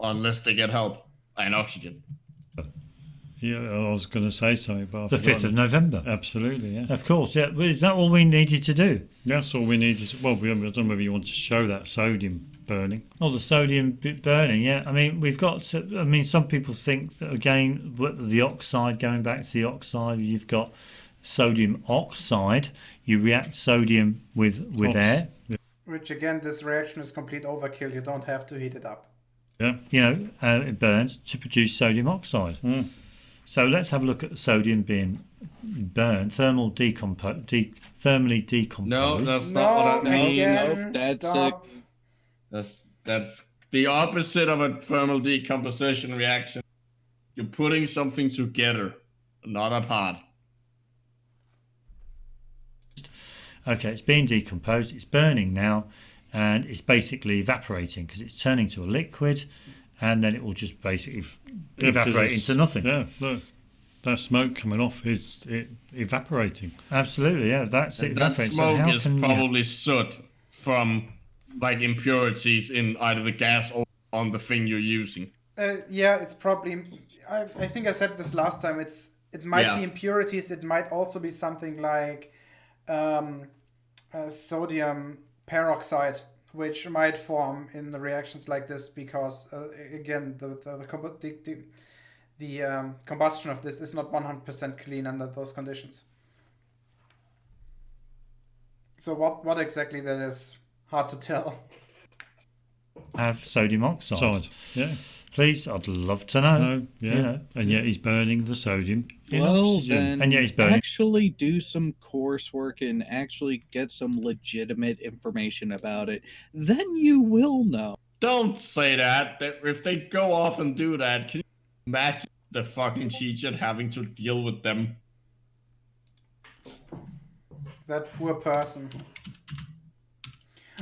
unless they get help and oxygen. Yeah, I was going to say something, but I've The 5th of forgotten. November. Absolutely, yeah. Of course, yeah. Well, is that all we needed to do? That's all we need. I don't know whether you want to show that sodium burning. Oh, the sodium burning, yeah. I mean, we've got to, some people think that, again, the oxide, going back to the oxide, you've got sodium oxide. You react sodium with air. Which again, this reaction is complete overkill. You don't have to heat it up. Yeah. It burns to produce sodium oxide. So let's have a look at sodium being burned, thermally decomposed. No, that's not what I mean. Again, Nope, that's stop. That's the opposite of a thermal decomposition reaction. You're putting something together, not apart. Okay, it's being decomposed, it's burning now, and it's basically evaporating because it's turning to a liquid, and then it will just basically evaporate into nothing. Yeah, look, that smoke coming off is it evaporating. Absolutely, yeah, that's it. That evaporates. smoke so how is can probably soot from like impurities in either the gas or on the thing you're using. Yeah, it's probably. I think I said this last time. It might be impurities. It might also be something like sodium peroxide, which might form in the reactions like this because again the combustion of this is not 100% clean under those conditions. So what exactly that is, hard to tell. have sodium oxide? Yeah. Please, I'd love to know. No, yeah. You know. And yet he's burning the sodium in Well, oxygen. then And yet he's burning. actually do some coursework and actually get some legitimate information about it. Then you will know. Don't say that. If they go off and do that, can you imagine the fucking teacher having to deal with them? That poor person.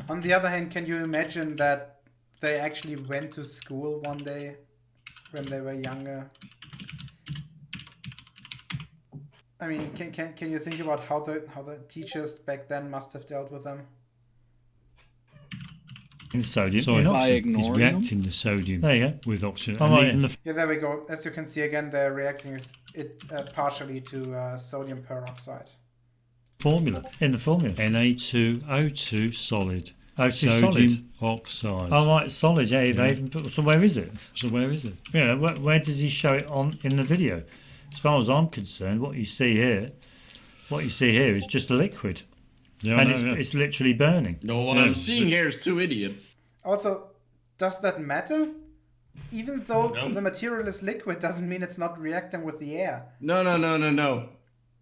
On the other hand, can you imagine that they actually went to school one day when they were younger? I mean, can you think about how the teachers back then must have dealt with them? In sodium. So in by oxygen. He's ignoring reacting the sodium There you go. with oxygen. Oh, and right. even the Yeah, there we go. As you can see again, they're reacting with it partially to sodium peroxide. Formula. In the formula. Na2O2 solid. O2 solid. Sodium oxide. Oh, right, solid. Yeah, they Yeah. even put. So where is it? So where is it? You know, where does he show it on in the video? As far as I'm concerned, what you see here is just a liquid, Yeah, and I know, yeah. it's literally burning. No, what Yeah, I'm seeing here is two idiots. Also, does that matter? Even though No. the material is liquid, doesn't mean it's not reacting with the air. No.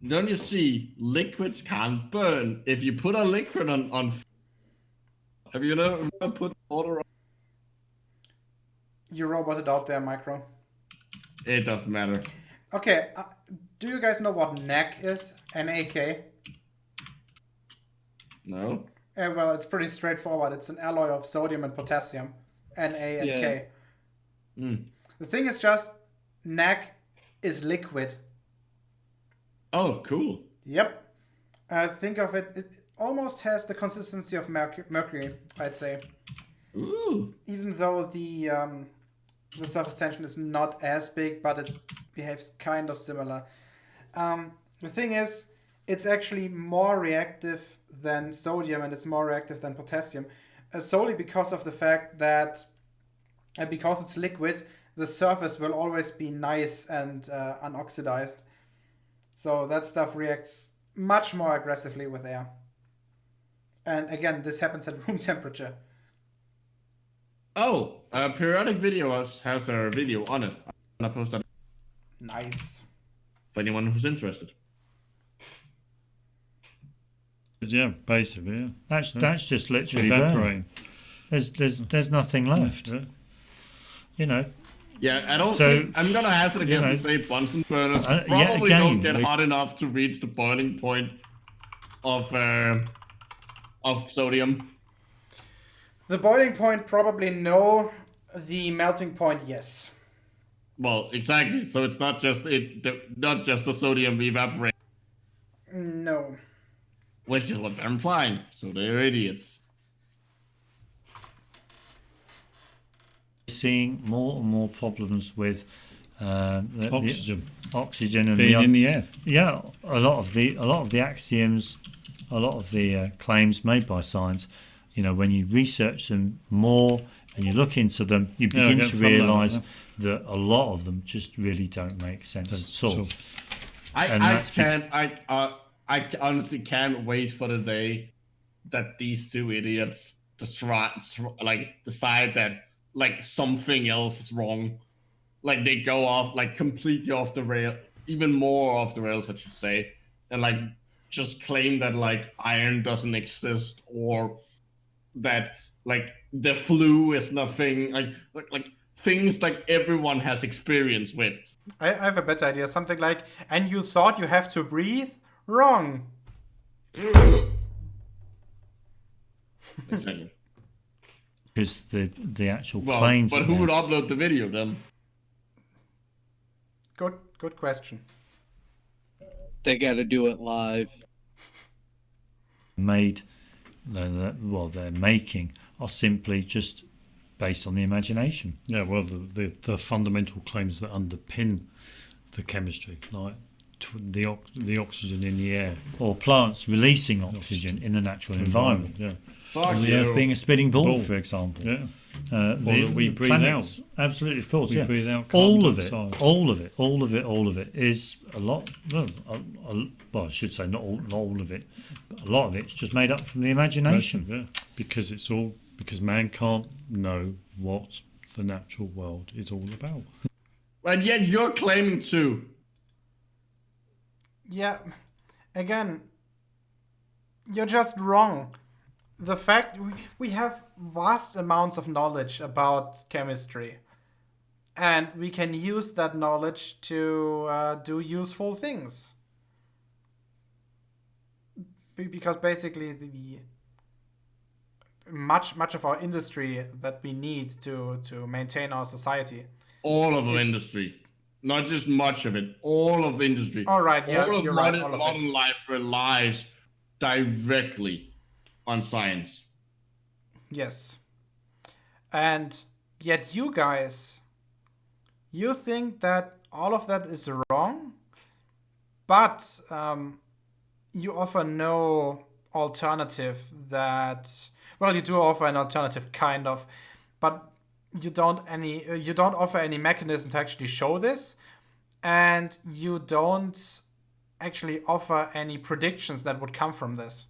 Don't you see? Liquids can't burn. If you put a liquid on have you ever put water on? You roboted out there, Micro. It doesn't matter. Okay, do you guys know what NaK is? NaK? No. Well, it's pretty straightforward. It's an alloy of sodium and potassium. Na and Yeah. K. Mm. The thing is just, NaK is liquid. Oh, cool. Yep. Think of it, it almost has the consistency of mercury, I'd say. Ooh. Even though the surface tension is not as big, but it behaves kind of similar. The thing is, it's actually more reactive than sodium and it's more reactive than potassium, solely because of the fact that because it's liquid, the surface will always be nice and unoxidized. So that stuff reacts much more aggressively with air. And again, this happens at room temperature. Oh, Periodic Video has a video on it. I'm gonna post that Nice. for anyone who's interested. Yeah, basically, yeah. That's just literally burning. Evaporating. There's nothing left. Yeah. You know. Yeah, I don't So, think I'm gonna hazard a guess you know, and say Bunsen burners yeah, probably again, don't get like- hot enough to reach the boiling point of sodium. The boiling point, probably no. The melting point, yes. Well, exactly. So it's not just not just the sodium evaporating, No. which is what they're implying. So they're idiots. Seeing more and more problems with the Oxygen oxygen and being in the air. yeah, a lot of the axioms, a lot of the claims made by science, you know, when you research them more and you look into them, you Yeah, I begin get to from that, realise yeah. that a lot of them just really don't make sense at all. And I that's can't. I honestly can't wait for the day that these two idiots decide that like something else is wrong. Like they go off like completely off the rail, even more off the rails, I should say, and like just claim that like iron doesn't exist or that like the flu is nothing. Like things like everyone has experience with. I have a better idea. Something like, and you thought you have to breathe? Wrong. Exactly. Because the actual Well, claims. but that who they're- would upload the video then? Good question. They got to do it live. made, well, they're making, are simply just based on the imagination. Yeah, well, the fundamental claims that underpin the chemistry, like the oxygen in the air, Or plants releasing oxygen in the natural environment. Yeah, Fuck And the you. Earth being a spinning ball, Ball. for example. yeah. The that we breathe planets, absolutely, of course, We yeah. breathe out all carbon of it, dioxide. all of it is a lot. Well, well, I should say not all of it, but a lot of it's just made up from the imagination. Yeah, because man can't know what the natural world is all about. And yet you're claiming to. Yeah, again, you're just wrong. The fact we have vast amounts of knowledge about chemistry, and we can use that knowledge to do useful things. Because basically, the much of our industry that we need to maintain our society. All of industry. Not just much of it. All of industry. All right, yeah, all of you're right, modern, all of modern it. life relies directly on science. Yes. And yet you guys, you think that all of that is wrong, but you offer no alternative that, well, you do offer an alternative kind of, but you don't offer any mechanism to actually show this, and you don't actually offer any predictions that would come from this.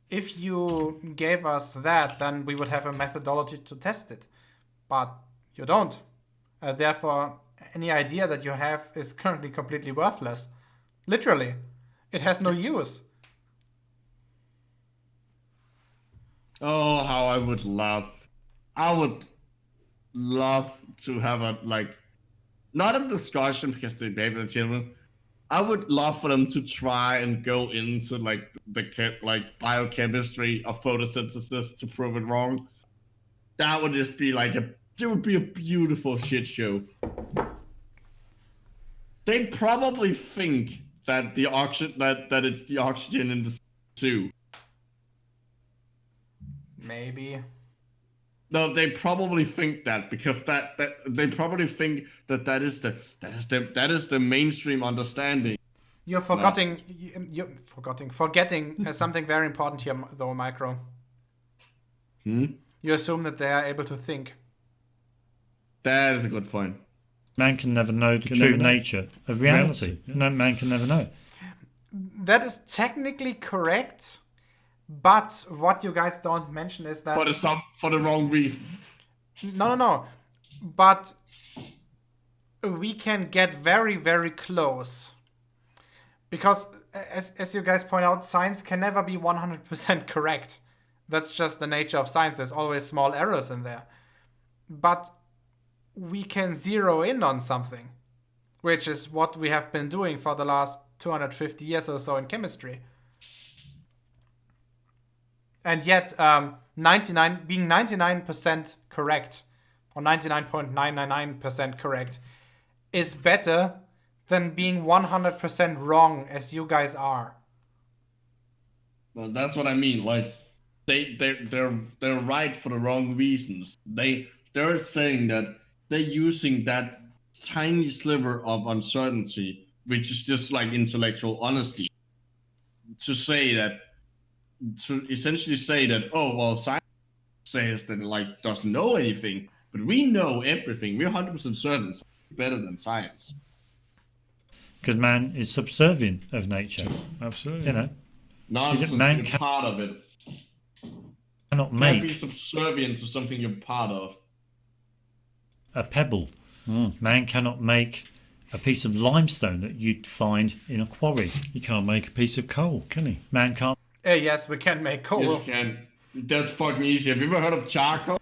If you gave us that, then we would have a methodology to test it. But you don't. Therefore, any idea that you have is currently completely worthless. Literally. It has no use. Oh, how I would love to have a, like, not a discussion because they gave the children. I would love for them to try and go into like biochemistry of photosynthesis to prove it wrong. That would just be it would be a beautiful shit show. They probably think that the oxygen that it's the oxygen in the too. Maybe. No, they probably think that because that they probably think that is the mainstream understanding. You're forgetting something very important here, though, Micro. You assume that they are able to think. That is a good point. Man can never know the Can true never know. nature of reality. Reality, yeah. No, man can never know. That is technically correct, but what you guys don't mention is that For the wrong reasons. No. But we can get very, very close. Because, as you guys point out, science can never be 100% correct. That's just the nature of science. There's always small errors in there. But we can zero in on something, which is what we have been doing for the last 250 years or so in chemistry. And yet, being 99% correct, or 99.999% correct, is better than being 100% wrong, as you guys are. Well, that's what I mean. Like, they're right for the wrong reasons. They're saying that they're using that tiny sliver of uncertainty, which is just like intellectual honesty, to essentially say that, oh well, science says that it doesn't know anything, but we know everything. We're 100% certain. So we're better than science. Because man is subservient of nature. Absolutely. You know, Nonsense. Man You're part of it. cannot Can't be make subservient to something you're part of. a pebble. Man cannot make a piece of limestone that you'd find in a quarry. He can't make a piece of coal, can he? Man can't Yes, we can make coal. Yes, you can. That's fucking easy. Have you ever heard of charcoal?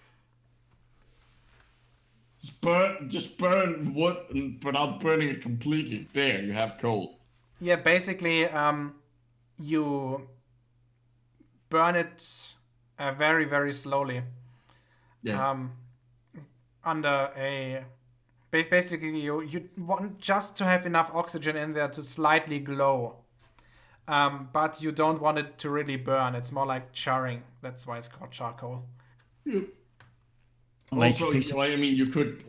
Just burn wood without burning it completely. There, you have coal. Yeah, basically, you burn it very, very slowly. Yeah. Under a... Basically, you want just to have enough oxygen in there to slightly glow. But you don't want it to really burn. It's more like charring. That's why it's called charcoal. Yeah. Make a Also, piece of- I mean, you could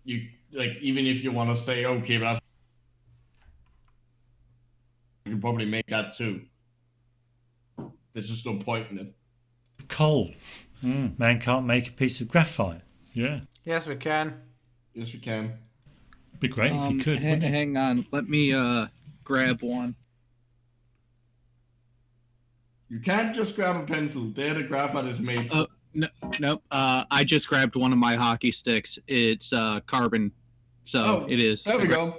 even if you want to say, okay, but you can probably make that too. There's just no point in it. coal. Man can't make a piece of graphite. Yeah. Yes, we can. Yes, we can. Be great if you could. wouldn't it? Hang on, let me grab one. You can't just grab a pencil. There, the graphite is made. Nope. I just grabbed one of my hockey sticks. It's carbon, so it is. There we go.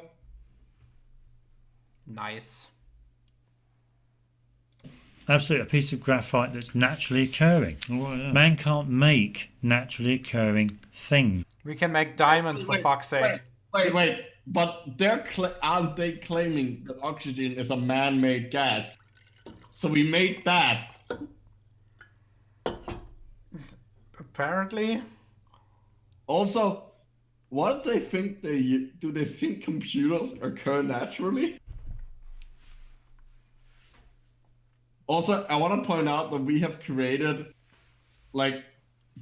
Nice. Absolutely, a piece of graphite that's naturally occurring. Oh, yeah. Man can't make naturally occurring things. We can make diamonds, for fuck's sake. Wait. But aren't they claiming that oxygen is a man-made gas? So we made that. Apparently. Also, what do they think do they think computers occur naturally? Also, I want to point out that we have created, like,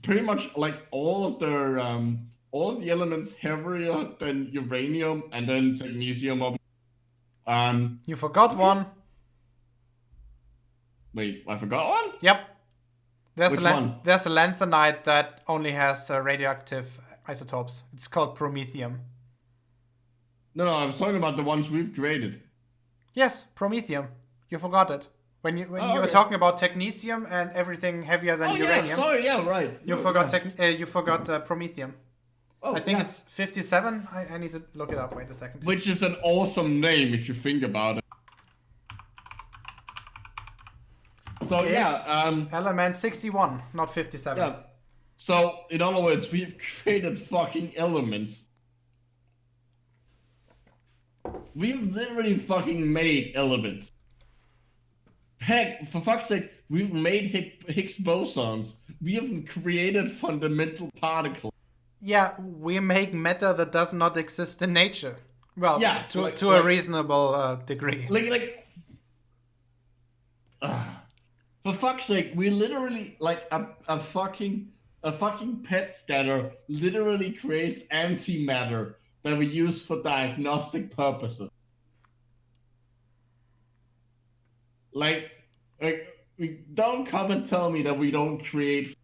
pretty much like all of the elements heavier than uranium and then magnesium. You forgot one. Wait, I forgot one? Yep. There's Which a one? there's a lanthanide that only has radioactive isotopes. It's called promethium. No, I was talking about the ones we've created. Yes, promethium. You forgot it. When you were okay. talking about technetium and everything heavier than uranium, Yeah, sorry, yeah, right. you forgot promethium. Oh, I think yeah. it's 57. I need to look it up. Wait a second. Which is an awesome name if you think about it. So It's yeah, element 61, not 57. yeah. So in other words, we've created fucking elements. We've literally fucking made elements. Heck, for fuck's sake, we've made Higgs bosons. We have created fundamental particles. Yeah, we make matter that does not exist in nature. Well, Yeah, to a reasonable degree. For fuck's sake, we literally like a fucking PET scanner literally creates antimatter that we use for diagnostic purposes. Like we don't come and tell me that we don't create.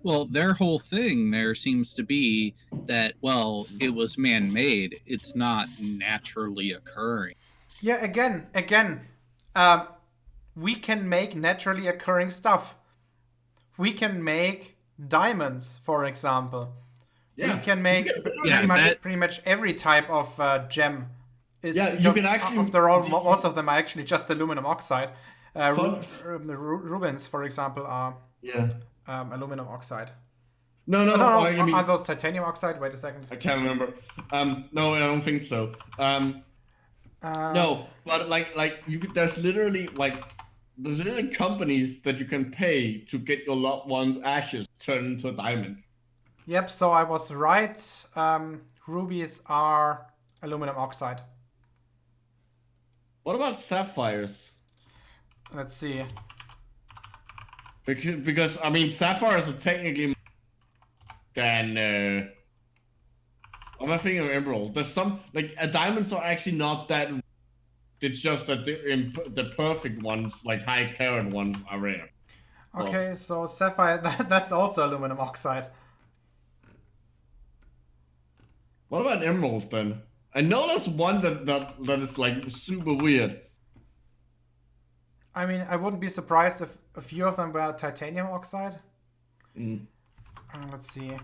Well, their whole thing there seems to be that, well, it was man-made. It's not naturally occurring. Yeah, again, we can make naturally occurring stuff. We can make diamonds, for example. Yeah. We can make pretty much every type of gem. You can actually. After all, most of them are actually just aluminum oxide. Rubens, for example, are aluminum oxide. No. I mean, are those titanium oxide? Wait a second. I can't remember. No, I don't think so. No, but there's literally companies that you can pay to get your loved one's ashes turned into a diamond. Yep. So I was right. Rubies are aluminum oxide. What about sapphires? Let's see. Because I mean, sapphires are technically than. I'm thinking of emerald. There's some diamonds are actually not that. It's just that the perfect ones, like high carat ones, are rare. Okay, so sapphire, that's also aluminum oxide. What about emeralds then? I know there's one that is like super weird. I mean, I wouldn't be surprised if a few of them were titanium oxide. Let's see.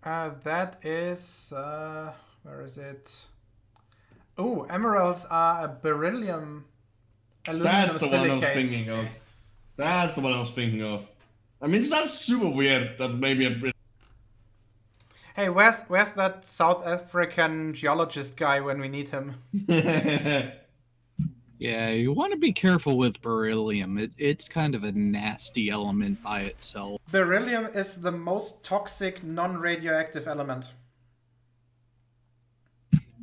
That is where is it? Ooh, emeralds are a beryllium aluminum That's the one I was silicate. thinking of. That's the one I was thinking of. I mean, it's not super weird that maybe a bit. Hey, where's that South African geologist guy when we need him? Yeah, you want to be careful with beryllium. It's kind of a nasty element by itself. Beryllium is the most toxic non-radioactive element.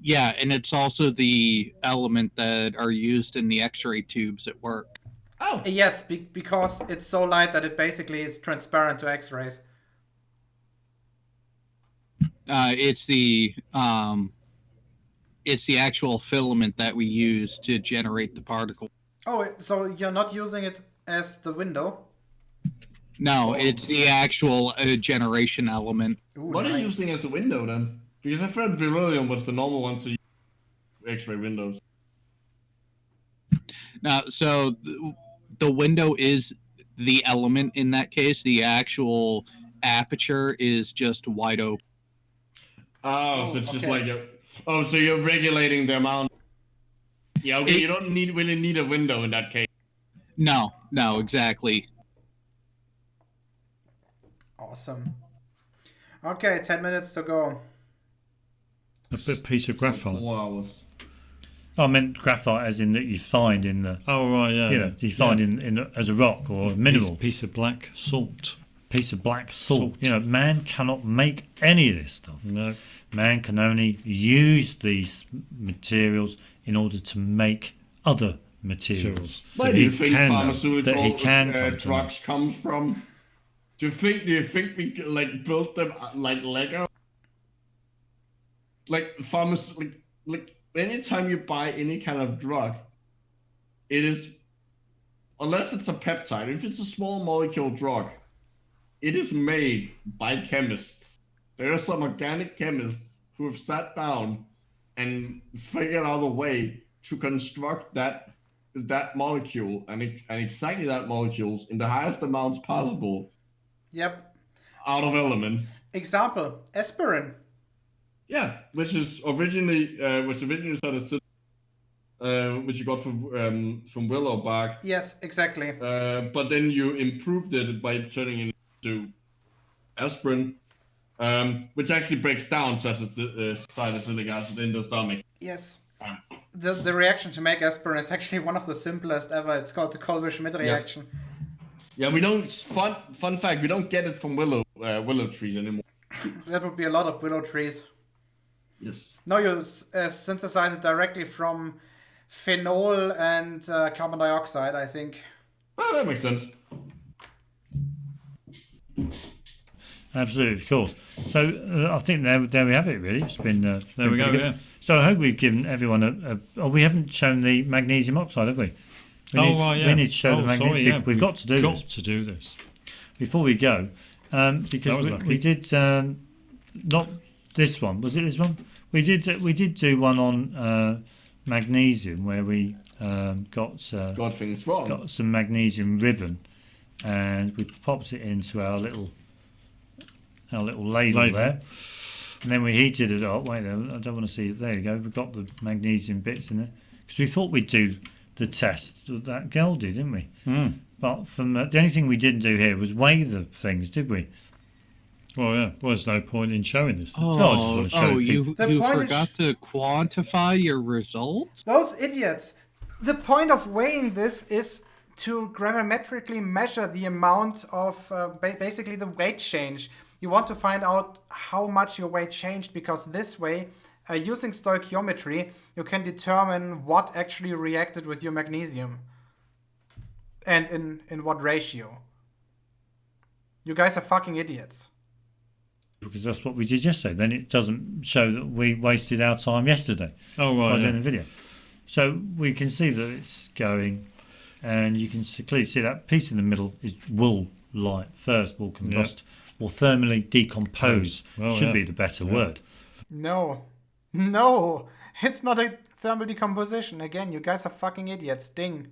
Yeah, and it's also the element that are used in the X-ray tubes at work. Oh, Yes, because it's so light that it basically is transparent to X-rays. It's the actual filament that we use to generate the particle. Oh, so you're not using it as the window? No, it's the actual generation element. Ooh, what are you nice. using as a window then? Because I thought beryllium was the normal one to use X-ray windows. Now, so the window is the element in that case. The actual aperture is just wide open. Oh, so it's just okay. like so you're regulating the amount. Yeah, okay. You don't really need a window in that case. No, exactly. Awesome. Okay, 10 minutes to go. A bit piece of graphite. 4 hours. I meant graphite as in that you find in the, Oh right, yeah. you know, you find in as a rock or a mineral. piece of black salt. Piece of black salt. You know, man cannot make any of this stuff. No. Man can only use these materials in order to make other materials. Where that do you he think can know, pharmaceutical that he can come to know. drugs come from? Do you think we like built them like Lego? Like like anytime you buy any kind of drug, it is, unless it's a peptide, if it's a small molecule drug, it is made by chemists. There are some organic chemists who have sat down and figured out a way to construct that molecule and exactly that molecules in the highest amounts possible Yep. out of elements. Example, aspirin. Yeah, which originally started, which you got from willow bark. Yes, exactly. But then you improved it by turning it into aspirin, which actually breaks down to salicylic acid in the stomach. Yes. The reaction to make aspirin is actually one of the simplest ever. It's called the Kolbe-Schmidt reaction. Yeah, we don't. Fun fact: we don't get it from willow trees anymore. That would be a lot of willow trees. Yes. No, you synthesize it directly from phenol and carbon dioxide, I think. Oh, that makes sense. Absolutely, of course. So I think there we have it. Really, it's been There been we go. pretty good. Yeah. So I hope we've given everyone we haven't shown the magnesium oxide, have we? We need to show the magnesium. Sorry, yeah. We've got to do this. to do this. Before we go, because lucky. we did not this one. Was it this one? We did do one on magnesium where we got Things wrong. got some magnesium ribbon and we popped it into our little ladle there, and then we heated it up. Wait there, I don't want to see it. There you go. We've got the magnesium bits in there because we thought we'd do the test that girl did, didn't we? But from the only thing we didn't do here was weigh the things, did we? Well, yeah. Well, there's no point in showing this. I just want to show you The point is- forgot to quantify your results? Those idiots. The point of weighing this is to grammatically measure the amount of basically the weight change. You want to find out how much your weight changed because this way, using stoichiometry, you can determine what actually reacted with your magnesium and in what ratio. You guys are fucking idiots. Because that's what we did yesterday. Then it doesn't show that we wasted our time yesterday Oh by right. doing Yeah. the video. So we can see that it's going, and you can clearly see that piece in the middle is will light first, will combust, will thermally decompose. Well, should yeah. be the better word. No, it's not a thermal decomposition. Again, you guys are fucking idiots. Ding.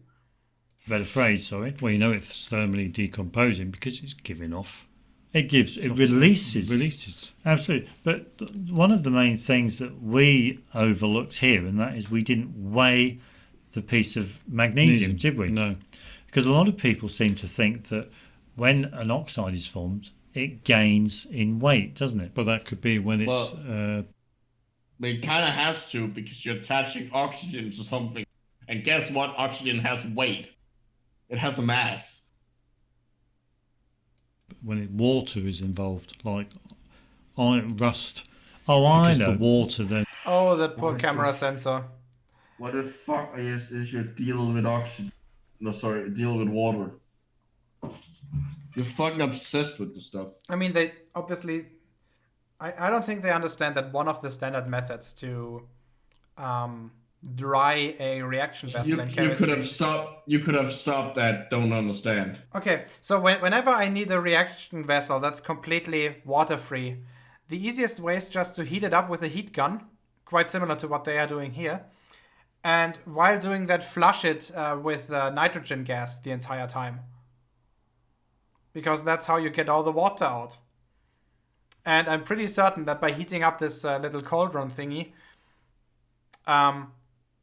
Better phrase, sorry. Well, you know it's thermally decomposing because it's giving off It releases. Absolutely. But one of the main things that we overlooked here, and that is we didn't weigh the piece of magnesium, did we? No. Because a lot of people seem to think that when an oxide is formed, it gains in weight, doesn't it? But that could be when it's... It kind of has to, because you're attaching oxygen to something. And guess what? Oxygen has weight. It has a mass. when water is involved, like rust. Oh, I know. The water then. Oh, that poor camera sensor. What the fuck is you dealing with oxygen? No, sorry, dealing with water. You're fucking obsessed with the stuff. I mean, they obviously... I don't think they understand that one of the standard methods to dry a reaction vessel in chemistry... You could have stopped that. Don't understand. Okay, so whenever I need a reaction vessel that's completely water-free, the easiest way is just to heat it up with a heat gun, quite similar to what they are doing here. And while doing that, flush it with nitrogen gas the entire time. Because that's how you get all the water out. And I'm pretty certain that by heating up this little cauldron thingy,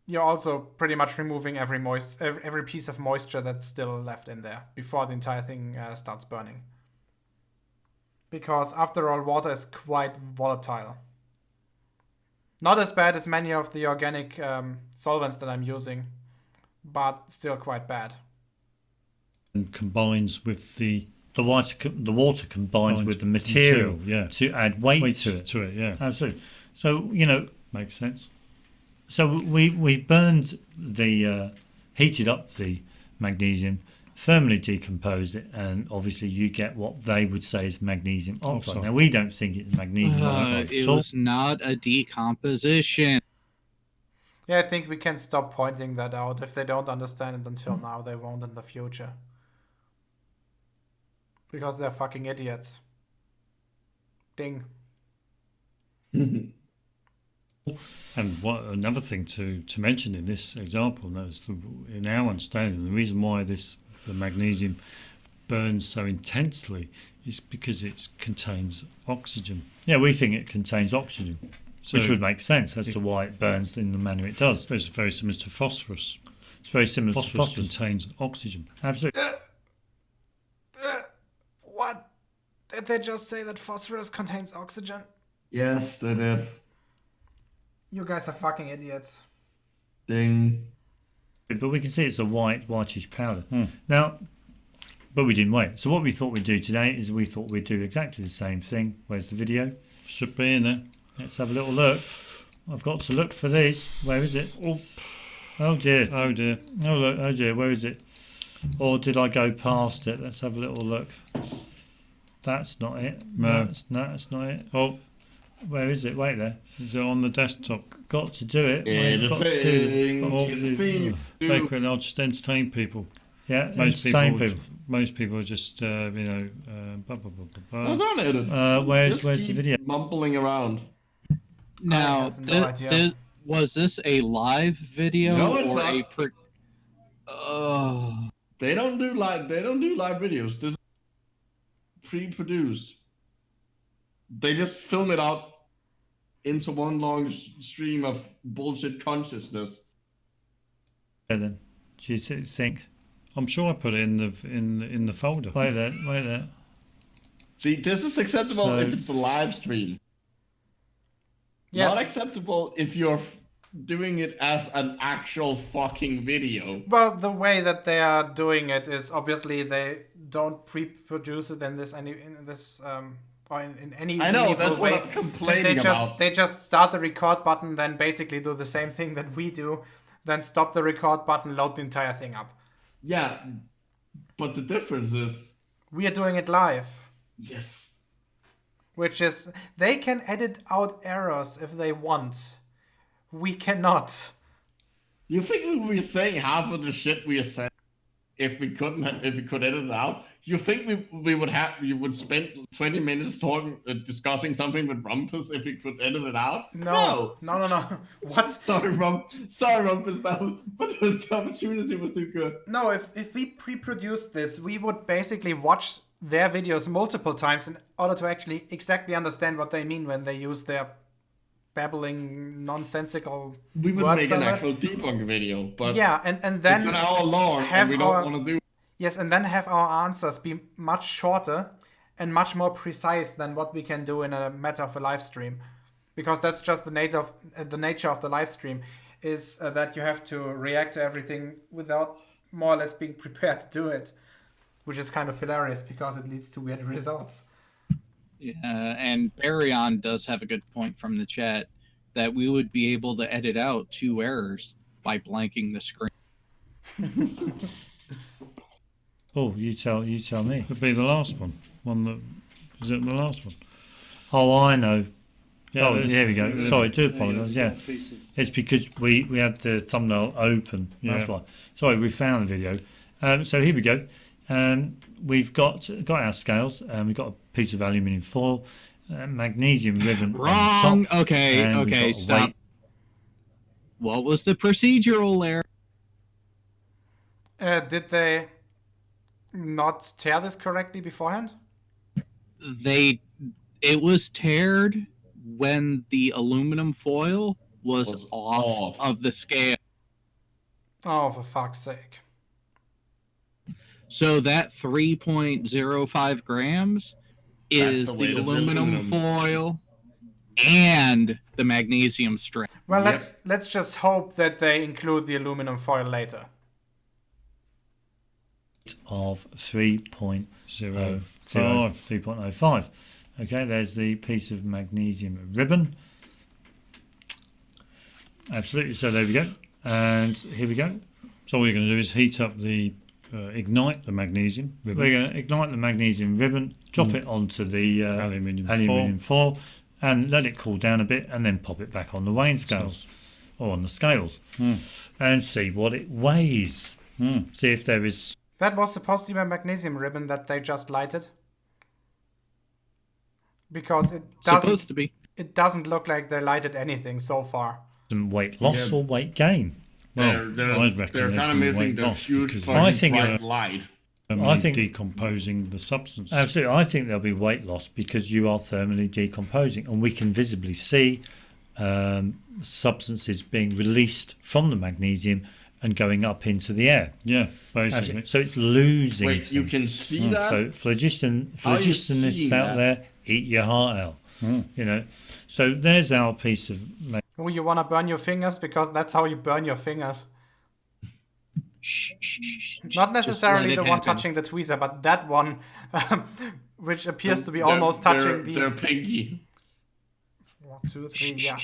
you're also pretty much removing every piece of moisture that's still left in there before the entire thing starts burning. Because after all, water is quite volatile. Not as bad as many of the organic solvents that I'm using, but still quite bad. And combines with the water combines with the material to add weight to it. Yeah, absolutely. So makes sense. So we burned heated up the magnesium, thermally decomposed it, and obviously you get what they would say is magnesium oxide. Now we don't think it's magnesium oxide. It was not a decomposition. Yeah, I think we can stop pointing that out. If they don't understand it until now, they won't in the future. Because they're fucking idiots. Ding. Mm-hmm. And another thing to mention in this example, in our understanding, the reason why the magnesium burns so intensely is because it contains oxygen. Yeah, we think it contains oxygen, which would make sense as to why it burns in the manner it does. It's very similar to phosphorus. It's very similar to phosphorus. Contains oxygen. Absolutely. What? Did they just say that phosphorus contains oxygen? Yes, they did. You guys are fucking idiots. Ding. But we can see it's a whitish powder. Now, but we didn't wait. So what we thought we'd do today is we thought we'd do exactly the same thing. Where's the video? Should be in there. Let's have a little look. I've got to look for this. Where is it? Oh dear. Oh dear. Oh look. Oh dear. Where is it? Or did I go past it? Let's have a little look. That's not it. No. That's not it. Oh, where is it? Wait there. Is it on the desktop? Got to do it. Got to do it. I'll just entertain people. Yeah, most people are just blah, blah, blah, blah. No, don't edit. Where's the video? Mumbling around. Now, was this a live video or a They don't do live videos. This is pre-produced. They just film it out into one long stream of bullshit consciousness. Yeah, then, do you think? I'm sure I put it in the folder. Wait there. See, this is acceptable if it's a live stream. Yes. Not acceptable if you're doing it as an actual fucking video. Well, the way that they are doing it is obviously they don't pre-produce it in any I know, meaningful that's way. what I'm complaining about. They just start the record button, then basically do the same thing that we do, then stop the record button, load the entire thing up. Yeah, but the difference is... We are doing it live. Yes. Which is, they can edit out errors if they want. We cannot. You think we were saying half of the shit we are saying? if we could edit it out, you think we would spend 20 minutes talking discussing something with Rumpus if we could edit it out? No. What? Sorry, Rumpus, but the opportunity was too good. No, if we pre-produced this, we would basically watch their videos multiple times in order to actually exactly understand what they mean when they use their babbling, nonsensical We would words make an somewhere. actual debug video, but Yeah, and then it's an hour long, and we don't want to do. Yes, and then have our answers be much shorter and much more precise than what we can do in a matter of a live stream, because that's just the nature of the live stream, is that you have to react to everything without more or less being prepared to do it, which is kind of hilarious because it leads to weird results. Yeah, and Baryon does have a good point from the chat that we would be able to edit out 2 errors by blanking the screen. Oh, you tell me. It'd be the last one. Is it the last one? Oh, I know. Yeah, here we go. Sorry, do apologise. Yeah, it's because we had the thumbnail open. Yeah. That's why. Sorry, we found the video. So here we go. We've got our scales. We've got a piece of aluminium foil, magnesium ribbon. Wrong. On top, Okay, stop. weight. What was the procedural error? Did they not tear this correctly beforehand? It was teared when the aluminum foil was off of the scale. Oh, for fuck's sake. So that 3.05 grams is the the weight of the aluminum aluminum. foil and the magnesium strength. Well, Yep. let's just hope that they include the aluminum foil later. Of 3.05. Okay, there's the piece of magnesium ribbon. Absolutely. So there we go. And here we go. So all you're going to do is heat up the ignite the magnesium ribbon. We're going to ignite the magnesium ribbon, drop it onto the aluminium foil, and let it cool down a bit, and then pop it back on the weighing scales or on the scales, and see what it weighs. See if there is. That was supposed to be a magnesium ribbon that they just lighted. Because Supposed to be. it doesn't look like they lighted anything so far. Some weight loss or weight gain. They're kind of missing the huge I think bright light. I think decomposing the substance. Absolutely, I think there'll be weight loss because you are thermally decomposing, and we can visibly see substances being released from the magnesium and going up into the air. Yeah, basically. Absolutely. So it's losing. Wait, you things. can see that? So phlogistonists seeing out that? there, eat your heart out. You know. So there's our piece of. Oh, you want to burn your fingers? Because that's how you burn your fingers. Not necessarily the one touching the tweezer, but that one, which appears to be almost touching their the... pinky. 1, 2, 3, yeah.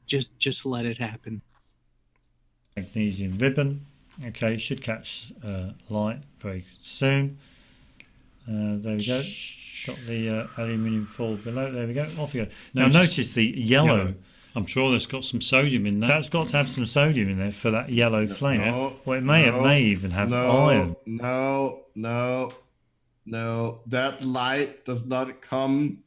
Just let it happen. Magnesium ribbon. Okay, should catch light very soon. There we go. Got the aluminium foil below. There we go. Off you go. Now notice the yellow. I'm sure there's got some sodium in that. That's got to have some sodium in there for that yellow flame. No, Well, it may even have iron. No. That light does not come.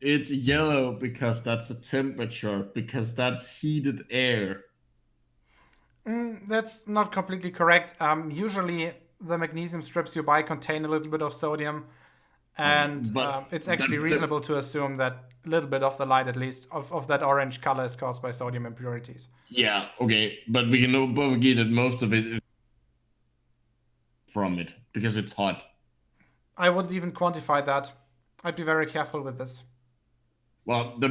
It's yellow because that's the temperature, because that's heated air. That's not completely correct. Usually the magnesium strips you buy contain a little bit of sodium, and But it's actually the- reasonable to assume that a little bit of the light, at least, of that orange color is caused by sodium impurities. Yeah, okay, but we can both agree that most of it is from it because it's hot. I wouldn't even quantify that. I'd be very careful with this. Well, the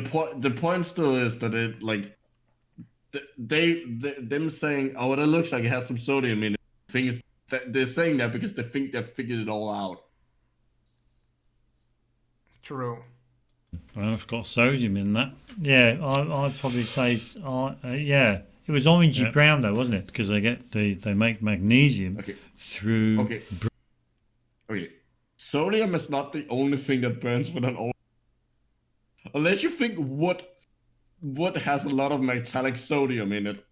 point still is that it like them saying, oh, that looks like it has some sodium in it. The thing is that they're saying that because they think they've figured it all out. True. Well, it's got sodium in that Yeah, I'd probably say, yeah. It was orangey brown though, wasn't it? because they make magnesium Okay. through. Okay. Sodium is not the only thing that burns with an oil. Unless you think wood has a lot of metallic sodium in it.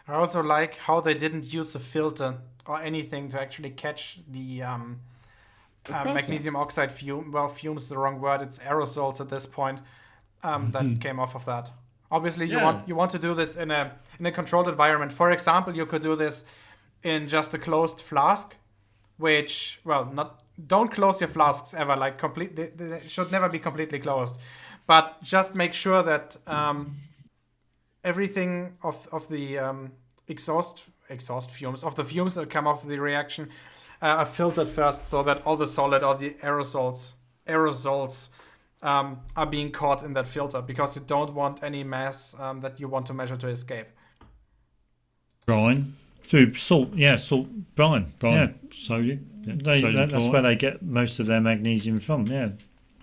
I also like how they didn't use a filter or anything to actually catch the magnesium oxide fume. Well, fumes is the wrong word. It's aerosols at this point that came off of that. Obviously, you want to do this in a controlled environment. For example, you could do this in just a closed flask, which don't close your flasks ever. Like they should never be completely closed, but just make sure that everything of the exhaust fumes of the fumes that come off the reaction are filtered first, so that all the solid or the aerosols are being caught in that filter, because you don't want any mass that you want to measure to escape. Brine. Through salt, brine. Yeah, sodium. Yeah. That's where they get most of their magnesium from, yeah.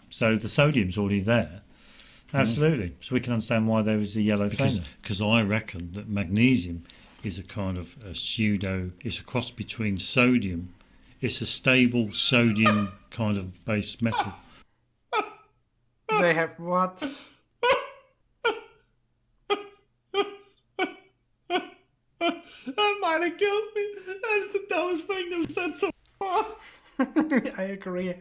So the sodium's already there. Absolutely. So we can understand why there is a yellow flame. Because I reckon that magnesium is a kind of a it's a cross between sodium. It's a stable sodium kind of base metal. They have what? That might have killed me. That's the dumbest thing they've said so far. I agree.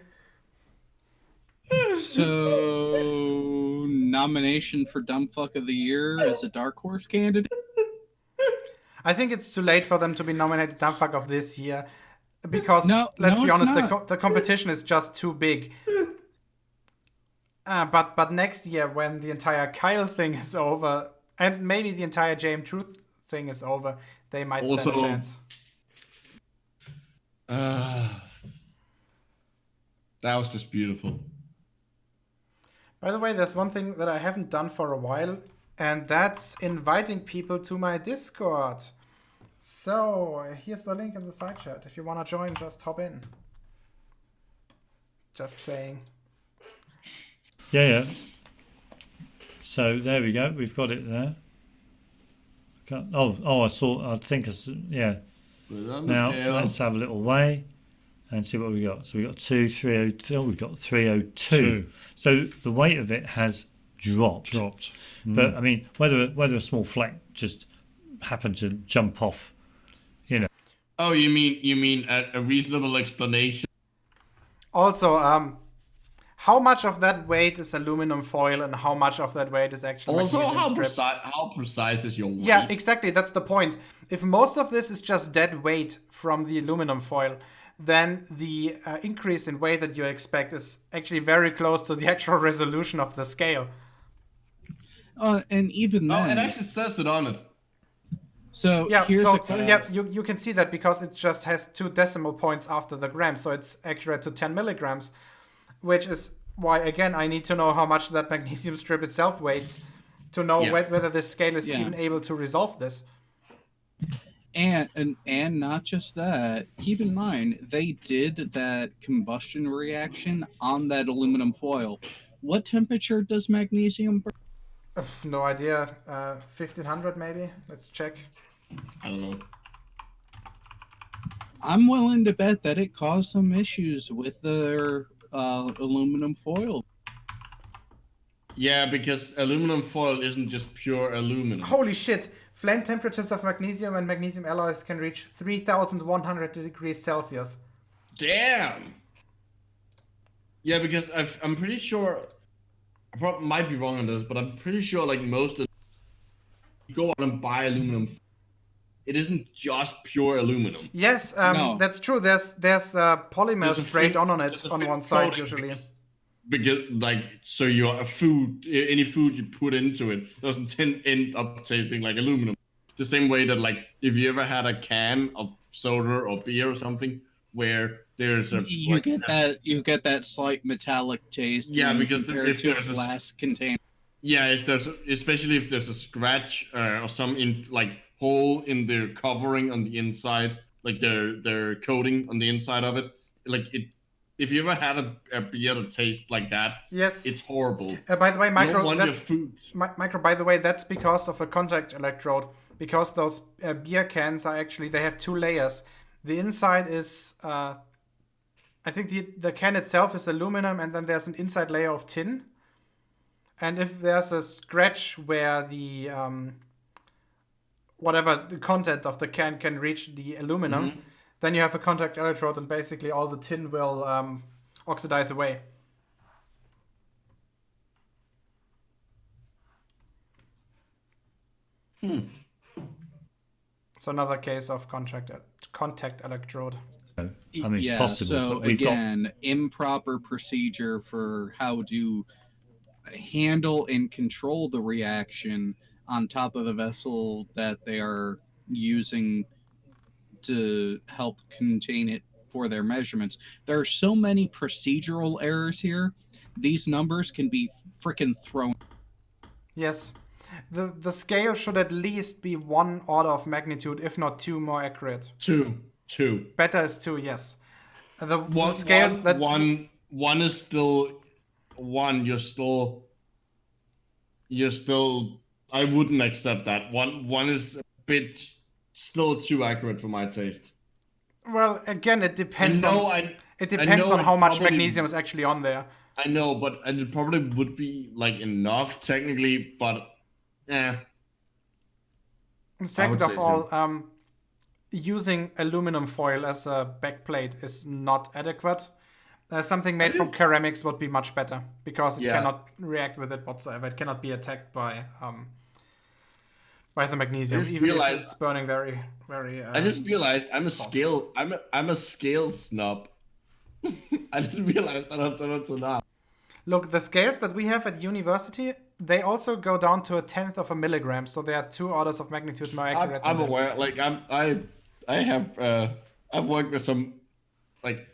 So, nomination for Dumb Fuck of the Year as a Dark Horse candidate? I think it's too late for them to be nominated Dumb Fuck of this year, because let's be honest, the competition is just too big. But next year, when the entire Kyle thing is over, and maybe the entire JM Truth thing is over, they might stand a chance. That was just beautiful. By the way, there's one thing that I haven't done for a while, and that's inviting people to my Discord. So, here's the link in the side chat. If you want to join, just hop in. Just saying. Yeah. So, there we go. We've got it there. I think it's, yeah. Now, let's have a little weigh and see what we got. So we got 302. Oh, we got 302. So the weight of it has dropped. But I mean, whether a small fleck just happened to jump off, you know. Oh, you mean a reasonable explanation? Also, how much of that weight is aluminum foil, and how much of that weight is actually also magnesium strip? how precise is your weight? Yeah, exactly. That's the point. If most of this is just dead weight from the aluminum foil, then the increase in weight that you expect is actually very close to the actual resolution of the scale. And even then, it actually says it on it. So you can see that because it just has 2 decimal points after the gram, so it's accurate to 10 milligrams, which is why, again, I need to know how much that magnesium strip itself weighs to know whether this scale is even able to resolve this. And not just that, keep in mind, they did that combustion reaction on that aluminum foil. What temperature does magnesium burn? No idea. 1500 maybe? Let's check. I don't know. I'm willing to bet that it caused some issues with their aluminum foil. Yeah, because aluminum foil isn't just pure aluminum. Holy shit! Flame temperatures of magnesium and magnesium alloys can reach 3,100 degrees Celsius. Damn! Yeah, because I'm pretty sure, I might be wrong on this, but I'm pretty sure like most of you go out and buy aluminum, it isn't just pure aluminum. Yes, that's true. There's polymer sprayed on it on one side usually. Because like, so your food, any food you put into it doesn't end up tasting like aluminum. The same way that like, if you ever had a can of soda or beer or something where there's a you get that slight metallic taste. Yeah, because if there's a glass container. Yeah, especially if there's a scratch or some hole in their covering on the inside, like their coating on the inside of it, like it. If you ever had a beer that tastes like that, yes, it's horrible. By the way, Micro, by the way, that's because of a contact electrode. Because those beer cans are actually, they have 2 layers. The inside is, I think the can itself is aluminum, and then there's an inside layer of tin. And if there's a scratch where the whatever the content of the can reach the aluminum, then you have a contact electrode, and basically all the tin will oxidize away. So another case of contact electrode. I mean, it's yeah, possible. so But we've got again, improper procedure for how to handle and control the reaction on top of the vessel that they are using to help contain it for their measurements. There are so many procedural errors here. These numbers can be freaking thrown. Yes. The scale should at least be 1 order of magnitude, if not 2, more accurate. Two. Better is 2, yes. The scales that one is still one. You're still. I wouldn't accept that. One is a bit still too accurate for my taste. Well, again, it depends. It depends I know on how much probably- magnesium is actually on there. I know, but it probably would be like enough technically, but And second I of would say all, using aluminum foil as a backplate is not adequate. Something made from ceramics would be much better, because it cannot react with it whatsoever. It cannot be attacked by the magnesium, even if it's burning very, very. I just realized I'm a scale snob. I didn't realize that until now. Look, the scales that we have at university, they also go down to 1/10 of a milligram, so they are 2 orders of magnitude more accurate. I'm than this. aware. Like I've worked with some like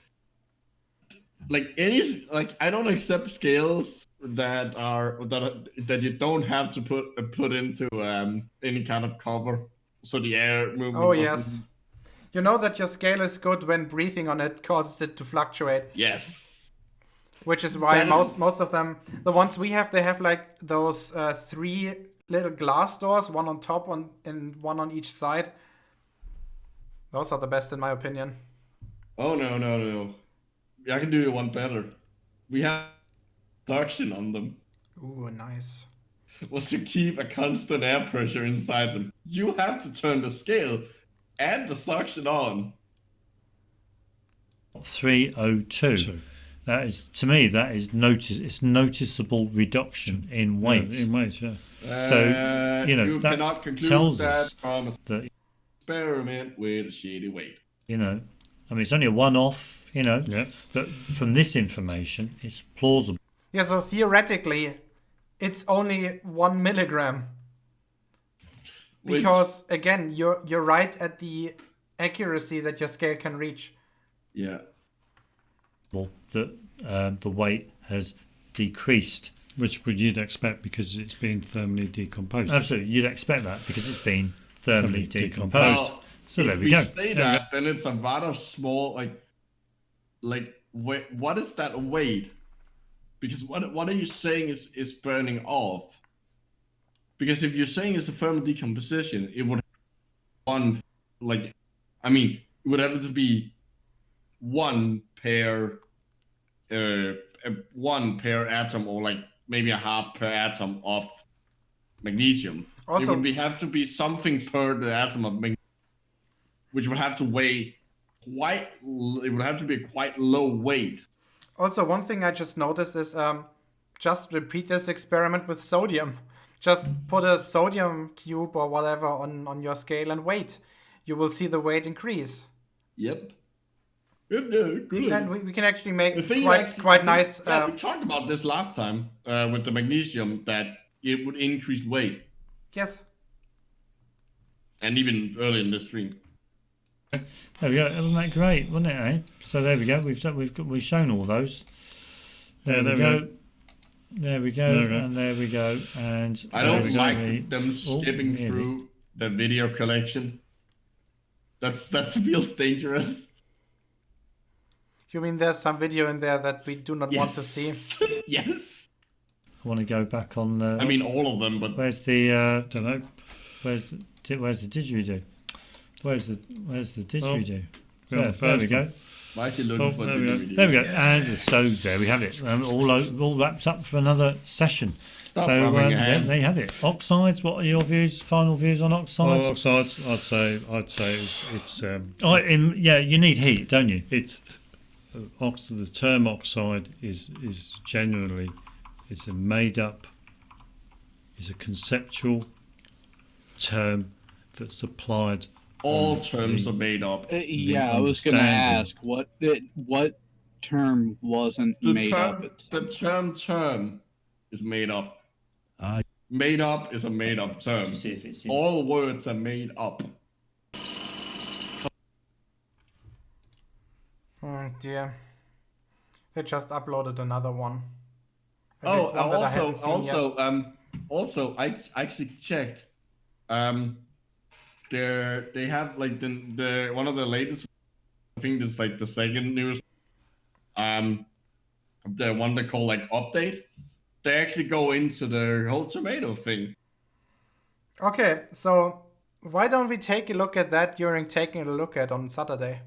any I don't accept scales that you don't have to put into any kind of cover, so the air movement. Oh yes, you know that your scale is good when breathing on it causes it to fluctuate. Yes. Which is why That most of them, the ones we have, they have like those 3 little glass doors, one on top and one on each side. Those are the best in my opinion. Oh no. I can do you one better. We have suction on them. Ooh, nice. Well, to keep a constant air pressure inside them, you have to turn the scale and the suction on. 302. That is, to me, it's noticeable reduction in weight. Yeah, in weight, yeah. So, you that cannot conclude tells that us from that, experiment with a shady weight. I mean, it's only a one-off, Yeah. but from this information, it's plausible. Yeah, so theoretically, it's only 1 milligram. Because again, you're right at the accuracy that your scale can reach. Yeah. That the weight has decreased. Which you'd expect because it's been thermally decomposed. Absolutely, you'd expect that because it's been thermally Thermally decomposed. decomposed. So if there we go. Say that, then it's a rather small what is that weight? Because what are you saying is burning off? Because if you're saying it's a thermal decomposition, it would it would have to be 1 per atom, or like maybe a half per atom of magnesium. Also, it would have to be something per the atom of magnesium, which would have to weigh it would have to be a quite low weight. Also, one thing I just noticed is just repeat this experiment with sodium. Just put a sodium cube or whatever on your scale and wait. You will see the weight increase. Yep. Good. And we can actually make The thing quite nice. Yeah, we talked about this last time with the magnesium, that it would increase weight, Yes. and even early in the stream. There we go. Wasn't that great? Wasn't it? Eh? So there we go. We've shown all those. There we go. There we go. And there we go. And I don't like them skipping through the video collection. That feels dangerous. You mean there's some video in there that we do not want to see? Yes. I want to go back on. I mean, all of them, but Where's the? Don't know. Where's the didgeridoo? Where's the didgeridoo? Yeah, There we go. Why is he looking for there the we go. DVD? There we go. And so there we have it. All wrapped up for another session. Stop So rubbing your hands. there you have it. Oxides. What are your views? Final views on oxides? Oxides, I'd say it's You need heat, don't you? it's the term oxide is generally it's a made up, is a conceptual term that's applied. All terms are made up. Yeah, I was going to understanding. ask what term wasn't made up. The term is made up. Made up is a made up term. See if it's All words are made up. Oh dear. They just uploaded another one. At Oh, least one that I haven't seen yet. also, I actually checked. They have like the one of the latest. I think it's like the second news. The one they call like update. They actually go into the whole tomato thing. Okay, so why don't we take a look at that during taking a look at on Saturday?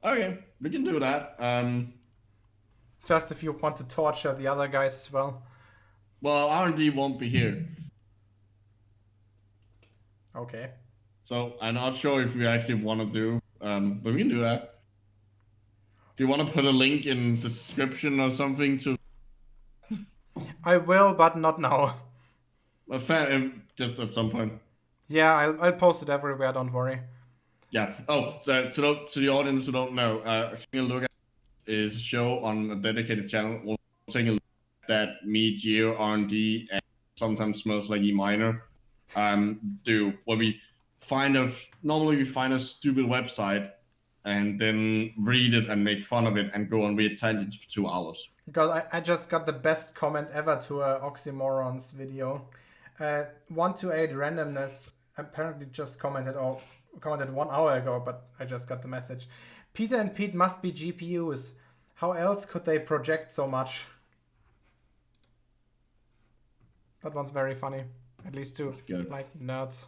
Okay, we can do that. Just if you want to torture the other guys as well. Well, R&D won't be here, Okay. so I'm not sure if we actually want to do. But we can do that. Do you want to put a link in the description or something to? I will, but not now. Just at some point. Yeah, I'll post it everywhere, don't worry. Yeah. Oh, so to the audience who don't know, taking a look at is a show on a dedicated channel. We'll take a look at that me, Geo, R&D, and sometimes smells like E minor. Do where we normally we find a stupid website and then read it and make fun of it and go on weird tangents for 2 hours. Because I just got the best comment ever to a Oxy-Morons video. 128 randomness apparently just commented 1 hour ago, but I just got the message. Peter and Pete must be GPUs. How else could they project so much? That one's very funny, at least to like nerds.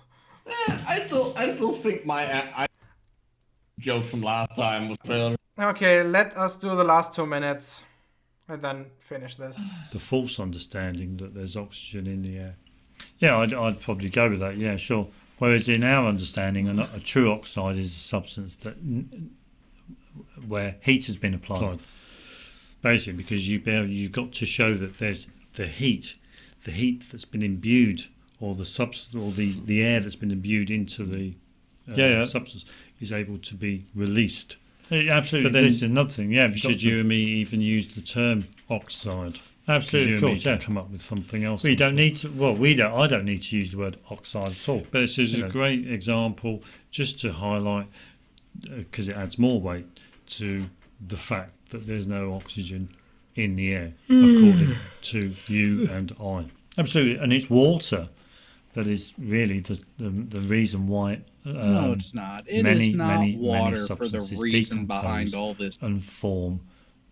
I still think my joke from last time was better. Okay, let us do the last 2 minutes and then finish this. The false understanding that there's oxygen in the air. Yeah, I'd probably go with that. Yeah, sure. Whereas in our understanding, a true oxide is a substance that where heat has been applied. Basically, because you've got to show that there's the heat that's been imbued, or the substance, or the air that's been imbued into the substance is able to be released. Yeah, absolutely. But then this is another thing. Yeah, should you and me even use the term oxide? Absolutely, of course. Yeah, come up with something else. We don't need to. Well, we don't. I don't need to use the word oxide at all. But this is a great example, just to highlight, because it adds more weight to the fact that there's no oxygen in the air, according to you and I. Absolutely, and it's water that is really the reason why. No, it's not. It is not water for the reason behind all this. And form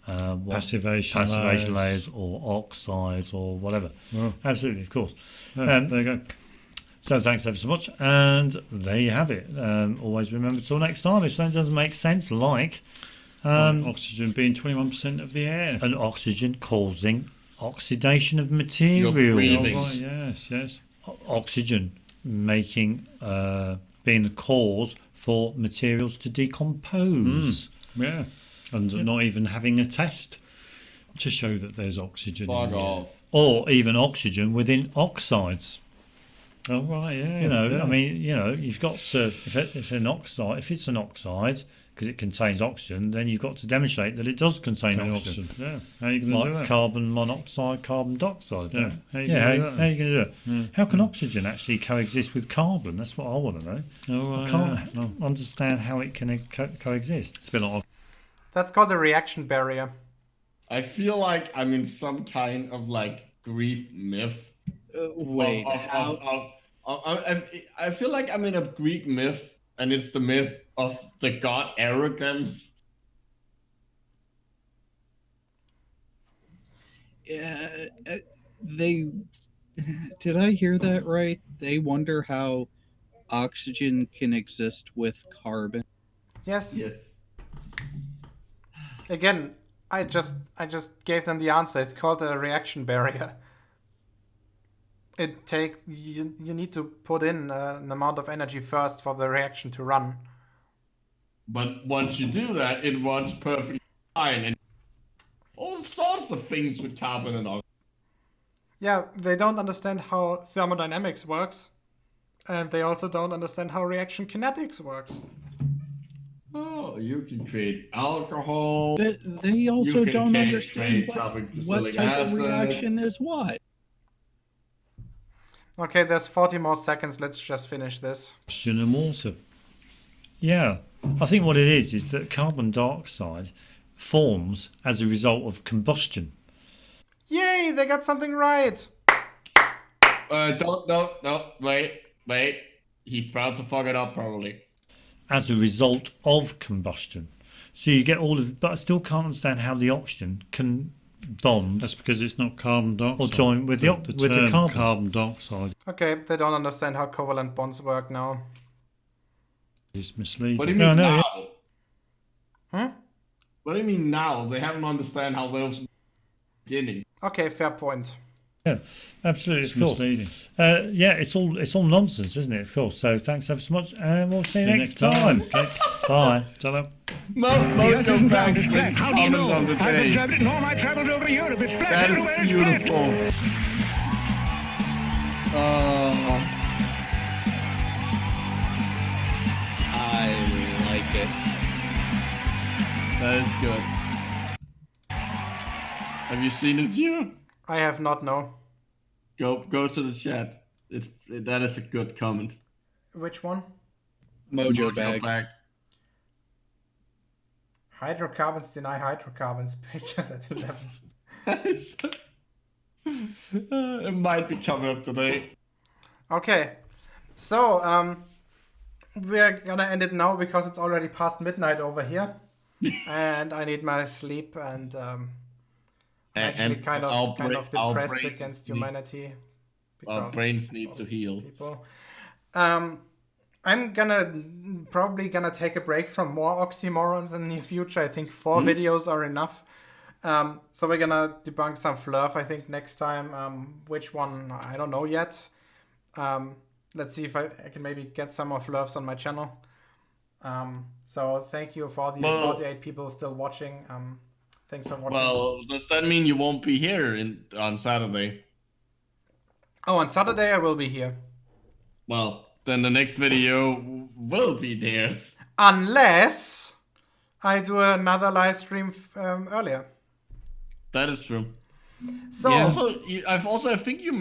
passivation layers or oxides or whatever. Oh. Absolutely, of course. There you go. So thanks ever so much, and there you have it. Always remember, till next time, if something doesn't make sense, like oxygen being 21% of the air, and oxygen causing oxidation of material. Yes. Oxygen making being the cause for materials to decompose. Yeah, and not even having a test to show that there's oxygen in the air. Or even oxygen within oxides. Oh right, yeah. I mean, you've got to if it's an oxide because it contains oxygen, then you've got to demonstrate that it does contain oxygen. Yeah, how are you going to do that? Carbon monoxide, carbon dioxide. Yeah, how are you going to do it? Yeah. How can oxygen actually coexist with carbon? That's what I want to know. I can't understand how it can coexist. It's a bit like That's called the reaction barrier. I feel like I'm in some kind of like Greek myth. Wait, I feel like I'm in a Greek myth, and it's the myth of the god arrogance. Did I hear that right? They wonder how oxygen can exist with carbon. Yes. Again, I just gave them the answer. It's called a reaction barrier. It takes you need to put in an amount of energy first for the reaction to run. But once you do that, it runs perfectly fine, and all sorts of things with carbon and oxygen. Yeah, they don't understand how thermodynamics works, and they also don't understand how reaction kinetics works. Oh, you can create alcohol. They also can don't create understand what carboxylic type of acids. reaction is what. Okay, there's 40 more seconds. Let's just finish this. Oxygen and water. Yeah, I think what it is that carbon dioxide forms as a result of combustion. Yay, they got something right. Don't, wait. He's about to fuck it up probably. As a result of combustion. So you get all of, but I still can't understand how the oxygen can bond. That's because it's not carbon dioxide. Or join with the term carbon. carbon dioxide Okay, they don't understand how covalent bonds work now. is misleading. What do you mean No, now? Hmm? What do you mean now? They haven't understand how those in the beginning. Okay, fair point. Yeah, absolutely, It's of course. misleading. Yeah, it's all nonsense, isn't it? Of course. So thanks ever so much, and we'll see you next time. Okay. Bye. Ta-da. Mo, go back and How do you comment know? on the I've day. observed it in all my travels over Europe. It's flat That everywhere. is It's flat. beautiful. I like it. That is good. Have you seen it, Gio? I have not, no. Go to the chat. That is a good comment. Which one? Mojo Go bag. back. Hydrocarbons deny hydrocarbons. Pictures at 11. It might be coming up today. Okay, so we're gonna end it now because it's already past midnight over here, and I need my sleep. And actually, kind of depressed against humanity. Our because brains need of to heal. People. I'm probably gonna take a break from more Oxy-Morons in the near future. I think 4 videos are enough. So we're gonna debunk some fluff, I think, next time. Which one, I don't know yet. Let's see if I can maybe get some more fluffs on my channel. So thank you for the 48 people still watching. Thanks for watching. Well, does that mean you won't be here on Saturday? Oh, on Saturday I will be here. Well, then the next video will be theirs. Unless I do another live stream earlier. That is true. So I think you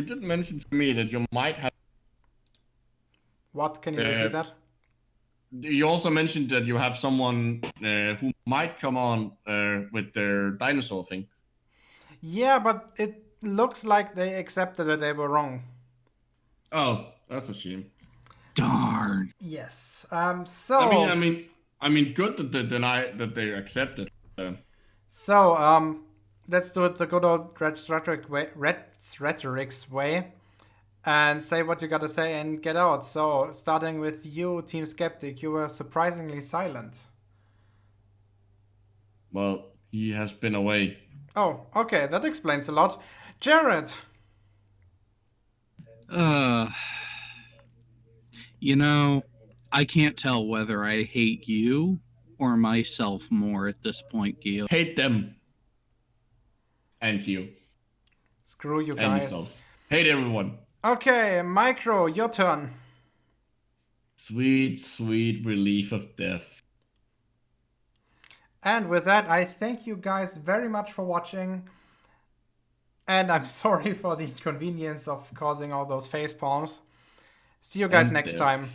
did mention to me that you might have. What? Can you repeat that? You also mentioned that you have someone who might come on with their dinosaur thing. Yeah, but it looks like they accepted that they were wrong. Oh, that's a shame. Darn. Yes. So I mean, good that they accepted. So let's do it the good old rhetoric's way, and say what you gotta say and get out. So starting with you, Team Skeptic, you were surprisingly silent. Well, he has been away. Oh, okay, that explains a lot. Jared. You know, I can't tell whether I hate you or myself more at this point, Gil. Hate them. And you. Screw you And guys. yourself. Hate everyone. Okay, Micro, your turn. Sweet, sweet relief of death. And with that, I thank you guys very much for watching. And I'm sorry for the inconvenience of causing all those face palms. See you guys And next death. time.